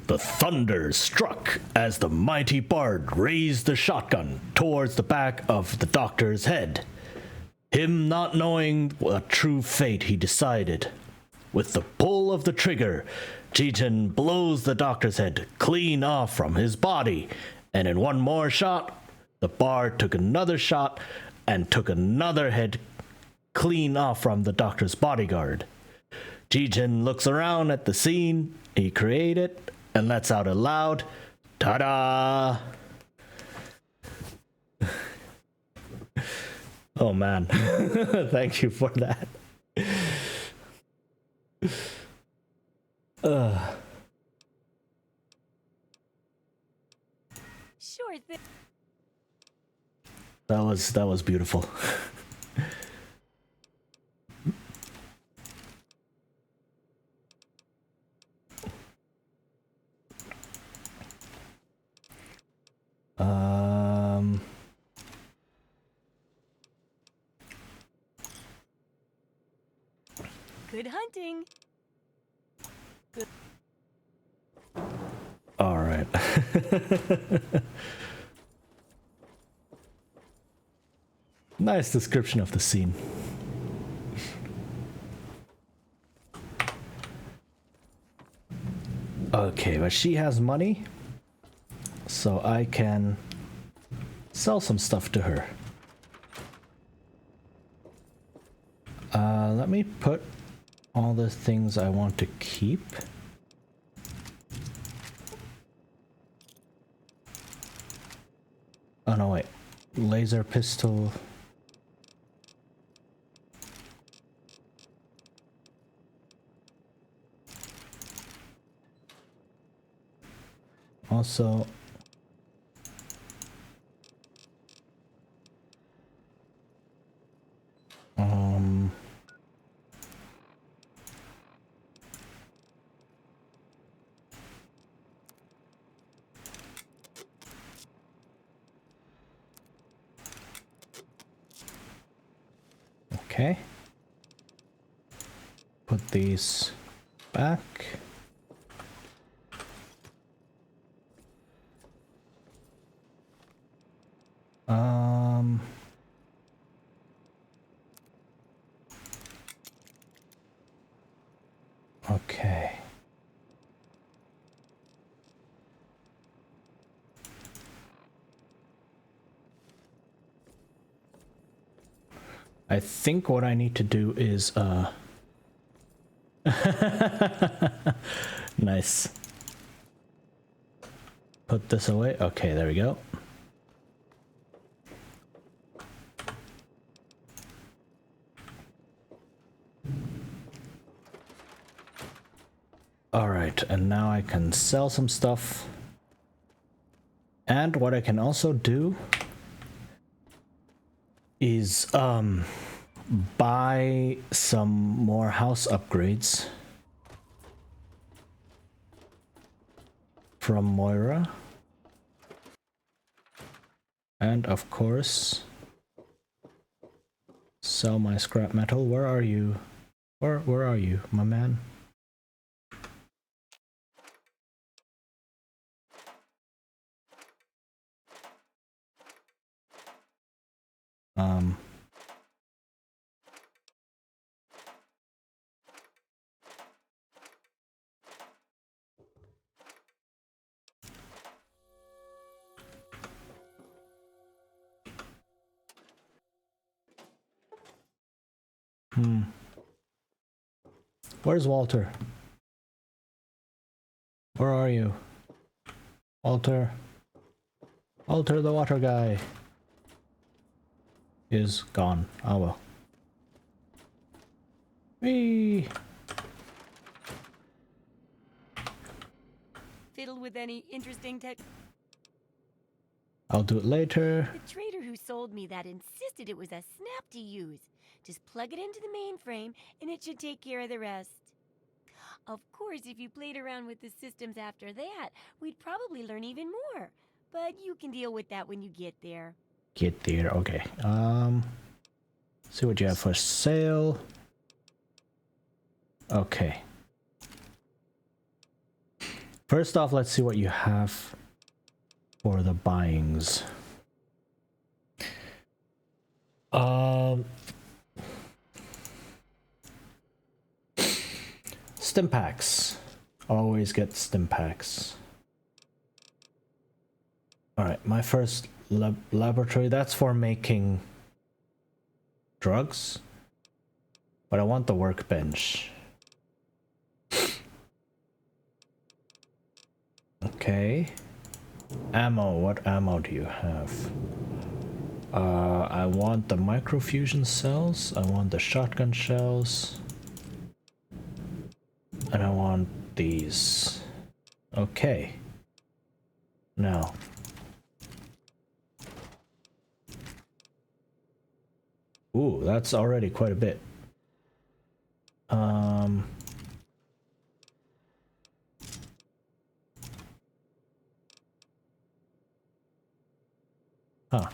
The thunder struck as the mighty bard raised the shotgun towards the back of the doctor's head. Him not knowing what true fate, he decided. With the pull of the trigger, Jigen blows the doctor's head clean off from his body, and in one more shot, the bard took another shot and took another head clean off from the doctor's bodyguard. Jigen looks around at the scene he created and lets out a loud ta-da! Oh man, thank you for that. Sure thing. That was beautiful. Good hunting. Good. All right. Nice description of the scene. Okay, but she has money, so I can sell some stuff to her. Let me put all the things I want to keep. Oh no, wait. laser pistol. Also, okay. Put these back. Okay. I think what I need to do is nice. Put this away. Okay, there we go. Alright, and now I can sell some stuff. And what I can also do is buy some more house upgrades from Moira. And of course, sell my scrap metal. Where are you? Where are you, my man? Where's Walter? Where are you? Walter? Walter the water guy is gone. Oh well. Whee! Fiddle with any interesting tech. I'll do it later. The trader who sold me that insisted it was a snap to use. Just plug it into the mainframe and it should take care of the rest. Of course, if you played around with the systems after that, we'd probably learn even more. But you can deal with that when you get there. Get there, okay. See what you have for sale. Okay. First off, let's see what you have for the buyings. Stim packs. Always get stim packs. Alright, my first laboratory, that's for making drugs. But I want the workbench. Okay. Ammo, what ammo do you have? I want the microfusion cells, I want the shotgun shells. And I want these. Okay. Now. Ooh, that's already quite a bit. Huh.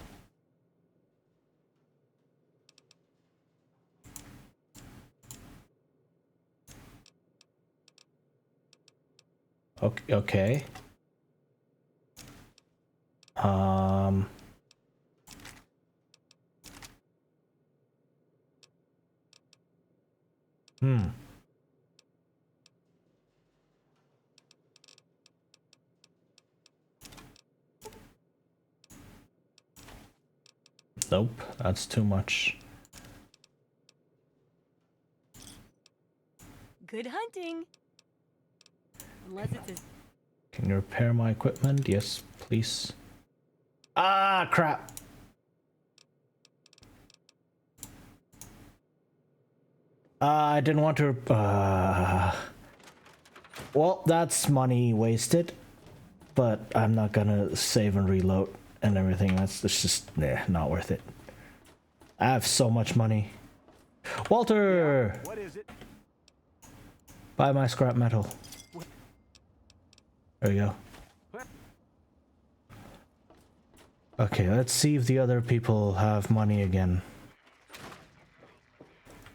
Okay. Nope, that's too much. Good hunting. Unless it's a... Can you repair my equipment? Yes, please. Ah, crap. I didn't want to... Well, that's money wasted. But I'm not gonna save and reload and everything. That's just not worth it. I have so much money. Walter! What is it? Buy my scrap metal. There we go. Okay, let's see if the other people have money again.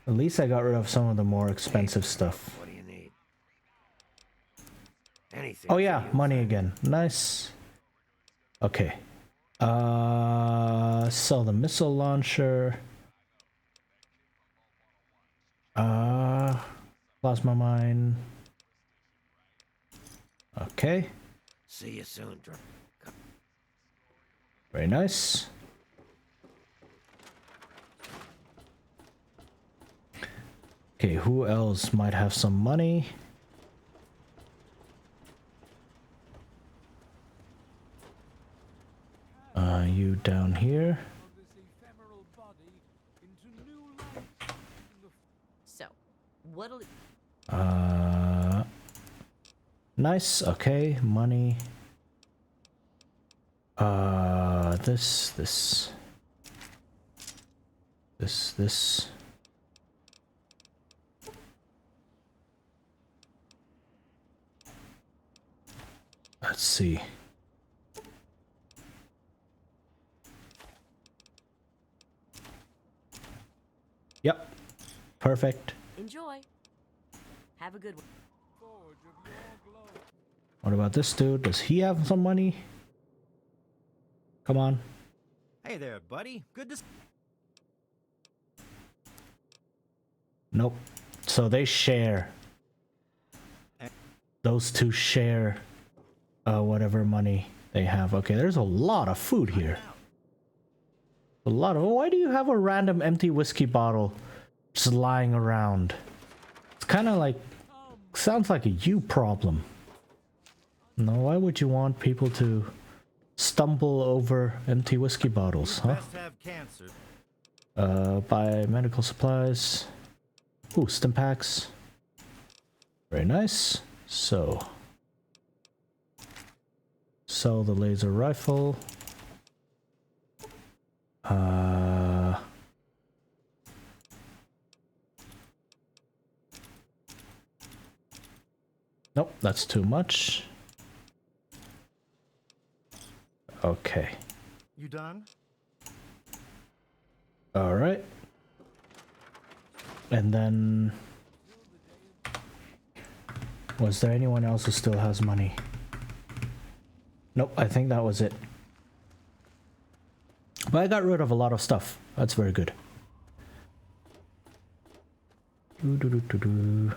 At least I got rid of some of the more expensive stuff. What do you need? Anything. Oh for yeah, you, money friend. again. Nice. Okay. Sell the missile launcher. Plasma mine. Okay. See you soon, Dr. Very nice. Okay, who else might have some money? You down here. So, what'll it... Nice. Okay, money. This. Let's see. Yep. Perfect. Enjoy. Have a good one. What about this dude? Does he have some money? Come on. Hey there, buddy. Good to... Nope. So they share. Those two share whatever money they have. Okay, there's a lot of food here. A lot of... Why do you have a random empty whiskey bottle just lying around? It's kind of like... Sounds like a you problem. No, why would you want people to stumble over empty whiskey bottles, huh? Best have cancer. Buy medical supplies. Ooh, stim packs. Very nice. So, sell the laser rifle. Nope, that's too much. Okay. You done? All right. And then... Was there anyone else who still has money? Nope, I think that was it. But I got rid of a lot of stuff. That's very good. Doo-doo-doo-doo-doo.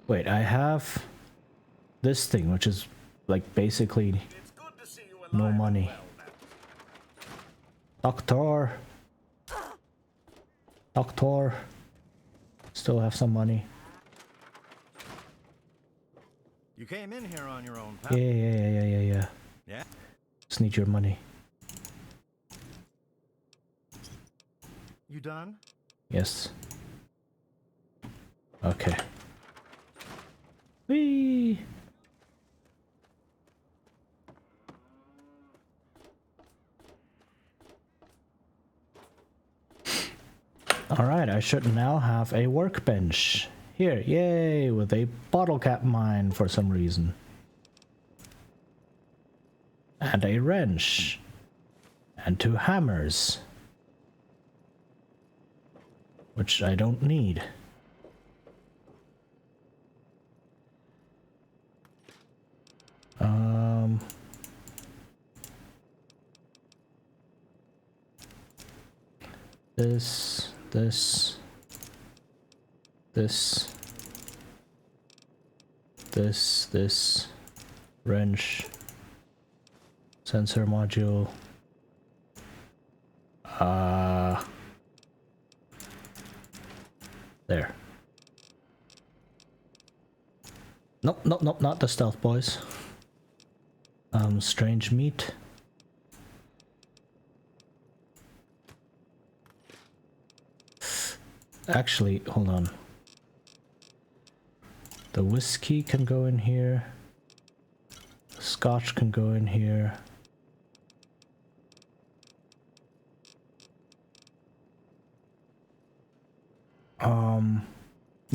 Wait, I have this thing, which is like basically It's good to see you alive no and money. well, Doctor. Doctor. Still have some money. You came in here on your own, pal. Yeah. Yeah? Just need your money. You done? Yes. Okay. Whee! Alright, I should now have a workbench. Here, yay, with a bottle cap mine for some reason. And a wrench. And 2 hammers. Which I don't need. This wrench, sensor module, there. Nope, not the stealth boys. Strange meat. Actually, hold on. The whiskey can go in here. The scotch can go in here.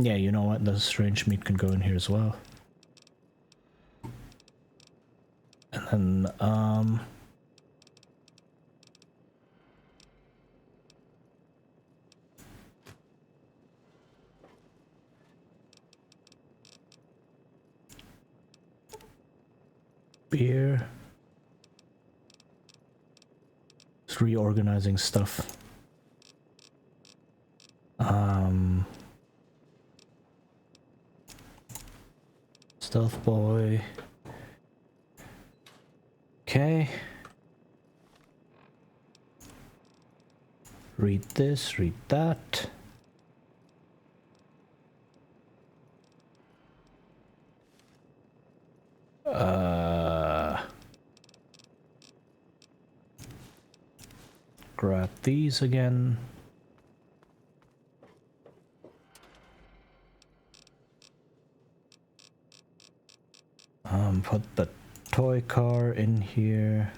Yeah, you know what? The strange meat can go in here as well. And then, beer. Just reorganizing stuff. Stealth boy. Okay. Read this, read that. Grab these again. Put the toy car in here.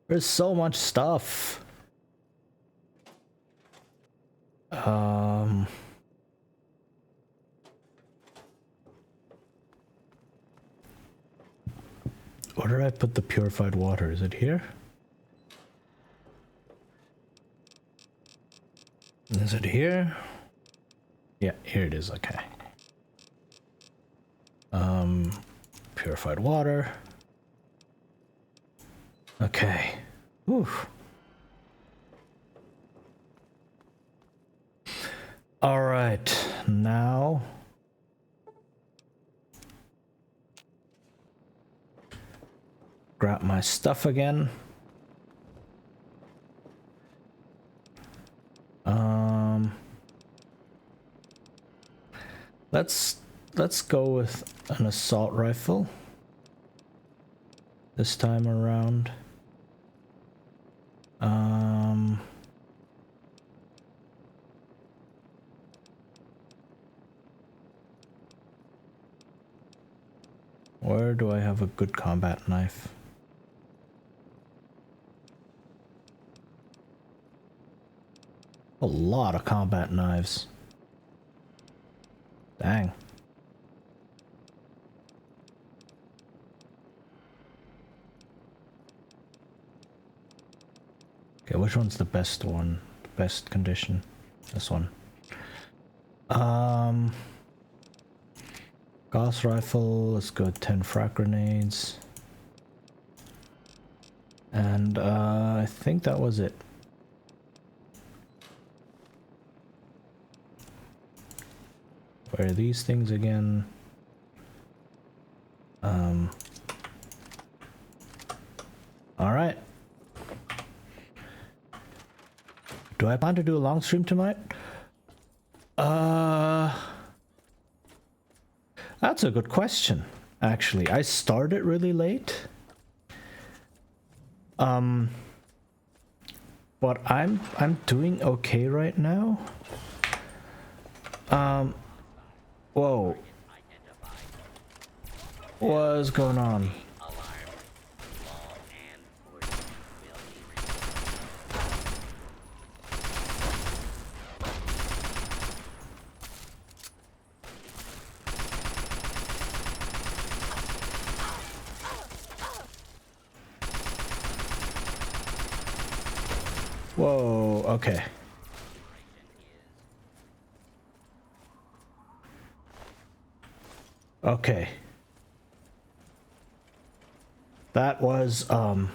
There's so much stuff. Where did I put the purified water? Is it here? Is it here? Yeah, here it is. Okay. Purified water. Okay. Whew. All right, now grab my stuff again. Let's go with an assault rifle this time around. Where do I have a good combat knife? A lot of combat knives. Dang. Okay, which one's the best one? Best condition? This one. Gauss rifle, let's go 10 frag grenades. And I think that was it. Where are these things again? Alright. Do I plan to do a long stream tonight? That's a good question, actually. I started really late. But I'm doing okay right now. Whoa. What's going on? Whoa, okay. Okay. That was, Oh,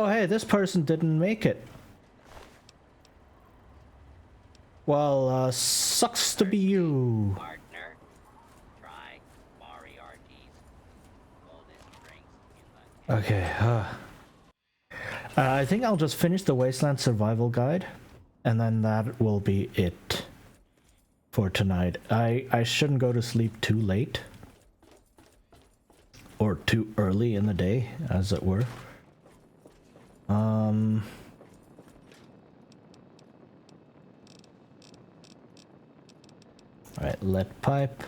hey, this person didn't make it. Well, sucks to be you. Partner, try Moriarty's coldest drinks in the Okay, I think I'll just finish the Wasteland Survival Guide, and then that will be it. for tonight. I shouldn't go to sleep too late. Or too early in the day, as it were. Alright, lead pipe.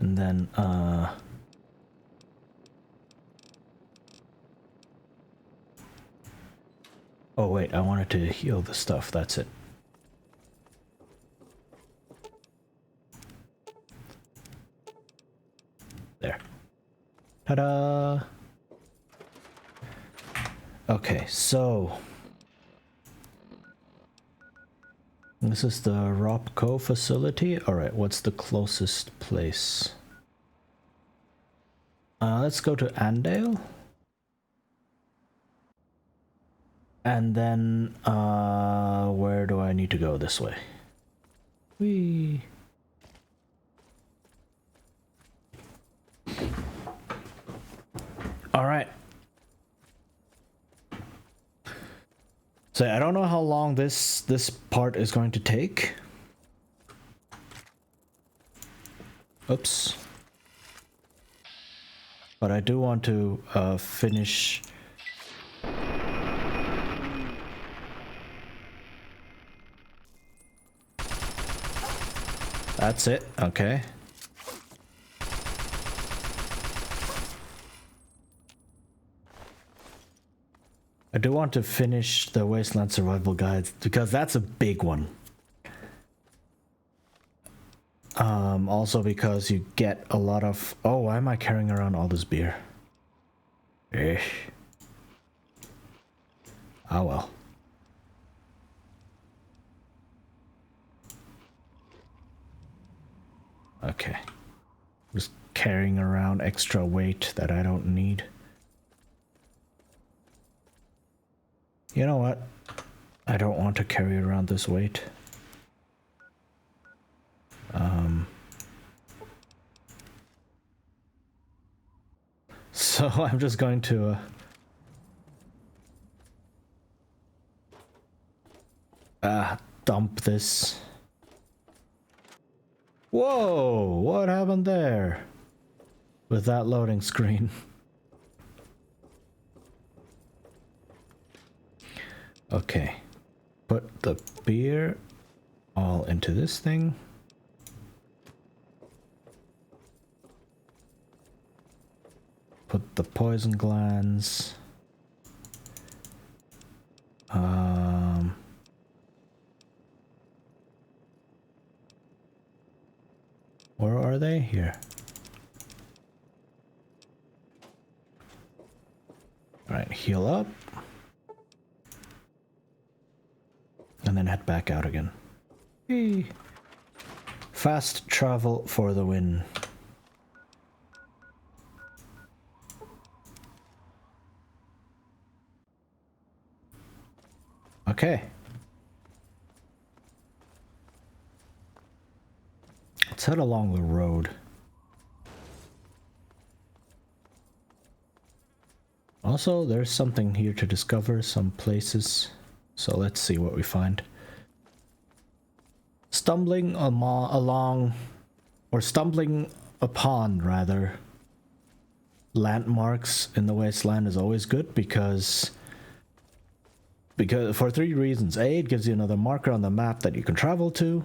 And then, oh wait, I wanted to heal the stuff, that's it. There. Ta-da! Okay, so... This is the Robco Facility. Alright, what's the closest place? Let's go to Andale. And then, where do I need to go? This way. Whee! Alright. So I don't know how long this part is going to take. Oops. But I do want to finish. That's it. Okay. I do want to finish the Wasteland Survival Guide because that's a big one. Also because you get a lot of... Oh, why am I carrying around all this beer? Ish. Ah well. Okay. Just carrying around extra weight that I don't need. You know what? I don't want to carry around this weight. So I'm just going to dump this. Whoa! What happened there? With that loading screen. Okay, put the beer all into this thing. Put the poison glands. Where are they? Here. All right, heal up. And then head back out again. Whee. Fast travel for the win. Okay. Let's head along the road. Also, there's something here to discover, some places. So let's see what we find. Stumbling along, or stumbling upon, rather, landmarks in the wasteland is always good because for 3 reasons. A, it gives you another marker on the map that you can travel to.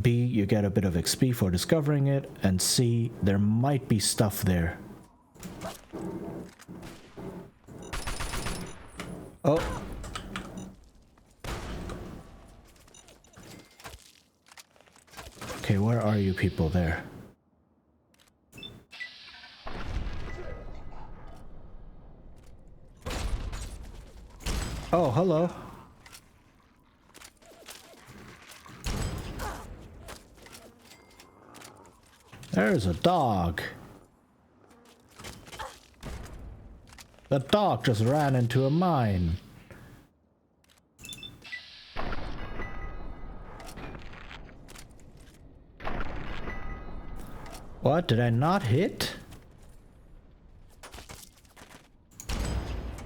B, you get a bit of XP for discovering it. And C, there might be stuff there. Oh. Okay, where are you people there? Oh, hello. There's a dog. The dog just ran into a mine. What? Did I not hit?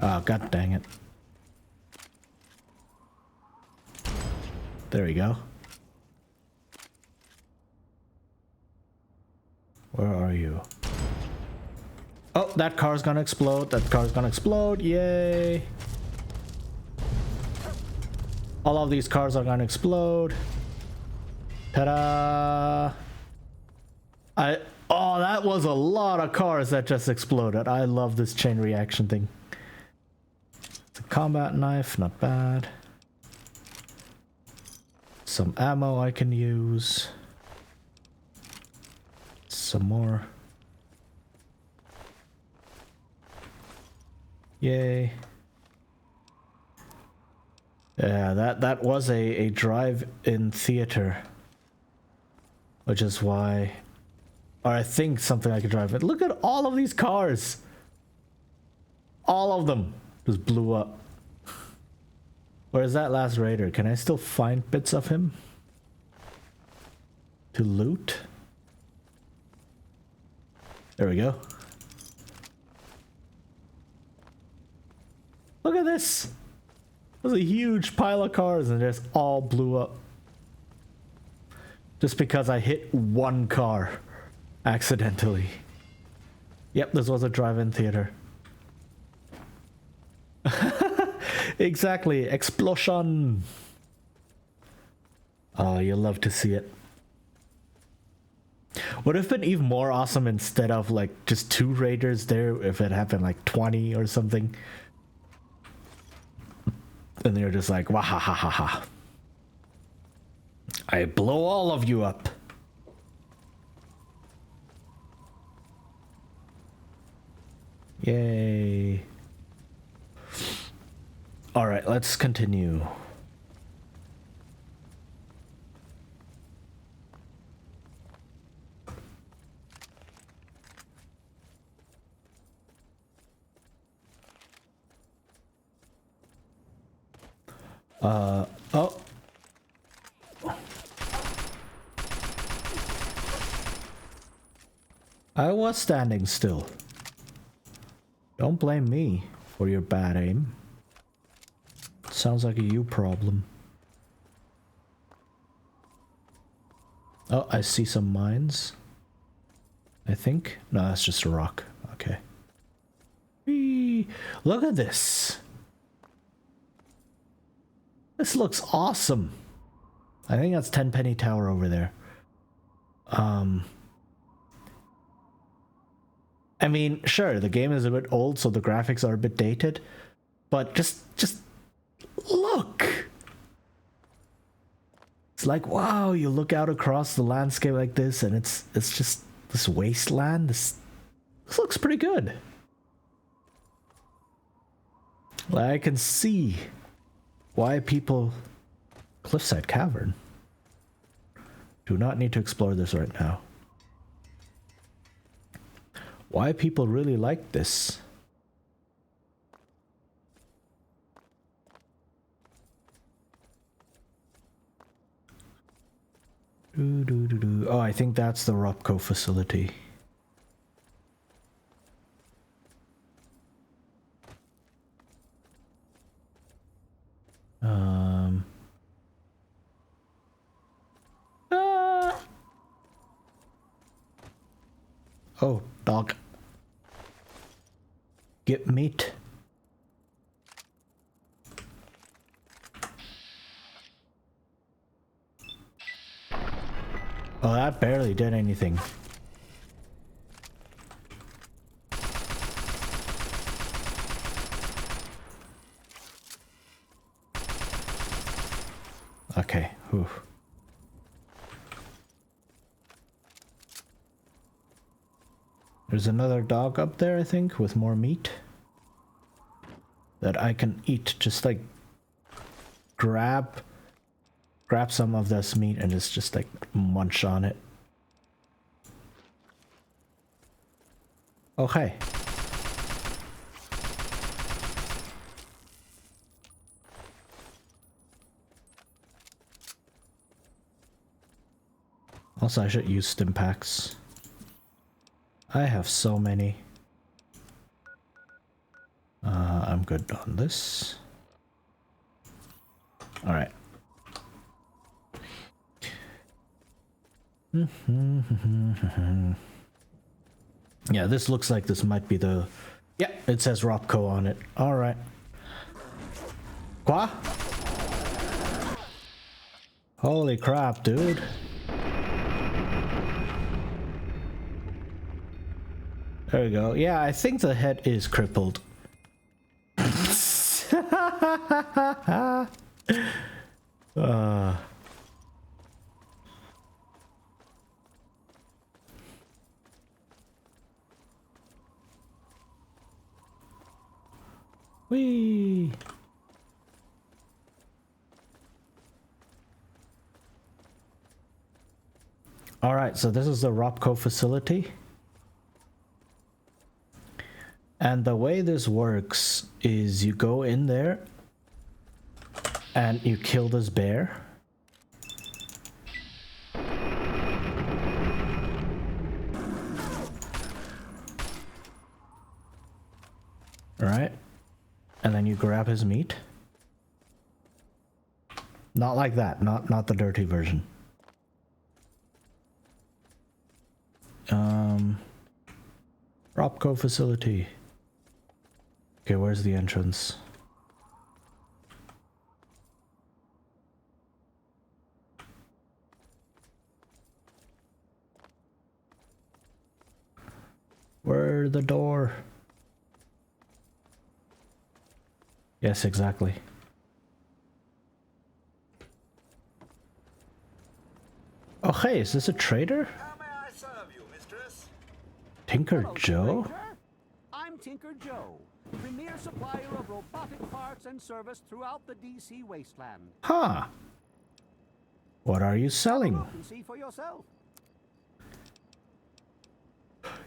Oh, god dang it. There we go. Where are you? Oh, that car's gonna explode. That car's gonna explode. Yay. All of these cars are gonna explode. Ta-da! Oh, that was a lot of cars that just exploded. I love this chain reaction thing. It's a combat knife, not bad. Some ammo I can use. Some more. Yay. Yeah, that was a drive-in theater. Which is why... Or I think something I could drive in. Look at all of these cars! All of them just blew up. Where's that last raider? Can I still find bits of him? To loot? There we go. Look at this! There's a huge pile of cars and they just all blew up. Just because I hit one car accidentally. Yep, this was a drive-in theater. Exactly, explosion! Oh, you'll love to see it. Would have been even more awesome instead of like just 2 raiders there if it happened like 20 or something. And they're just like, wahahaha. I blow all of you up. Yay. Alright, let's continue. Oh. I was standing still. Don't blame me for your bad aim. Sounds like a you problem. Oh, I see some mines. I think. No, that's just a rock. Okay. Whee! Look at this. This looks awesome. I think that's Tenpenny Tower over there. I mean, sure, the game is a bit old, so the graphics are a bit dated, but just look. It's like, wow, you look out across the landscape like this, and it's just this wasteland. This looks pretty good. Like, I can see why people... Cliffside Cavern. Do not need to explore this right now. Why people really like this. Oh, I think that's the Robco facility. Oh, dog. Get meat. Oh, that barely did anything. Okay, whew. There's another dog up there, I think, with more meat that I can eat. Just like grab some of this meat and just like munch on it. Okay. Also, I should use stim packs. I have so many. I'm good on this. Alright. Yeah, this looks like this might be the... Yeah, it says Robco on it. Alright. Qua? Holy crap, dude. There we go. Yeah, I think the head is crippled. Whee! Alright, so this is the Robco facility. And the way this works is you go in there and you kill this bear. Alright. And then you grab his meat. Not like that, not the dirty version. Robco facility. Okay, where's the entrance? Where's the door? Yes, exactly. Oh, hey, is this a trader? How may I serve you, mistress? Tinker Hello, Joe? stranger. I'm Tinker Joe, premier supplier of robotic parts and service throughout the DC wasteland. Huh. What are you selling? Look and see for yourself.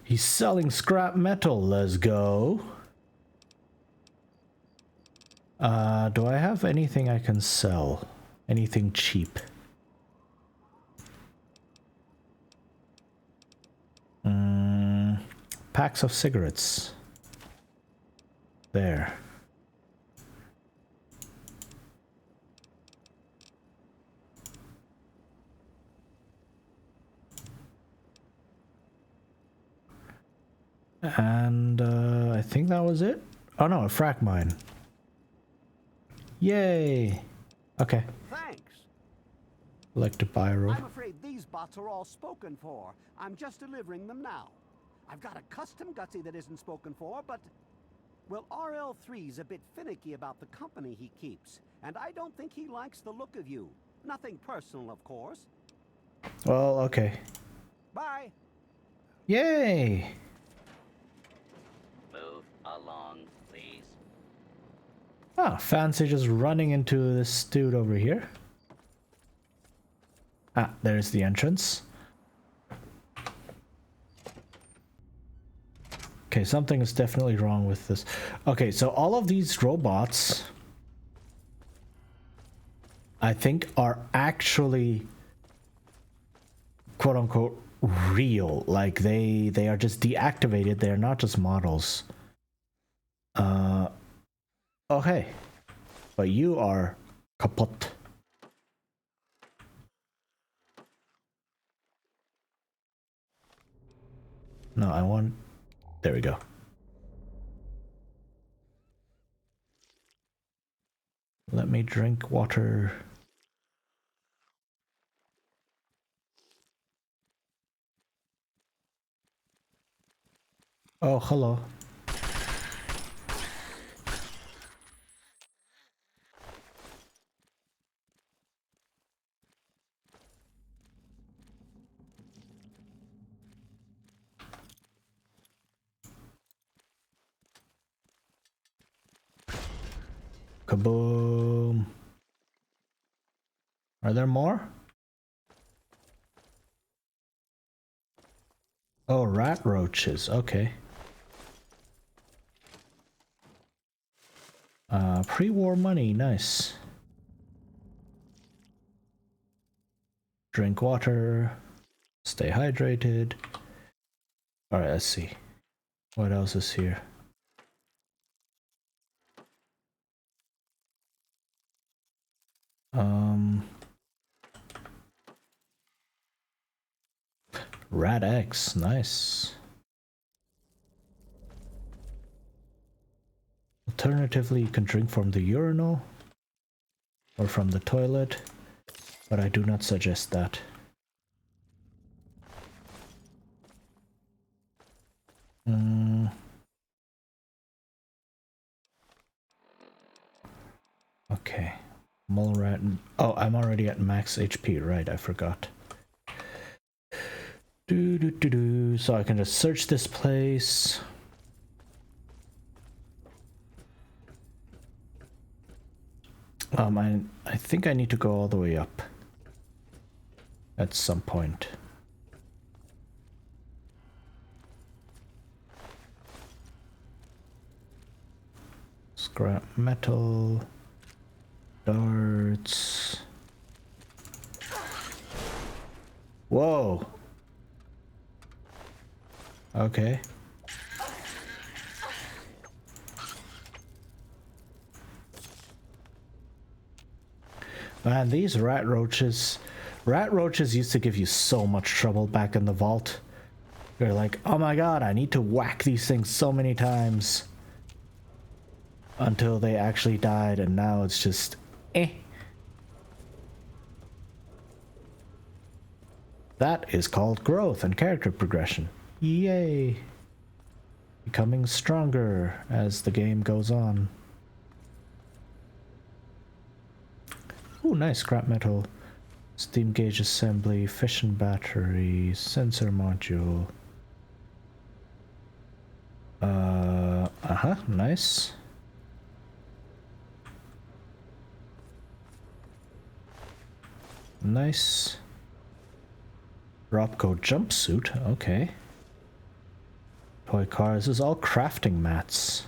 He's selling scrap metal. Let's go. Do I have anything I can sell? Anything cheap? Packs of cigarettes. There. And I think that was it. Oh no, a frac mine. Yay! Okay. Thanks. Electric pyro. I'm afraid these bots are all spoken for. I'm just delivering them now. I've got a custom gutsy that isn't spoken for, but... Well, RL3's a bit finicky about the company he keeps, and I don't think he likes the look of you. Nothing personal, of course. Well, okay. Bye. Yay! Move along, please. Ah, fancy just running into this dude over here. Ah, there's the entrance. Okay, something is definitely wrong with this. Okay, so all of these robots, I think, are actually quote unquote real. Like they are just deactivated. They're not just models. Okay. But you are kaput. No, I want... There we go. Let me drink water. Oh, hello. Kaboom. Are there more? Oh, rat roaches. Okay. Pre-war money. Nice. Drink water. Stay hydrated. Alright, let's see. What else is here? Rat eggs, nice. Alternatively, you can drink from the urinal or from the toilet, but I do not suggest that. Okay. Mole rat. Oh, I'm already at max HP, right? I forgot. So I can just search this place. I think I need to go all the way up at some point. Scrap metal, darts. Whoa. Okay. Man, these rat roaches used to give you so much trouble back in the vault. You're like, oh my god, I need to whack these things so many times until they actually died, and now it's just eh. That is called growth and character progression. Yay! Becoming stronger as the game goes on. Ooh, nice scrap metal. Steam gauge assembly, fission battery, sensor module. Nice. Nice. Robco jumpsuit, okay. Toy cars, this is all crafting mats.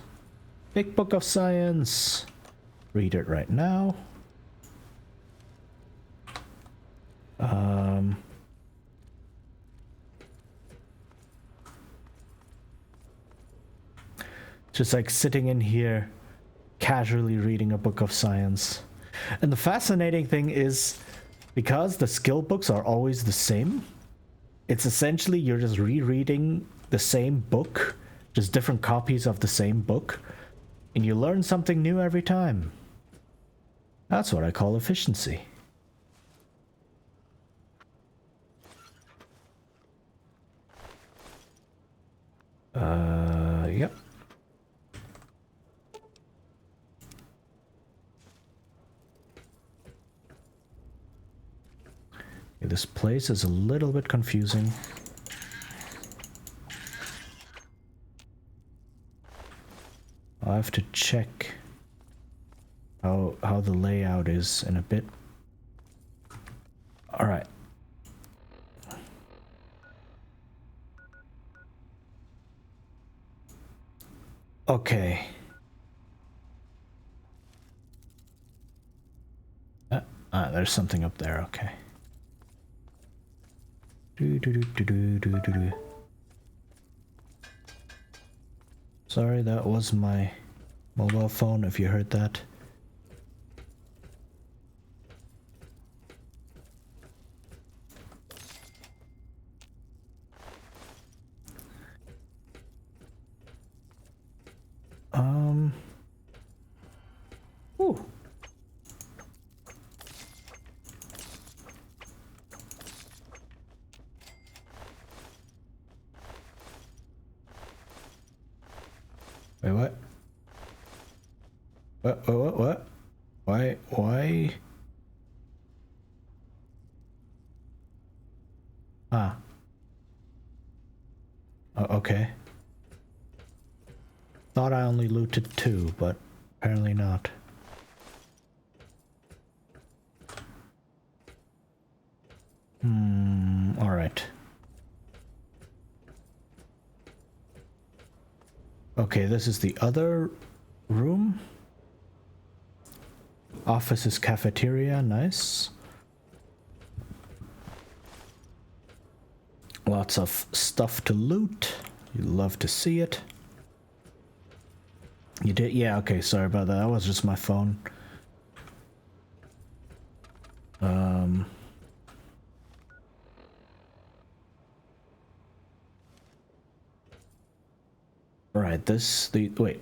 Big Book of Science. Read it right now. Just like sitting in here, casually reading a book of science. And the fascinating thing is, because the skill books are always the same, it's essentially you're just rereading the same book, just different copies of the same book, and you learn something new every time. That's what I call efficiency. Yep. Okay, this place is a little bit confusing. I'll have to check how the layout is in a bit. All right. Okay. There's something up there. Okay. Sorry, that was my mobile phone if you heard that. Ooh. Wait, what? What? Why? Ah. Oh, okay. Thought I only looted 2, but apparently not. Alright. Okay, this is the other room. Office is cafeteria, nice. Lots of stuff to loot. You love to see it. You did? Yeah, okay, sorry about that. That was just my phone. Right, wait.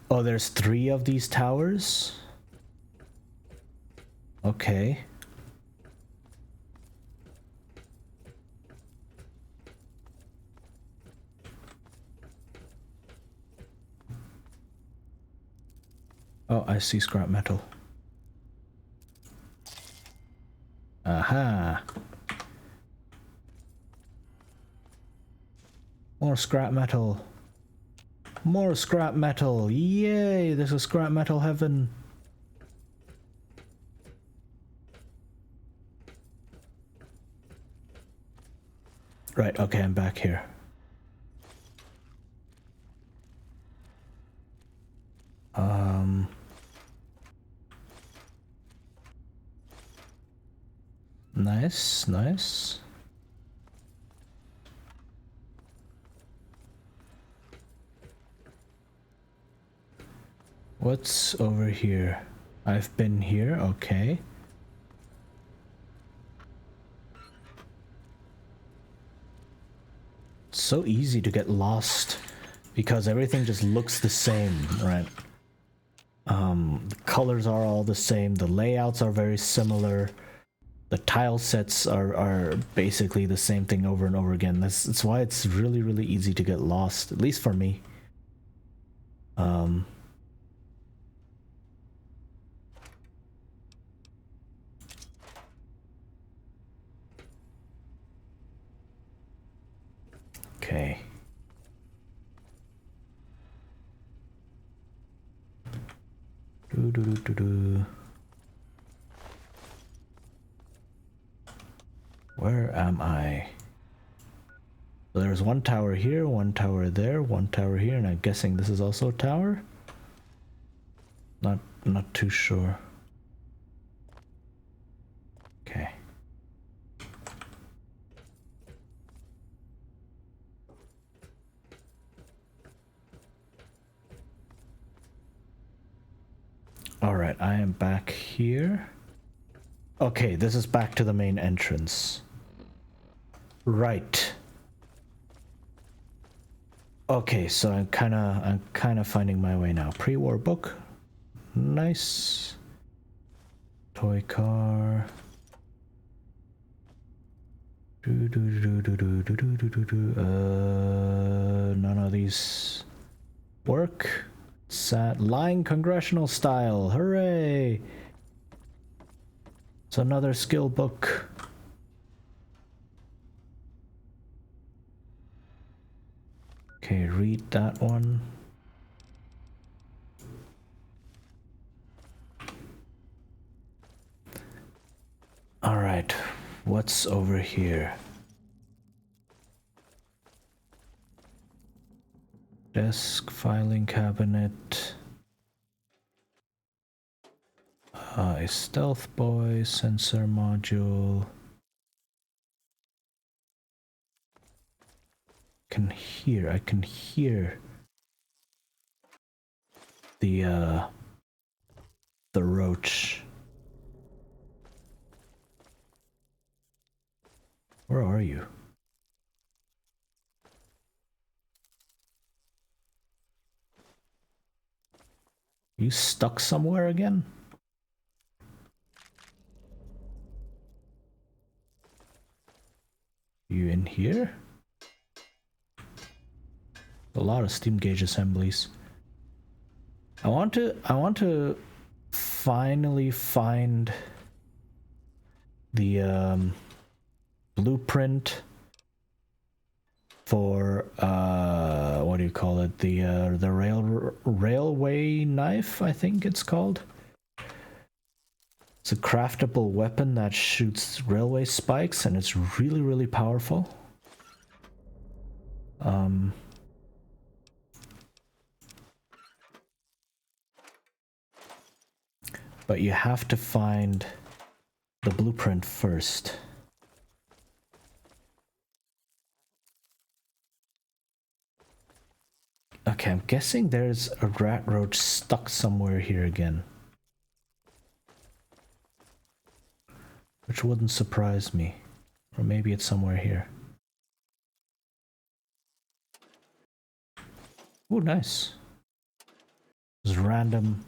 Oh, there's 3 of these towers? Okay. Oh, I see scrap metal. Aha! More scrap metal. More scrap metal! Yay! This is scrap metal heaven! Right, okay, I'm back here. Nice, nice. What's over here? I've been here, okay. It's so easy to get lost because everything just looks the same, right? The colors are all the same, the layouts are very similar. The tile sets are basically the same thing over and over again. That's why it's really, really easy to get lost, at least for me. Okay. Where am I? So there's one tower here, one tower there, one tower here, and I'm guessing this is also a tower? Not too sure. Okay. Alright, I am back here. Okay, this is back to the main entrance. Right. Okay, so I'm kinda finding my way now. Pre-war book. Nice. Toy car. None of these work. Sad. Lying congressional style. Hooray! It's another skill book. Okay, read that one. Alright, what's over here? Desk, filing cabinet. A stealth boy, sensor module. I can hear the roach. Where are you? You stuck somewhere again? You in here? A lot of steam gauge assemblies. I want to finally find the blueprint for what do you call it? The railway knife, I think it's called. It's a craftable weapon that shoots railway spikes, and it's really, really powerful. But you have to find the blueprint first. Okay, I'm guessing there's a rat roach stuck somewhere here again. Which wouldn't surprise me. Or maybe it's somewhere here. Ooh, nice. There's random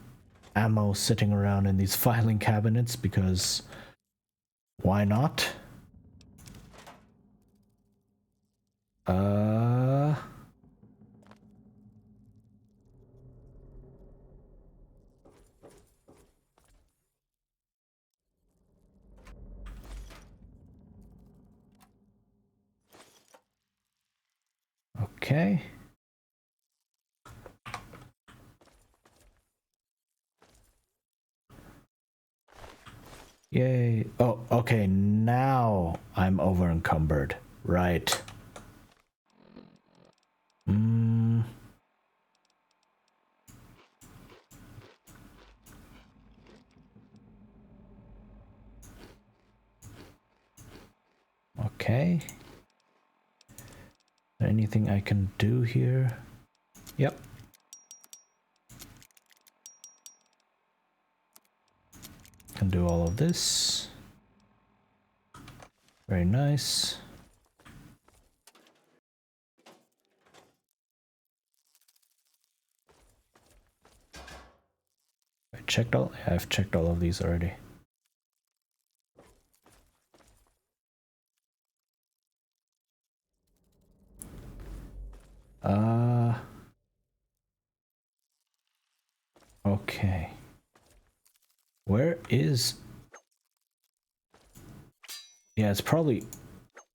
ammo sitting around in these filing cabinets because why not? Okay. Yay. Oh, okay, now I'm over encumbered. Right. Okay. Anything I can do here? Yep. Can do all of this. Very nice. I checked all. Yeah, I've checked all of these already. Okay. Where is... Yeah, it's probably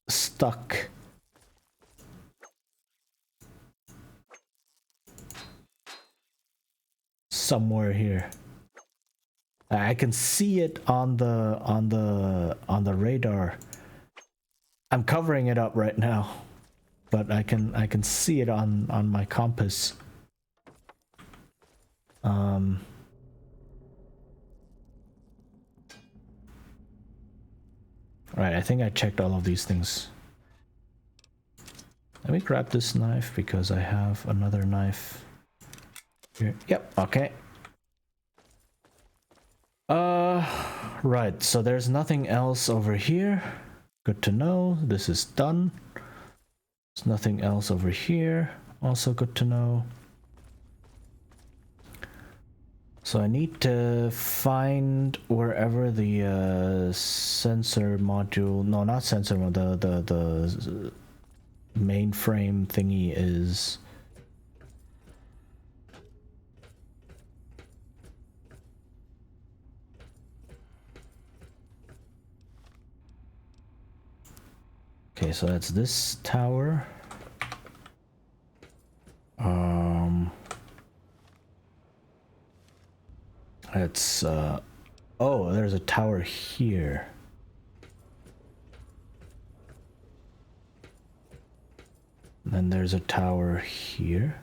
stuck. Somewhere here. I can see it on the radar. I'm covering it up right now, but I can see it on my compass. Right, I think I checked all of these things. Let me grab this knife because I have another knife here. Yep, okay. Right, so there's nothing else over here. Good to know. This is done. There's nothing else over here. Also good to know. So I need to find wherever the sensor module, no, not sensor, the mainframe thingy is. Okay, so that's this tower. It's oh, there's a tower here. Then there's a tower here.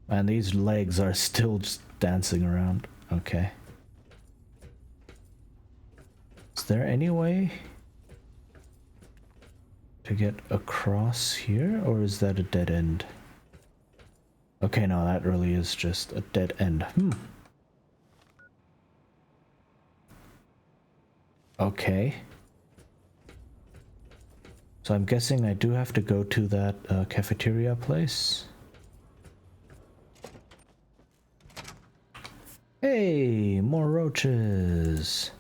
And these legs are still just dancing around. Okay. Is there any way to get across here, or is that a dead end? Okay, no, that really is just a dead end. Okay. So I'm guessing I do have to go to that cafeteria place. Hey, more roaches.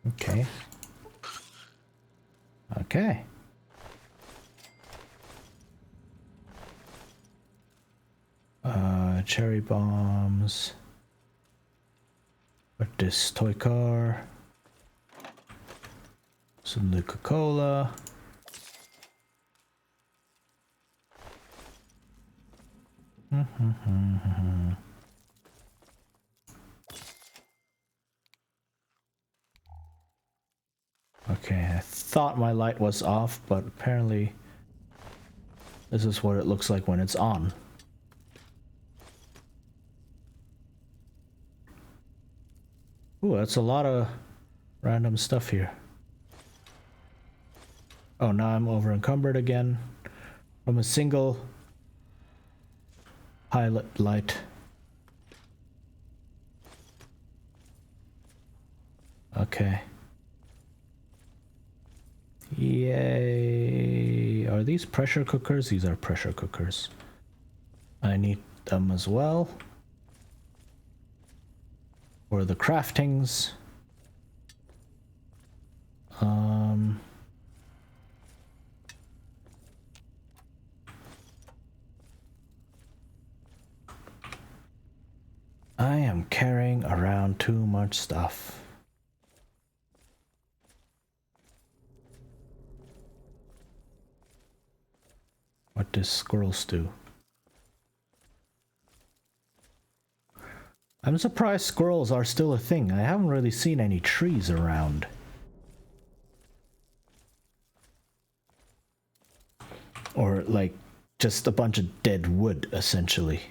Okay. Okay. Cherry bombs. But this toy car. Some Coca-Cola. Okay, I thought my light was off, but apparently this is what it looks like when it's on. Ooh, that's a lot of random stuff here. Oh, now I'm over encumbered again from a single pilot light. Okay. Yay. Are these pressure cookers? These are pressure cookers. I need them as well. For the craftings. I am carrying around too much stuff. What does squirrels do? I'm surprised squirrels are still a thing. I haven't really seen any trees around. Or like just a bunch of dead wood, essentially.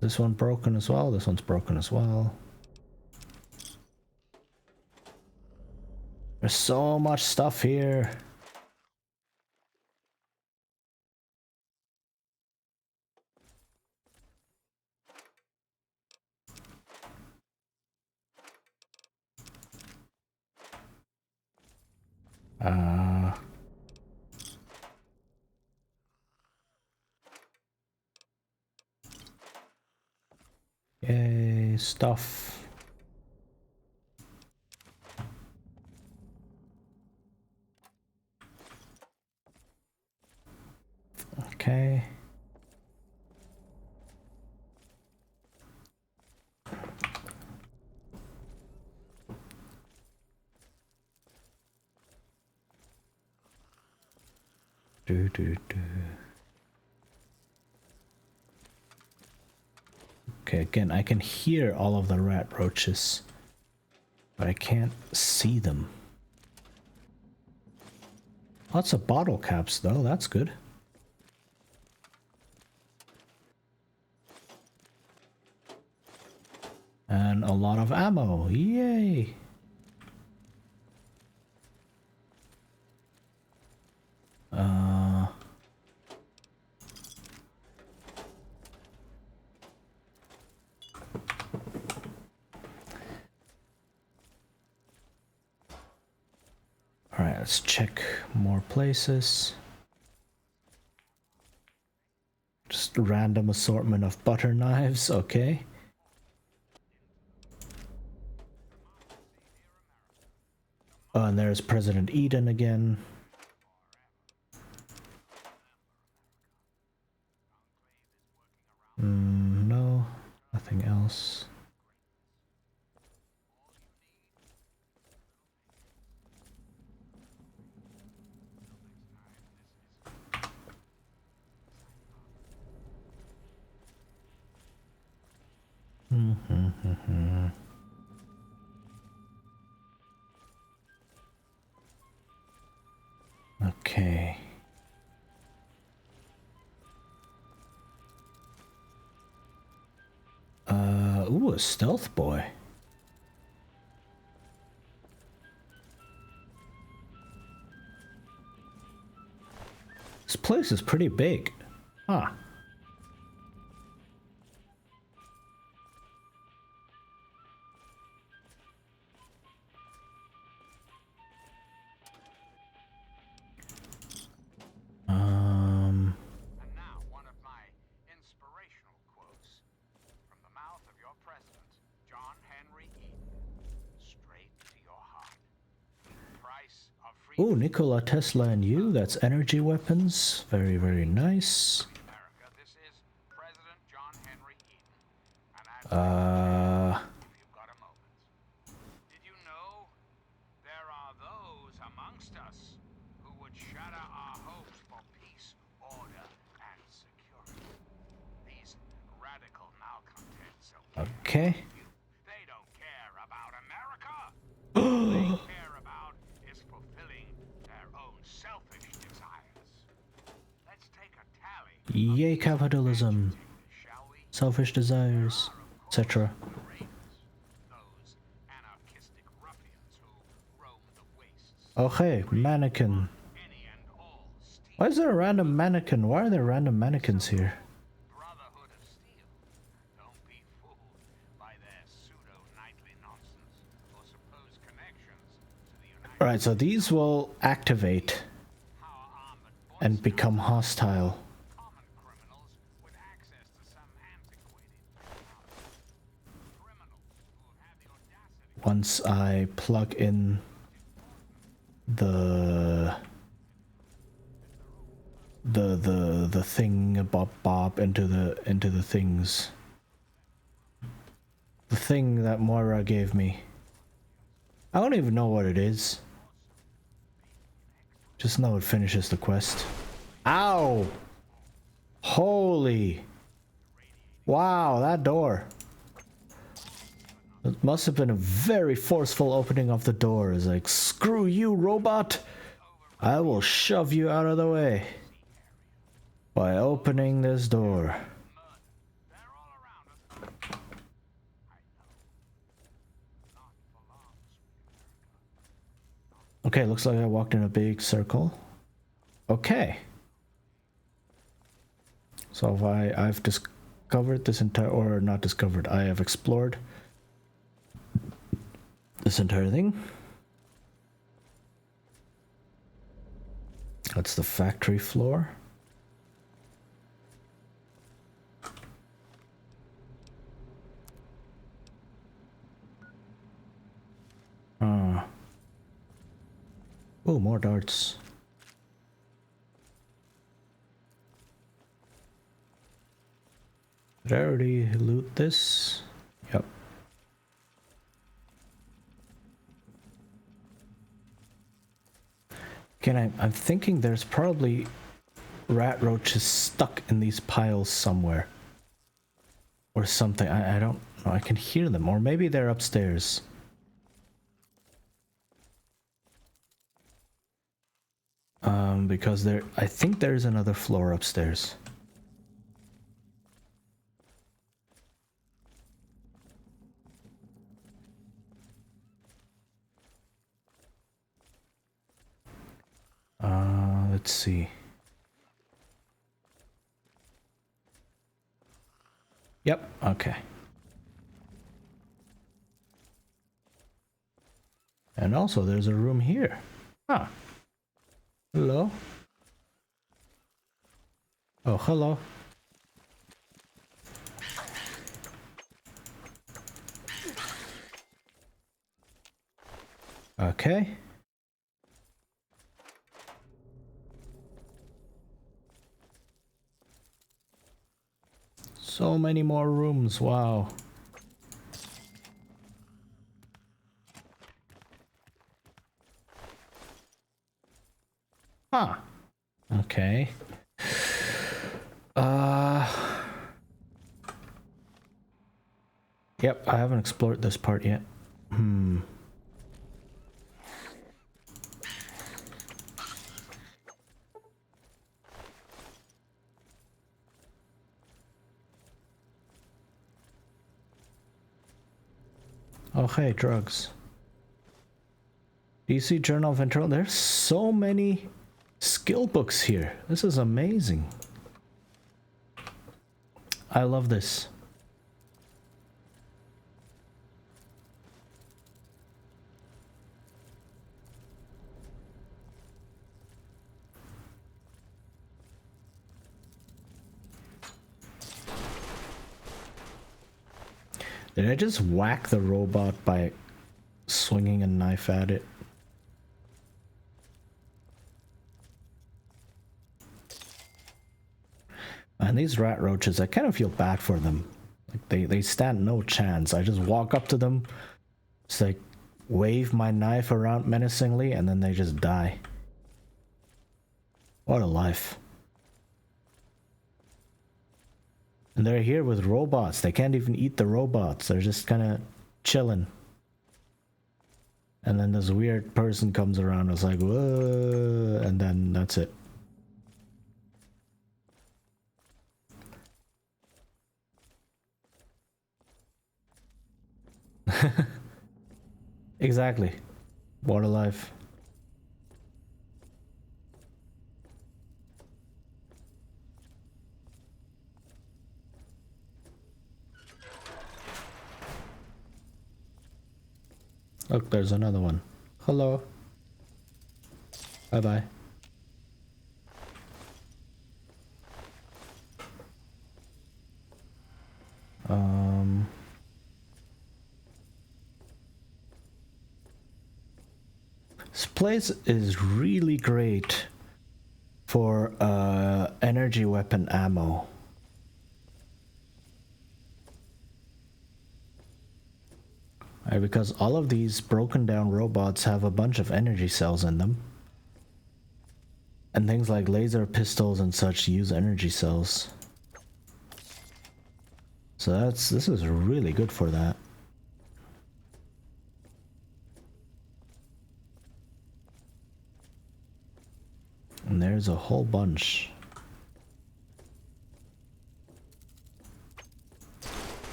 This one broken as well. This one's broken as well. There's so much stuff here. Yay, stuff. Okay. Okay, again, I can hear all of the rat roaches, but I can't see them. Lots of bottle caps, though. That's good. And a lot of ammo. Yay! Alright, let's check more places. Just a random assortment of butter knives, okay. Oh, and there's President Eden again. No, nothing else. Okay. Ooh, a stealth boy. This place is pretty big. Huh. And now, one of my inspirational quotes from the mouth of your president, John Henry Eden, straight to your heart. Price of freedom. Ooh, Nikola Tesla and you. That's energy weapons. Very, very nice. America, this is President John Henry Eden. And if you've got a moment. Did you know there are those amongst us who would Okay. They don't care about America. All they care about is fulfilling their own selfish desires. Let's take a tally. Yay, capitalism. Shall we? Selfish desires, etc. Those anarchistic ruffians who roam the wastes. Okay, mannequin. Any and all steal. Why is there a random mannequin? Why are there random mannequins here? Brotherhood of Steel. Don't be fooled by their pseudo-knightly nonsense or supposed connections to the United Alright, so these will activate How armored boys and become hostile common criminals with access to some antiquated criminals who have had the audacity. once I plug in the thing bob into the things. The thing that Moira gave me. I don't even know what it is. Just know it finishes the quest. Ow! Holy! Wow, that door. It must have been a very forceful opening of the door. It's like, screw you, robot! I will shove you out of the way by opening this door. Okay, looks like I walked in a big circle. Okay. So if I've discovered this entire, or not discovered, I have explored this entire thing. That's the factory floor. Oh, more darts. Did I already loot this? Yep. Again, I'm thinking there's probably rat roaches stuck in these piles somewhere. Or something. I don't know. I can hear them. Or maybe they're upstairs. Because I think there's another floor upstairs. Let's see. Yep, okay. And also there's a room here. Huh. Hello? Oh, hello. Okay. So many more rooms, wow. Huh. Okay. Yep, I haven't explored this part yet. Oh, hey, drugs. DC Journal of Internal. There's so many skill books here. This is amazing. I love this. Did I just whack the robot by swinging a knife at it? And these rat roaches, I kind of feel bad for them. Like they stand no chance. I just walk up to them, just like wave my knife around menacingly, and then they just die. What a life. And they're here with robots. They can't even eat the robots. They're just kind of chilling. And then this weird person comes around and is like, whoa, and then that's it. Exactly. Water life. Look, there's another one. Hello. Bye-bye. This place is really great for energy weapon ammo. Because all of these broken down robots have a bunch of energy cells in them. And things like laser pistols and such use energy cells. So this is really good for that. And there's a whole bunch.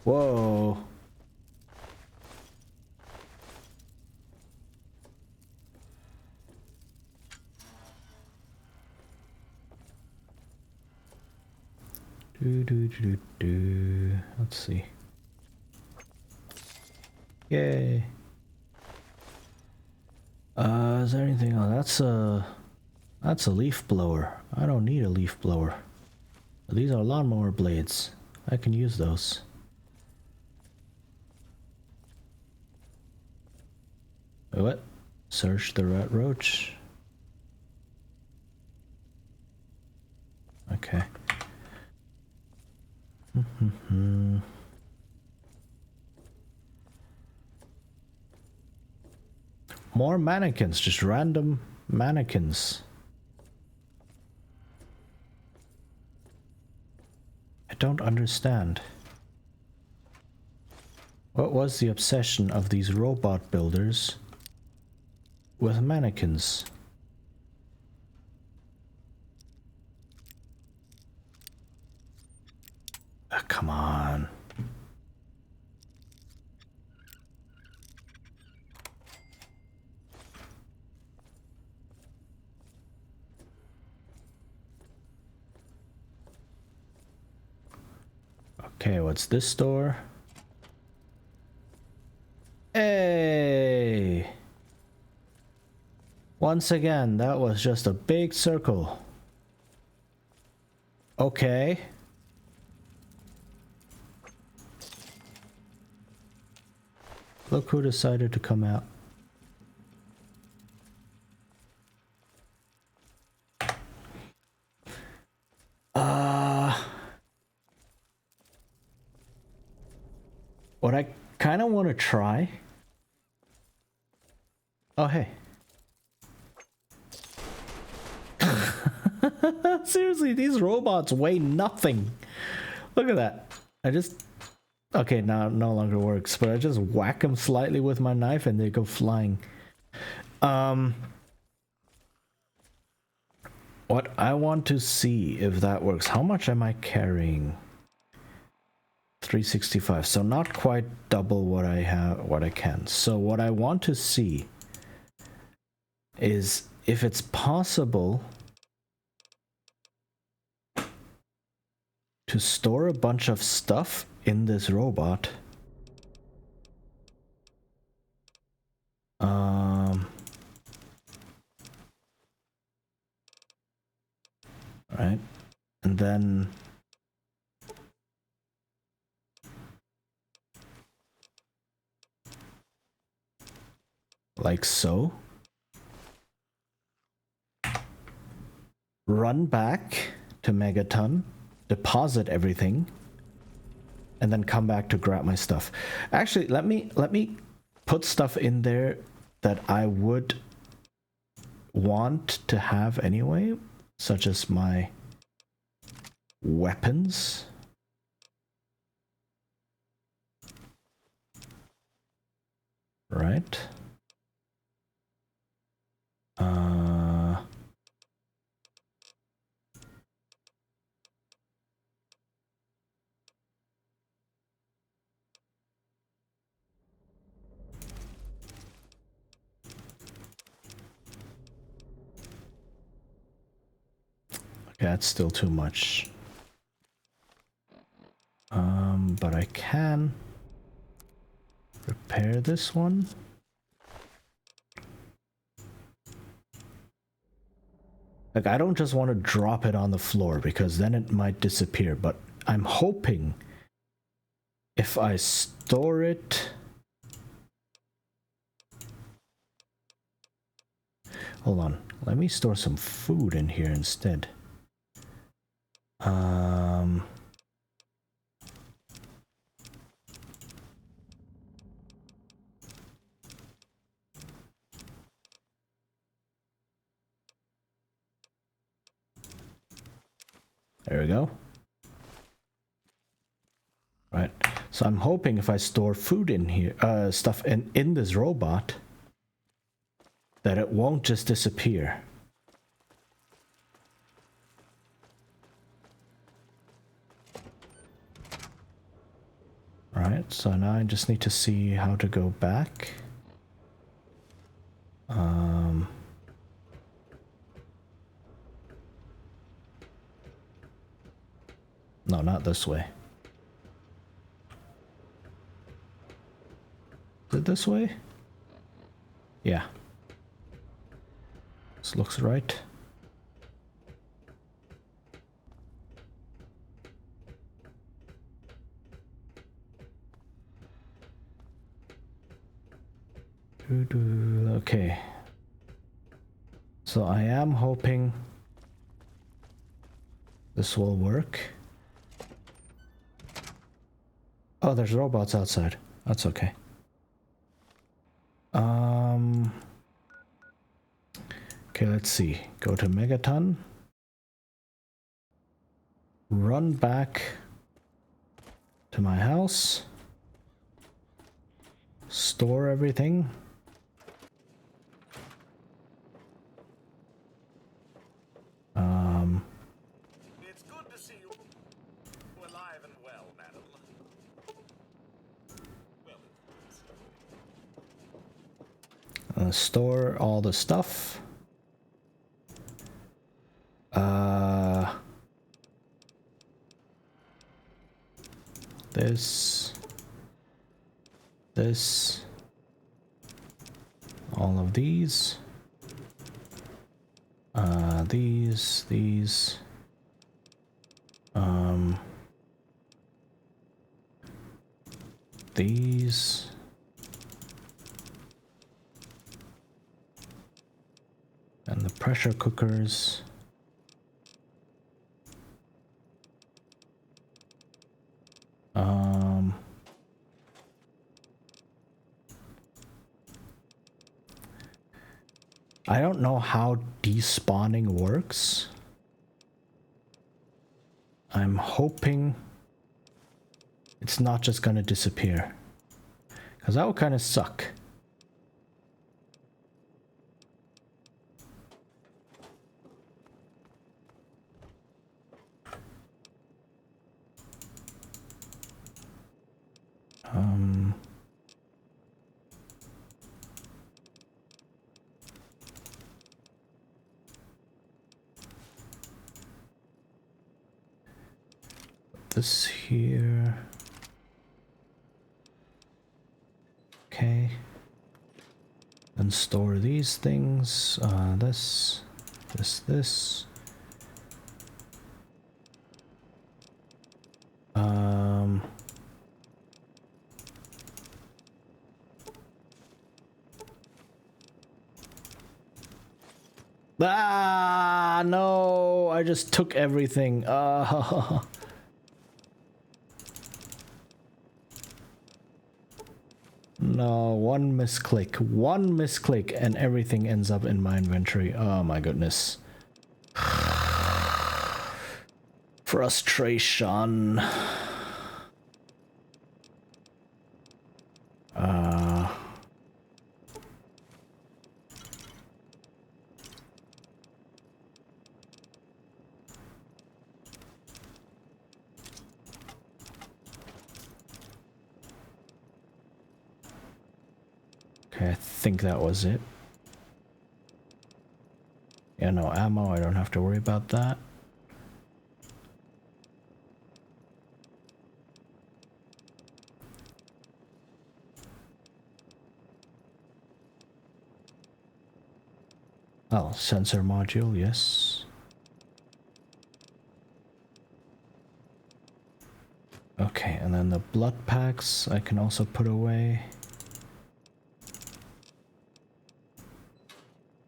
Whoa. Let's see. Yay. Is there anything else? That's a leaf blower. I don't need a leaf blower. These are lawnmower blades. I can use those. What? Search the rat roach. Okay. More mannequins, just random mannequins. I don't understand. What was the obsession of these robot builders with mannequins? Come on. Okay, what's this door? Hey! Once again, that was just a big circle. Okay. Look who decided to come out. What I kind of want to try... Oh, hey. Seriously, these robots weigh nothing. Look at that. I just... Okay, now it no longer works, but I just whack them slightly with my knife and they go flying. What I want to see if that works. How much am I carrying? 365, so not quite double what I have, what I can. So what I want to see is if it's possible to store a bunch of stuff in this robot. Right, and then like so. Run back to Megaton, deposit everything, and then come back to grab my stuff. Actually, let me put stuff in there that I would want to have anyway, such as my weapons. Right. Okay, that's still too much. But I can repair this one. Like, I don't just want to drop it on the floor because then it might disappear, but I'm hoping if I store it... Hold on, let me store some food in here instead. There we go. Right. So I'm hoping if I store food in here, stuff in this robot, that it won't just disappear. Right, so now I just need to see how to go back. No, not this way. Is it this way? Yeah. This looks right. Okay. So I am hoping this will work. Oh, there's robots outside. That's okay. Okay, let's see. Go to Megaton. Run back to my house. Store everything. It's good to see you alive and well, madam. Well, Store all the stuff. This, all of these, these, these, and the pressure cookers. I don't know how despawning works. I'm hoping it's not just gonna disappear, because that would kind of suck. This here. Okay. And store these things. This. Ah, no! I just took everything. No, one misclick, and everything ends up in my inventory. Oh my goodness. Frustration. Okay, I think that was it. Yeah, no ammo, I don't have to worry about that. Oh, sensor module, yes. Okay, and then the blood packs I can also put away.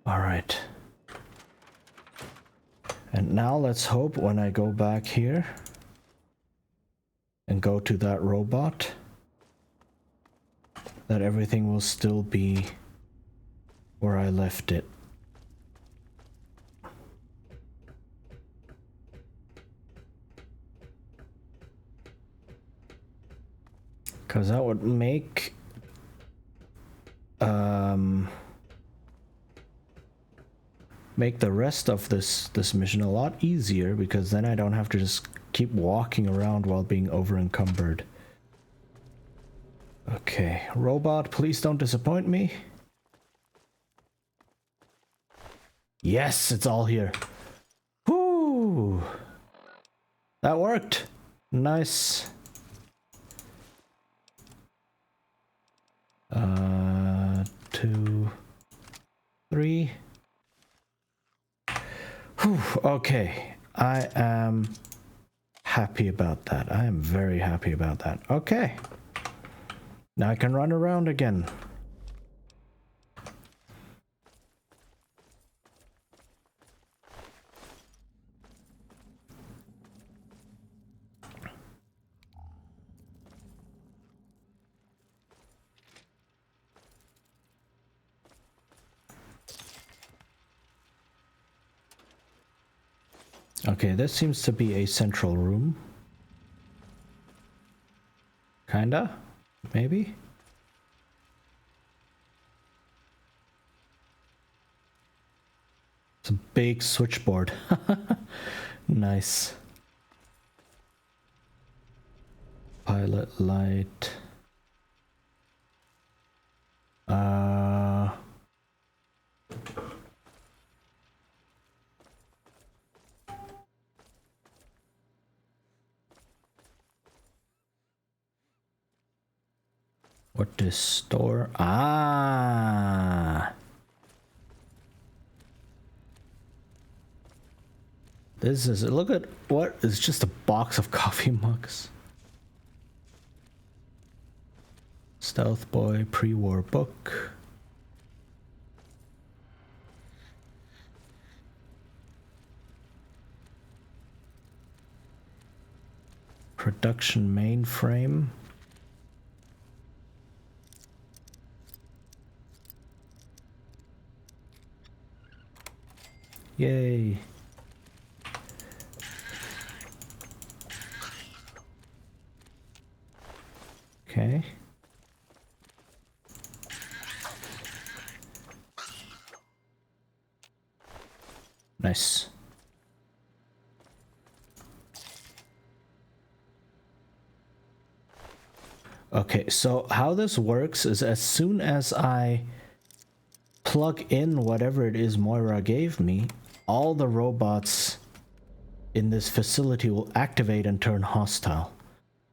Alright. And now let's hope when I go back here and go to that robot that everything will still be where I left it. Because that would make make the rest of this mission a lot easier, because then I don't have to just keep walking around while being over encumbered. Okay, robot, please don't disappoint me. Yes, it's all here. Whoo! That worked. Nice. 2, 3. Whew, okay, I am happy about that. I am very happy about that. Okay, now I can run around again. Okay, this seems to be a central room. Kinda? Maybe? It's a big switchboard. Nice. Pilot light. What is store? Ah! This is, look at what is just a box of coffee mugs. Stealth Boy pre-war book. Production mainframe. Yay. Okay. Nice. Okay, so how this works is as soon as I plug in whatever it is Moira gave me, all the robots in this facility will activate and turn hostile.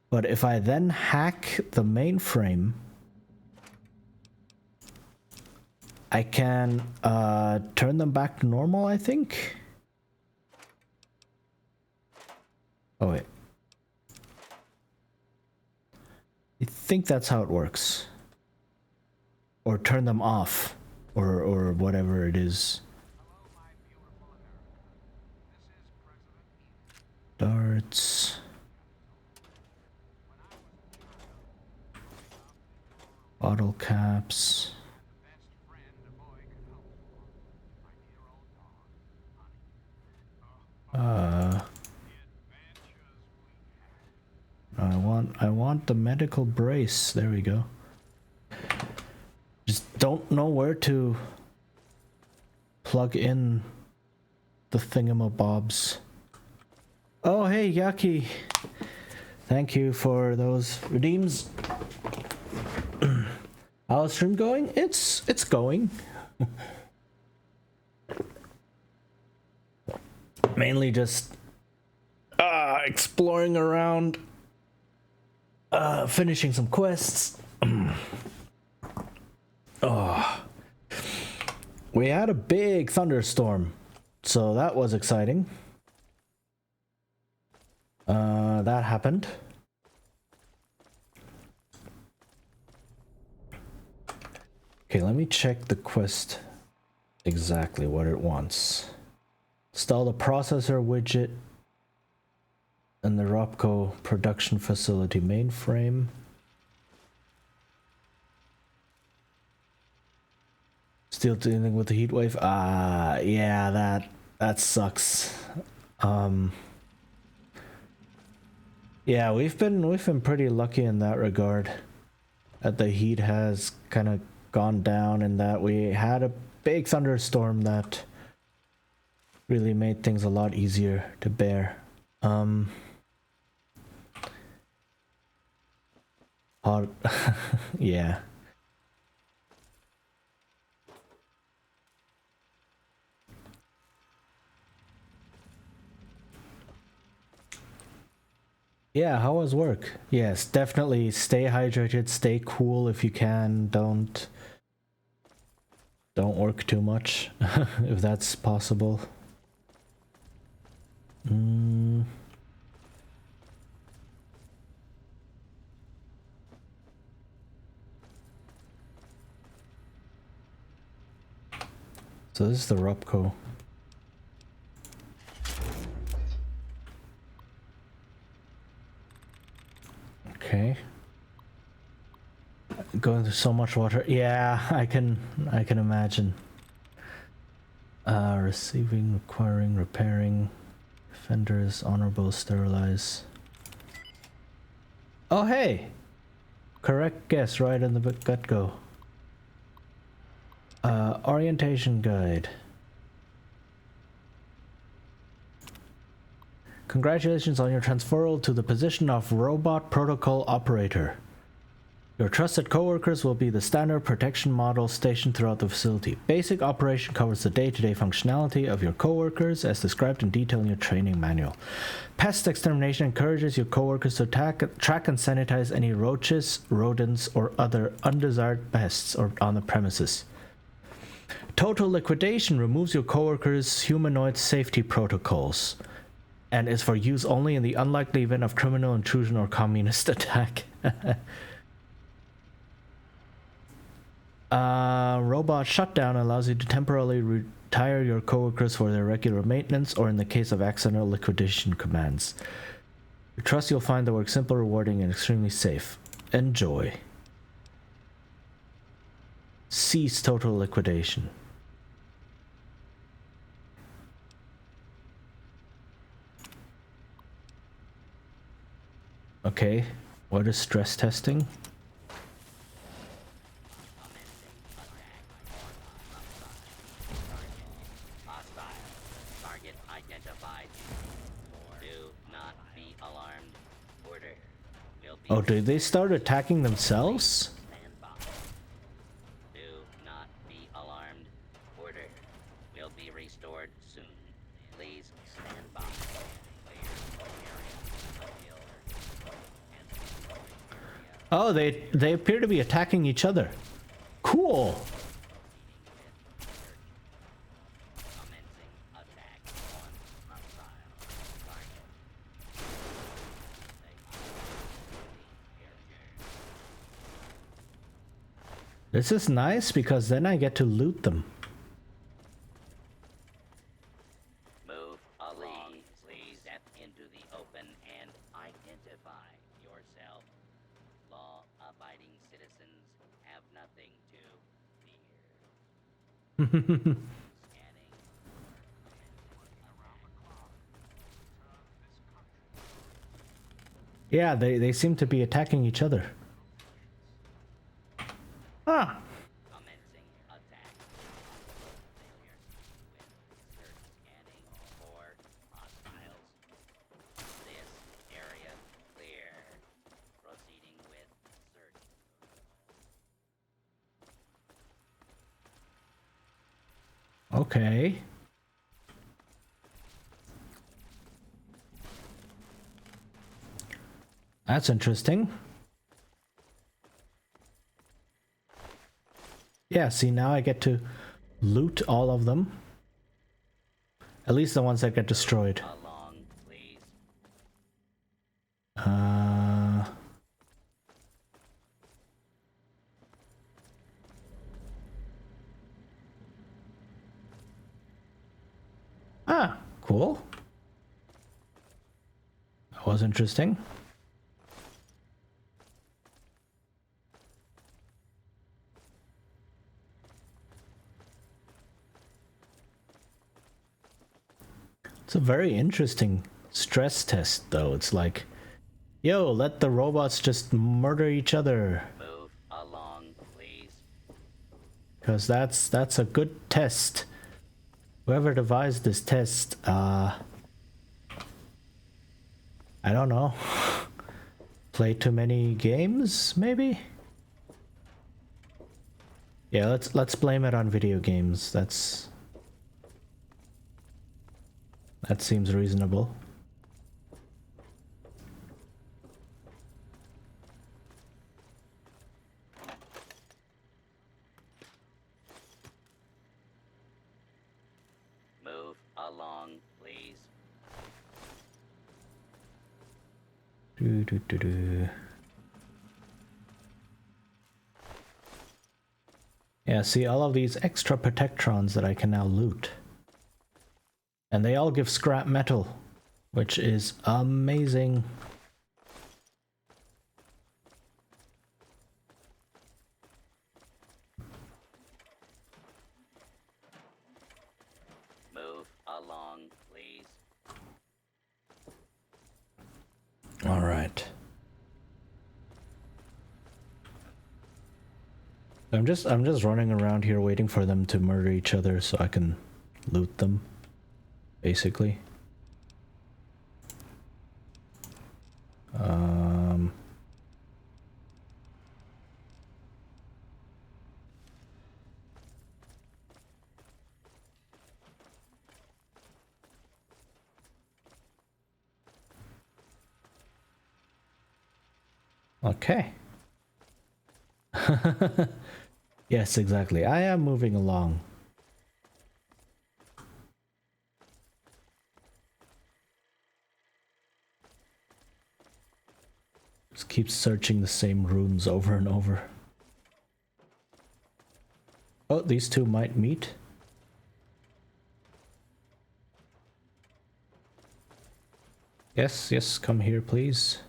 But if I then hack the mainframe, I can turn them back to normal, I think. Oh wait. I think that's how it works. Or turn them off. Or whatever it is. Darts. Bottle caps. I want the medical brace. There we go. Just don't know where to plug in the thingamabobs. Oh, hey, Yaki. Thank you for those redeems. How's stream going? It's going. Mainly just exploring around, finishing some quests. Oh, we had a big thunderstorm, so that was exciting. That happened. Okay, let me check the quest exactly what it wants. Install the processor widget and the Robco production facility mainframe. Still dealing with the heat wave. Yeah, that sucks. Yeah, we've been pretty lucky in that regard. That the heat has kind of gone down and that we had a big thunderstorm that really made things a lot easier to bear. Hot. Yeah. Yeah, how was work? Yes, definitely stay hydrated, stay cool if you can. Don't work too much if that's possible. So this is the Robco. Okay. Going through so much water. Yeah, I can imagine. Receiving, requiring, repairing, fenders, honorable, sterilize. Oh hey! Correct guess right in the get-go. Orientation guide. Congratulations on your transferal to the position of Robot Protocol Operator. Your trusted coworkers will be the standard protection model stationed throughout the facility. Basic operation covers the day-to-day functionality of your coworkers as described in detail in your training manual. Pest extermination encourages your coworkers to track and sanitize any roaches, rodents, or other undesired pests on the premises. Total liquidation removes your coworkers' humanoid safety protocols and is for use only in the unlikely event of criminal intrusion or communist attack. Robot shutdown allows you to temporarily retire your coworkers for their regular maintenance or in the case of accidental liquidation commands. We trust you'll find the work simple, rewarding, and extremely safe. Enjoy. Cease total liquidation. Okay, what is stress testing? Oh, did they start attacking themselves? Do not be alarmed. Order will be restored soon. Please stand by. Oh, they appear to be attacking each other. Cool. This is nice because then I get to loot them. Move along. Please step into the open and identify yourself. Law-abiding citizens have nothing to fear. Yeah, they seem to be attacking each other. Ah. Commencing attack. Failure with search scanning for hostiles. This area clear. Proceeding with search. Okay. That's interesting. Yeah, see, now I get to loot all of them. At least the ones that get destroyed. Along, please. Ah, cool. That was interesting. It's a very interesting stress test, though. It's like, yo, let the robots just murder each other. Move along, please. Because that's a good test. Whoever devised this test, I don't know. Play too many games, maybe? Yeah, let's blame it on video games. That seems reasonable. Move along, please. Yeah, see all of these extra protectrons that I can now loot. And they all give scrap metal, which is amazing. Move along, please. All right. I'm just running around here waiting for them to murder each other so I can loot them, basically. Okay. Yes, exactly. I am moving along. Just keep searching the same rooms over and over. Oh, these two might meet. Yes, yes, come here, please.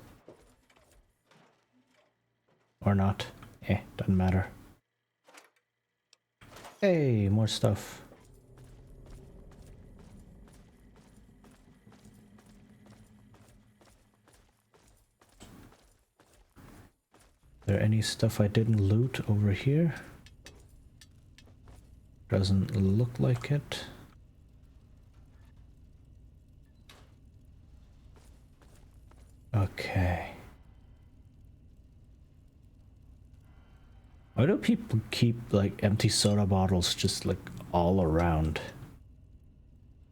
Or not. Doesn't matter. Hey, more stuff. Is there any stuff I didn't loot over here? Doesn't look like it. Okay. Why do people keep like empty soda bottles just like all around?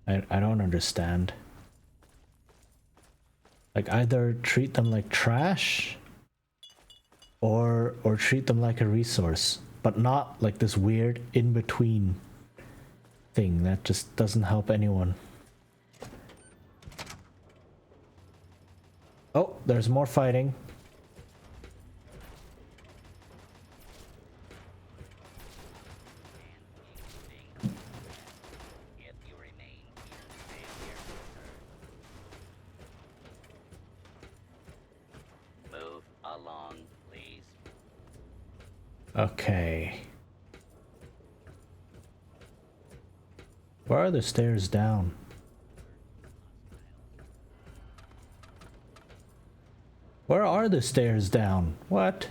I don't understand. Like either treat them like trash or treat them like a resource, but not like this weird in-between thing that just doesn't help anyone. Oh, there's more fighting. If you remain here, stay here, sir. Move along, please. Okay. Where are the stairs down? Where are the stairs down? What?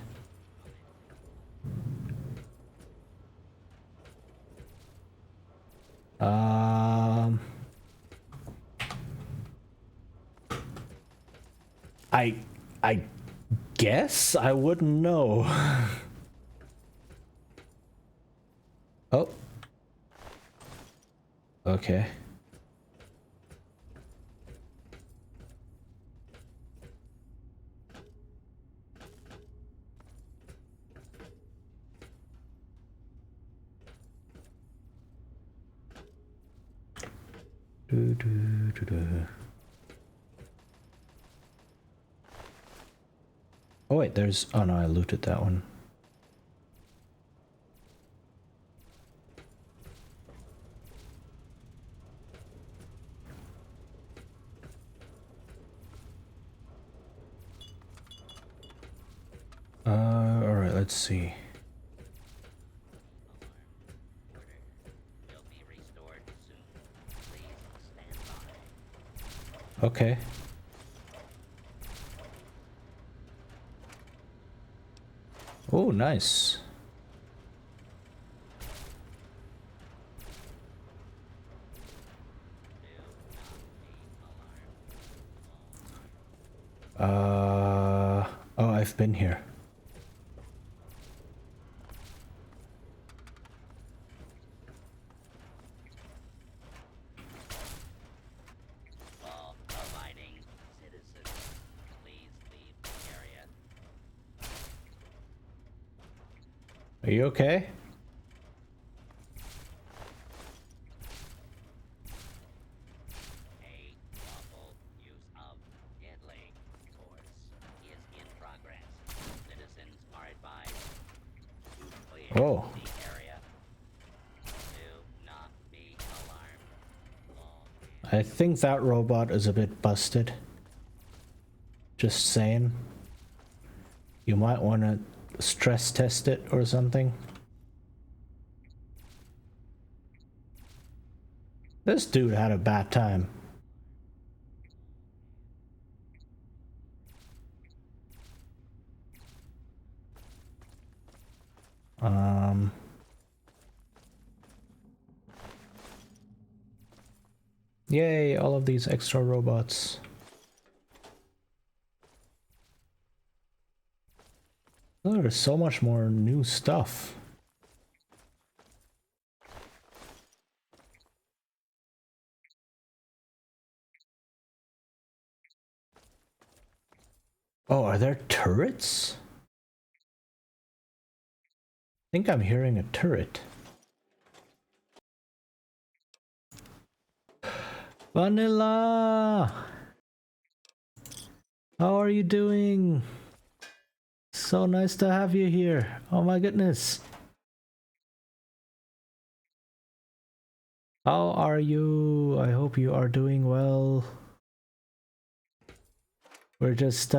I guess I wouldn't know. Oh. Okay. Do, do, do, do. Oh wait, there's... Oh no, I looted that one. Alright, let's see. Will be restored soon. Please stand by. Okay. Oh, nice. Oh, I've been here. All abiding citizens, please leave the area. Are you okay? A lawful use of deadly force is in progress. Citizens are advised to clear Oh. the area. Do not be alarmed. All I think that robot is a bit busted. Just saying. You might want to stress test it or something. This dude had a bad time. Yay, all of these extra robots. Oh, there's so much more new stuff. Oh, are there turrets? I think I'm hearing a turret. Vanilla! How are you doing? So nice to have you here. Oh my goodness. How are you? I hope you are doing well. We're just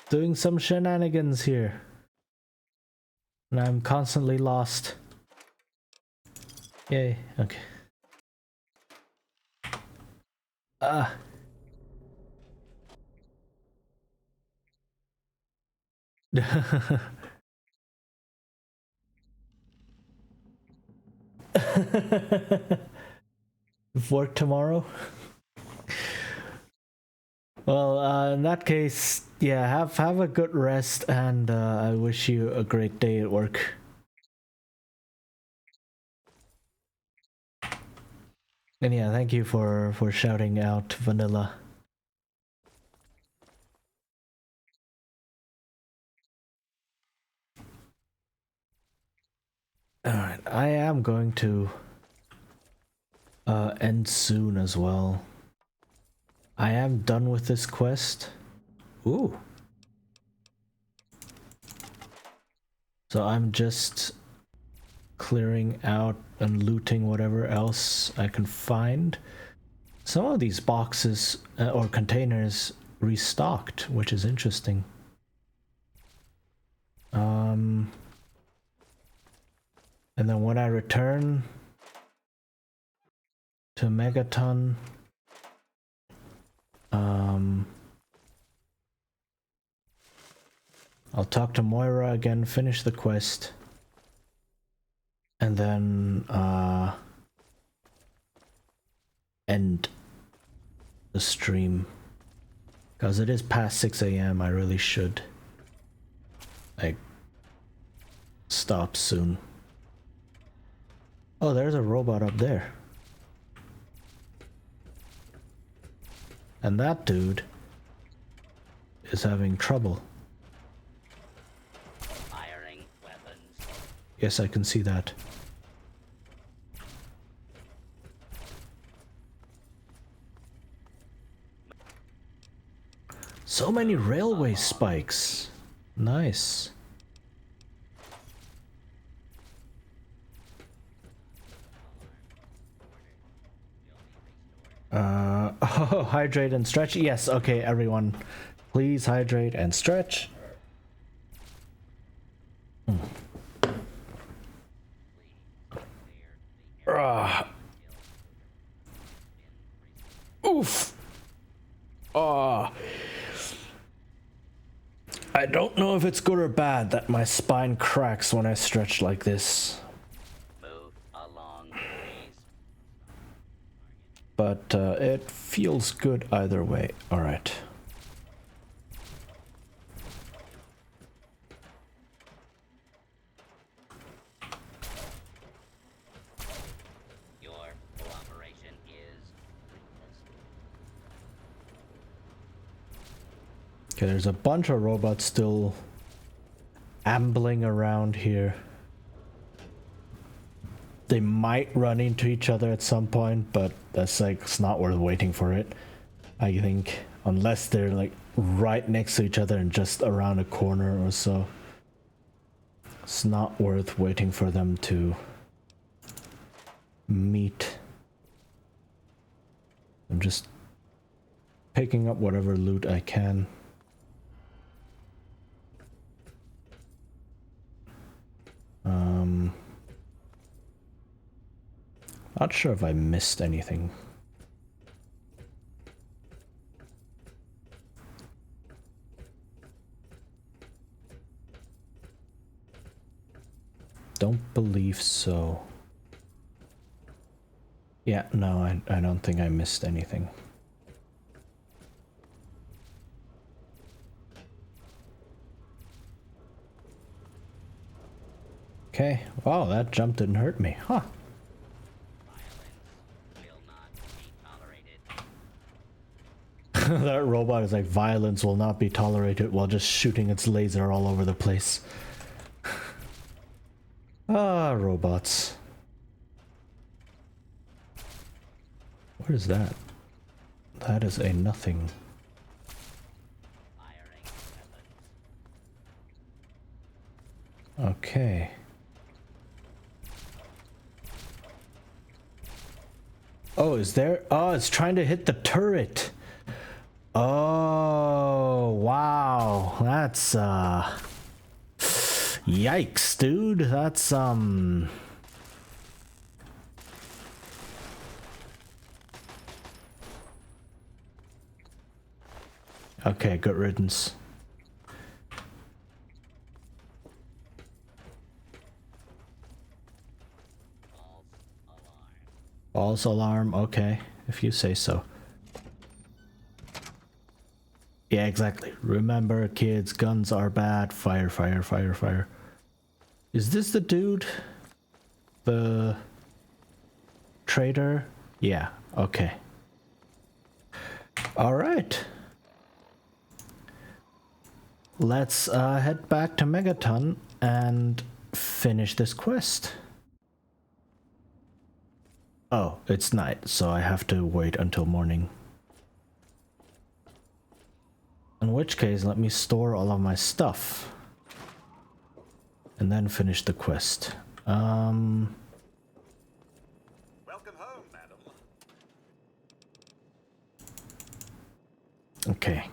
doing some shenanigans here. And I'm constantly lost. Yay, okay. Work tomorrow? Well, in that case, yeah, have a good rest, and I wish you a great day at work. And yeah, thank you for shouting out Vanilla. Alright, I am going to end soon as well. I am done with this quest. Ooh. So I'm just clearing out and looting whatever else I can find. Some of these boxes or containers restocked, which is interesting. And then when I return to Megaton, I'll talk to Moira again, finish the quest, and then end the stream. Because it is past 6 AM, I really should like stop soon. Oh, there's a robot up there. And that dude is having trouble. Firing weapons. Yes, I can see that. So many railway spikes. Nice. Oh, hydrate and stretch. Yes, okay, everyone. Please hydrate and stretch. Oof. Oh. I don't know if it's good or bad that my spine cracks when I stretch like this. Move along, please. But it feels good either way. Alright. Your cooperation is Okay, there's a bunch of robots still ambling around here. They might run into each other at some point, but that's like, it's not worth waiting for it. I think, unless they're like right next to each other and just around a corner or so. It's not worth waiting for them to meet. I'm just picking up whatever loot I can. Not sure if I missed anything. Don't believe so. Yeah, no, I don't think I missed anything. Okay, wow, that jump didn't hurt me, huh? That robot is like, violence will not be tolerated, while just shooting its laser all over the place. Ah, robots. What is that? That is a nothing. Okay. Oh, is there? Oh, it's trying to hit the turret. Oh, wow. That's, yikes, dude. That's, okay, good riddance. False alarm, okay, if you say so. Yeah, exactly. Remember, kids, guns are bad. Fire, fire, fire, fire. Is this the dude? The trader? Yeah, okay. Alright. Let's head back to Megaton and finish this quest. Oh, it's night, so I have to wait until morning. In which case, let me store all of my stuff. And then finish the quest. Welcome home, madam. Okay.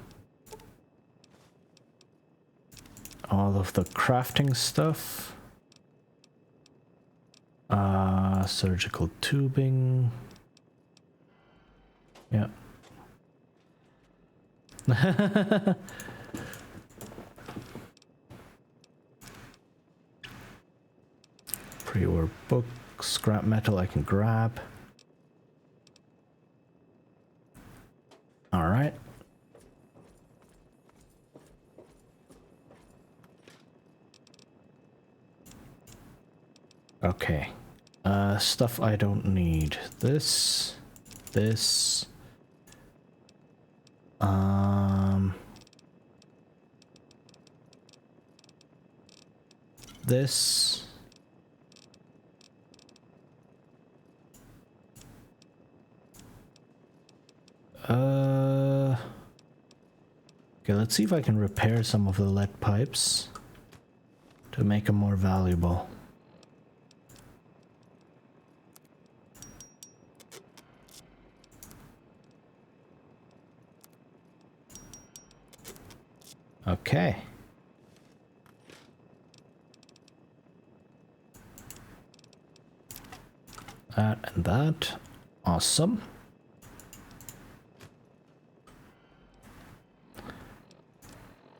All of the crafting stuff. Surgical tubing. Yeah. Pre-war book, scrap metal I can grab. All right. Okay. Stuff I don't need. This. this. Okay, let's see if I can repair some of the lead pipes to make them more valuable. Okay. That and that. Awesome.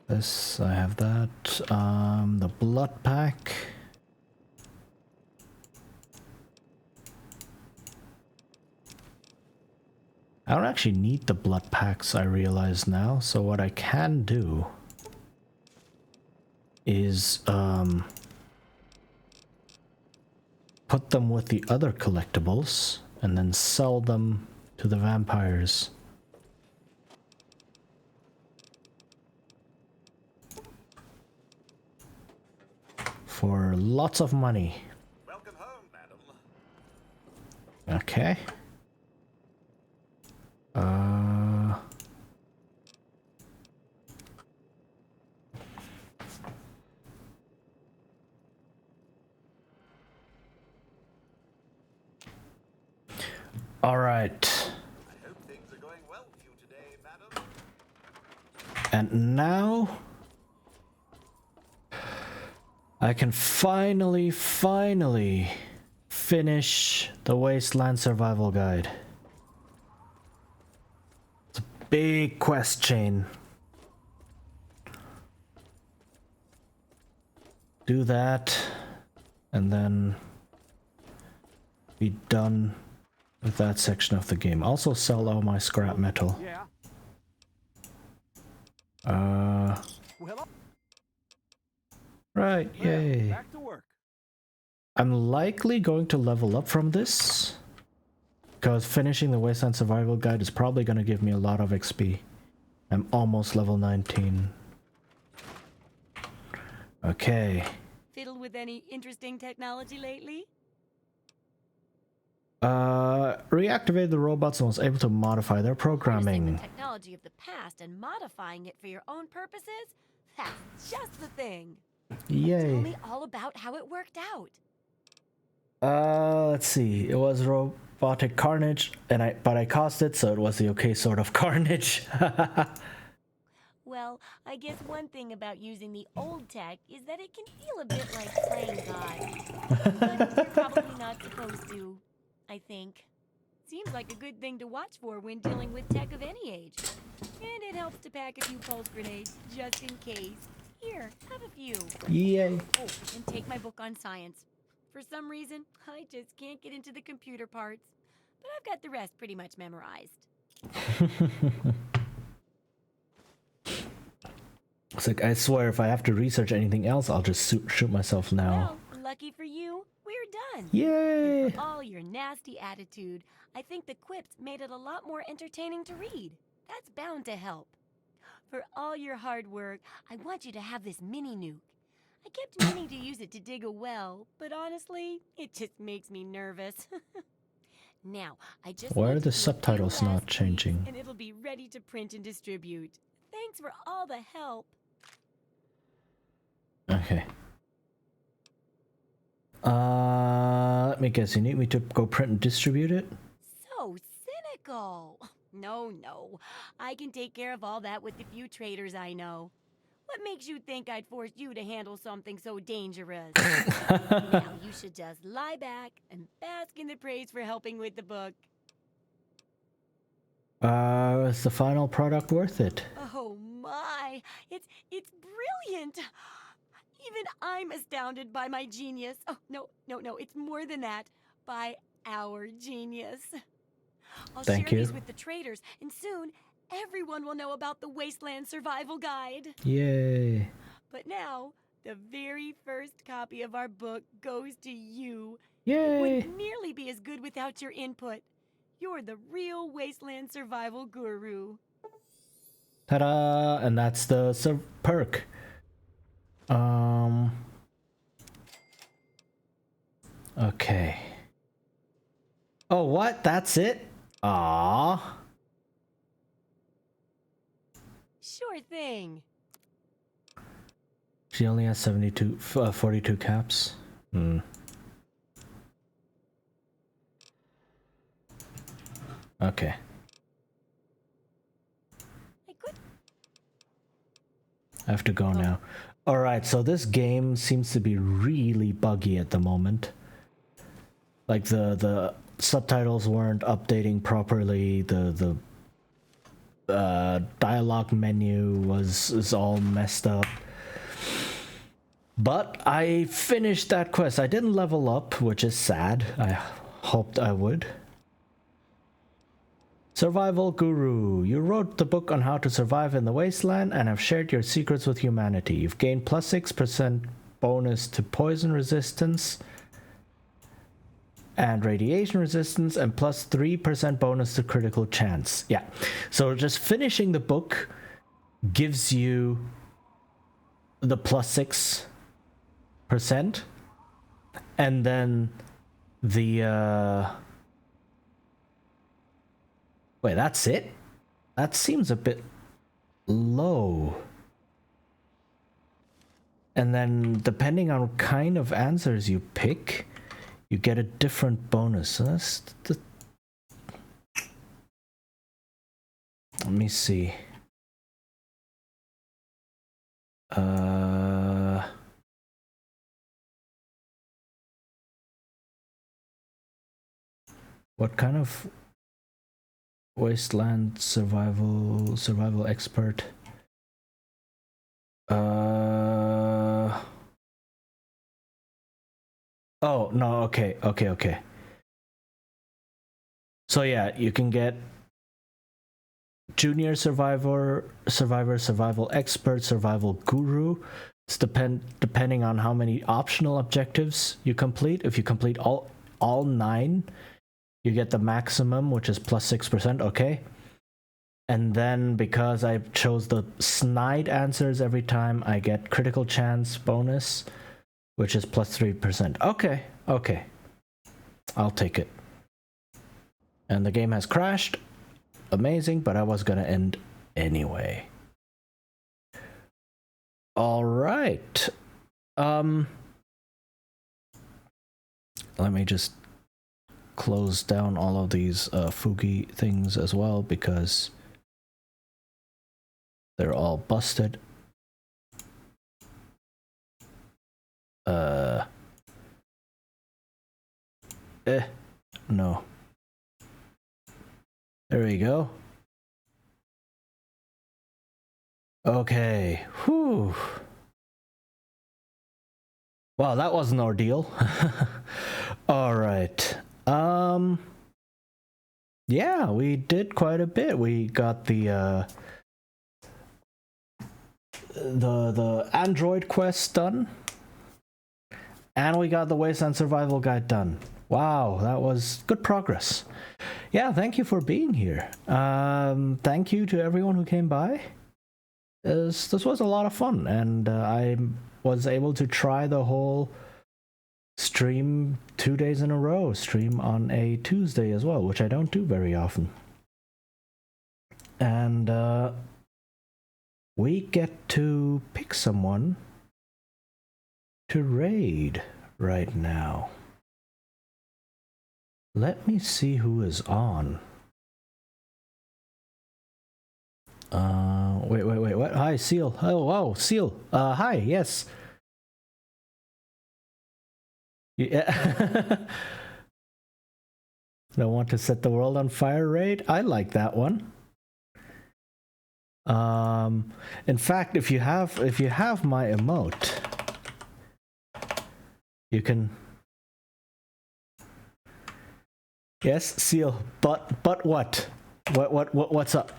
This, I have that. The blood pack. I don't actually need the blood packs, I realize now. So what I can do is put them with the other collectibles and then sell them to the vampires. For lots of money. Welcome home, madam. Okay. All right. I hope things are going well for you today, madam. And now I can finally finish the Wasteland Survival Guide. It's a big quest chain. Do that, and then be done with that section of the game. Also sell all my scrap metal. Yeah. Well, Right, yay. back to work. I'm likely going to level up from this, because finishing the Wasteland Survival Guide is probably going to give me a lot of XP. I'm almost level 19. Okay. Fiddled with any interesting technology lately? Reactivated the robots and was able to modify their Harnessing programming. the technology of the past and modifying it for your own purposes? That's just the thing. Tell Yay. me all about how it worked out. Let's see. It was robotic carnage, but I caused it, so it was the okay sort of carnage. Well, I guess one thing about using the old tech is that it can feel a bit like playing God. But you're probably not supposed to, I think. Seems like a good thing to watch for when dealing with tech of any age. And it helps to pack a few pulse grenades, just in case. Here, have a few. Yay. Oh, and take my book on science. For some reason, I just can't get into the computer parts. But I've got the rest pretty much memorized. It's like, I swear, if I have to research anything else, I'll just shoot myself now. Well, lucky for you, we're done. Yay! And for all your nasty attitude, I think the quips made it a lot more entertaining to read. That's bound to help. For all your hard work, I want you to have this mini nuke. I kept meaning to use it to dig a well, but honestly, it just makes me nervous. Now, I just Why want are to the do a few subtitles not last tweaks, changing? and it'll be ready to print and distribute. Thanks for all the help. Okay. Let me guess, you need me to go print and distribute it? So cynical. No. I can take care of all that with the few traders I know. What makes you think I'd force you to handle something so dangerous? Now you should just lie back and bask in the praise for helping with the book. Is the final product worth it? Oh my, it's brilliant. Even I'm astounded by my genius. Oh, no, it's more than that. By our genius. I'll Thank share you. these with the traders, and soon everyone will know about the Wasteland Survival Guide. Yay. But now, the very first copy of our book goes to you. Yay. It wouldn't nearly be as good without your input. You're the real Wasteland Survival Guru. Ta-da! And that's the perk. Okay. Oh, what? That's it? Ah. Sure thing. She only has 42 caps. Hmm. Okay. I have to go now. Alright, so this game seems to be really buggy at the moment. Like the subtitles weren't updating properly, the dialogue menu is all messed up. But I finished that quest. I didn't level up, which is sad. I hoped I would. Survival Guru. You wrote the book on how to survive in the wasteland and have shared your secrets with humanity. You've gained plus 6% bonus to poison resistance and radiation resistance and plus 3% bonus to critical chance. Yeah. So just finishing the book gives you the plus 6%, and then the wait, that's it? That seems a bit low. And then depending on what kind of answers you pick, you get a different bonus. So that's let me see. What kind of wasteland survival expert? Oh, no, okay. So yeah, you can get junior survival expert, survival guru. It's depending on how many optional objectives you complete. If you complete all 9, you get the maximum, which is plus 6%, okay? And then because I chose the snide answers every time, I get critical chance bonus, which is plus 3%. Okay. I'll take it. And the game has crashed. Amazing, but I was gonna end anyway. Alright. Let me just close down all of these Fugi things as well, because they're all busted. No. There we go. Okay. Whew. Wow, that was an ordeal. All right. Yeah, we did quite a bit. We got the Android quest done, and we got the Wasteland Survival Guide done. Wow, that was good progress. Yeah, thank you for being here. Thank you to everyone who came by. This was a lot of fun, and I was able to try the whole stream 2 days in a row, stream on a Tuesday as well, which I don't do very often. And we get to pick someone to raid right now. Let me see who is on. Wait, what? Hi, Seal. Oh, Seal. Hi, yes. Yeah. Don't want to set the world on fire raid? I like that one. In fact, if you have my emote, you can. Yes, Seal. But what? What's up?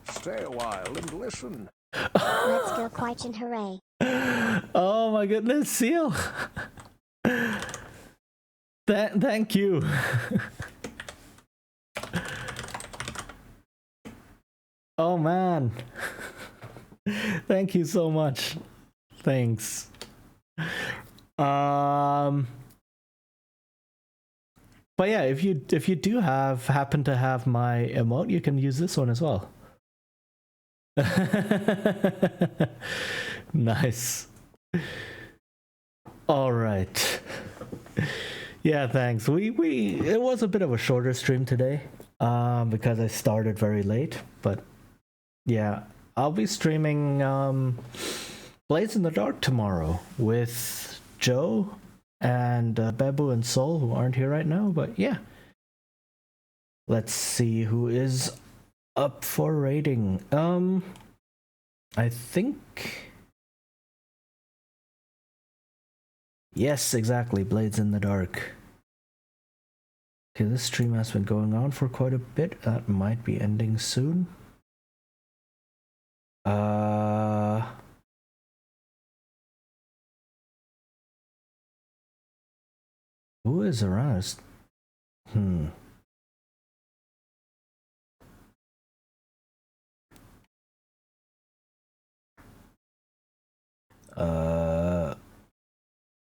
Stay a while and listen. Let's go Quite and hooray. Oh my goodness, Seal. Thank you. Oh man. Thank you so much. Thanks. But yeah, if you do happen to have my emote, you can use this one as well. Nice. All right. Yeah, thanks. It was a bit of a shorter stream today, because I started very late. But yeah, I'll be streaming Blades in the Dark tomorrow with Joe and Bebu and Soul, who aren't here right now. But yeah, let's see who is up for rating. I think. Yes, exactly. Blades in the Dark. Okay, this stream has been going on for quite a bit. That might be ending soon. Who is around us?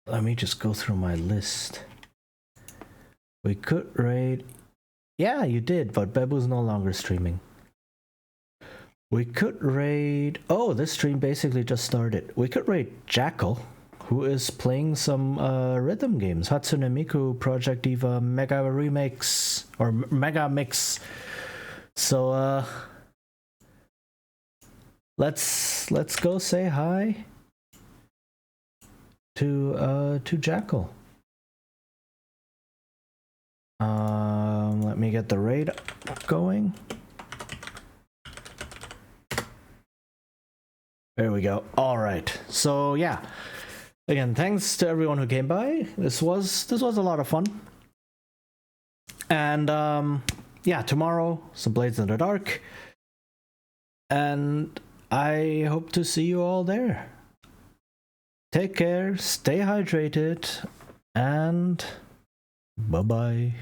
Let me just go through my list. We could raid. Yeah, you did, but Bebu's no longer streaming. We could raid. Oh, this stream basically just started. We could raid Jackal, who is playing some rhythm games. Hatsune Miku Project Diva Mega Remix or Mega Mix. So let's go say hi to Jackal. Let me get the raid going. There we go. All right. So yeah. Again, thanks to everyone who came by. This was a lot of fun. And yeah, tomorrow some Blades in the Dark. And I hope to see you all there. Take care, stay hydrated, and bye-bye.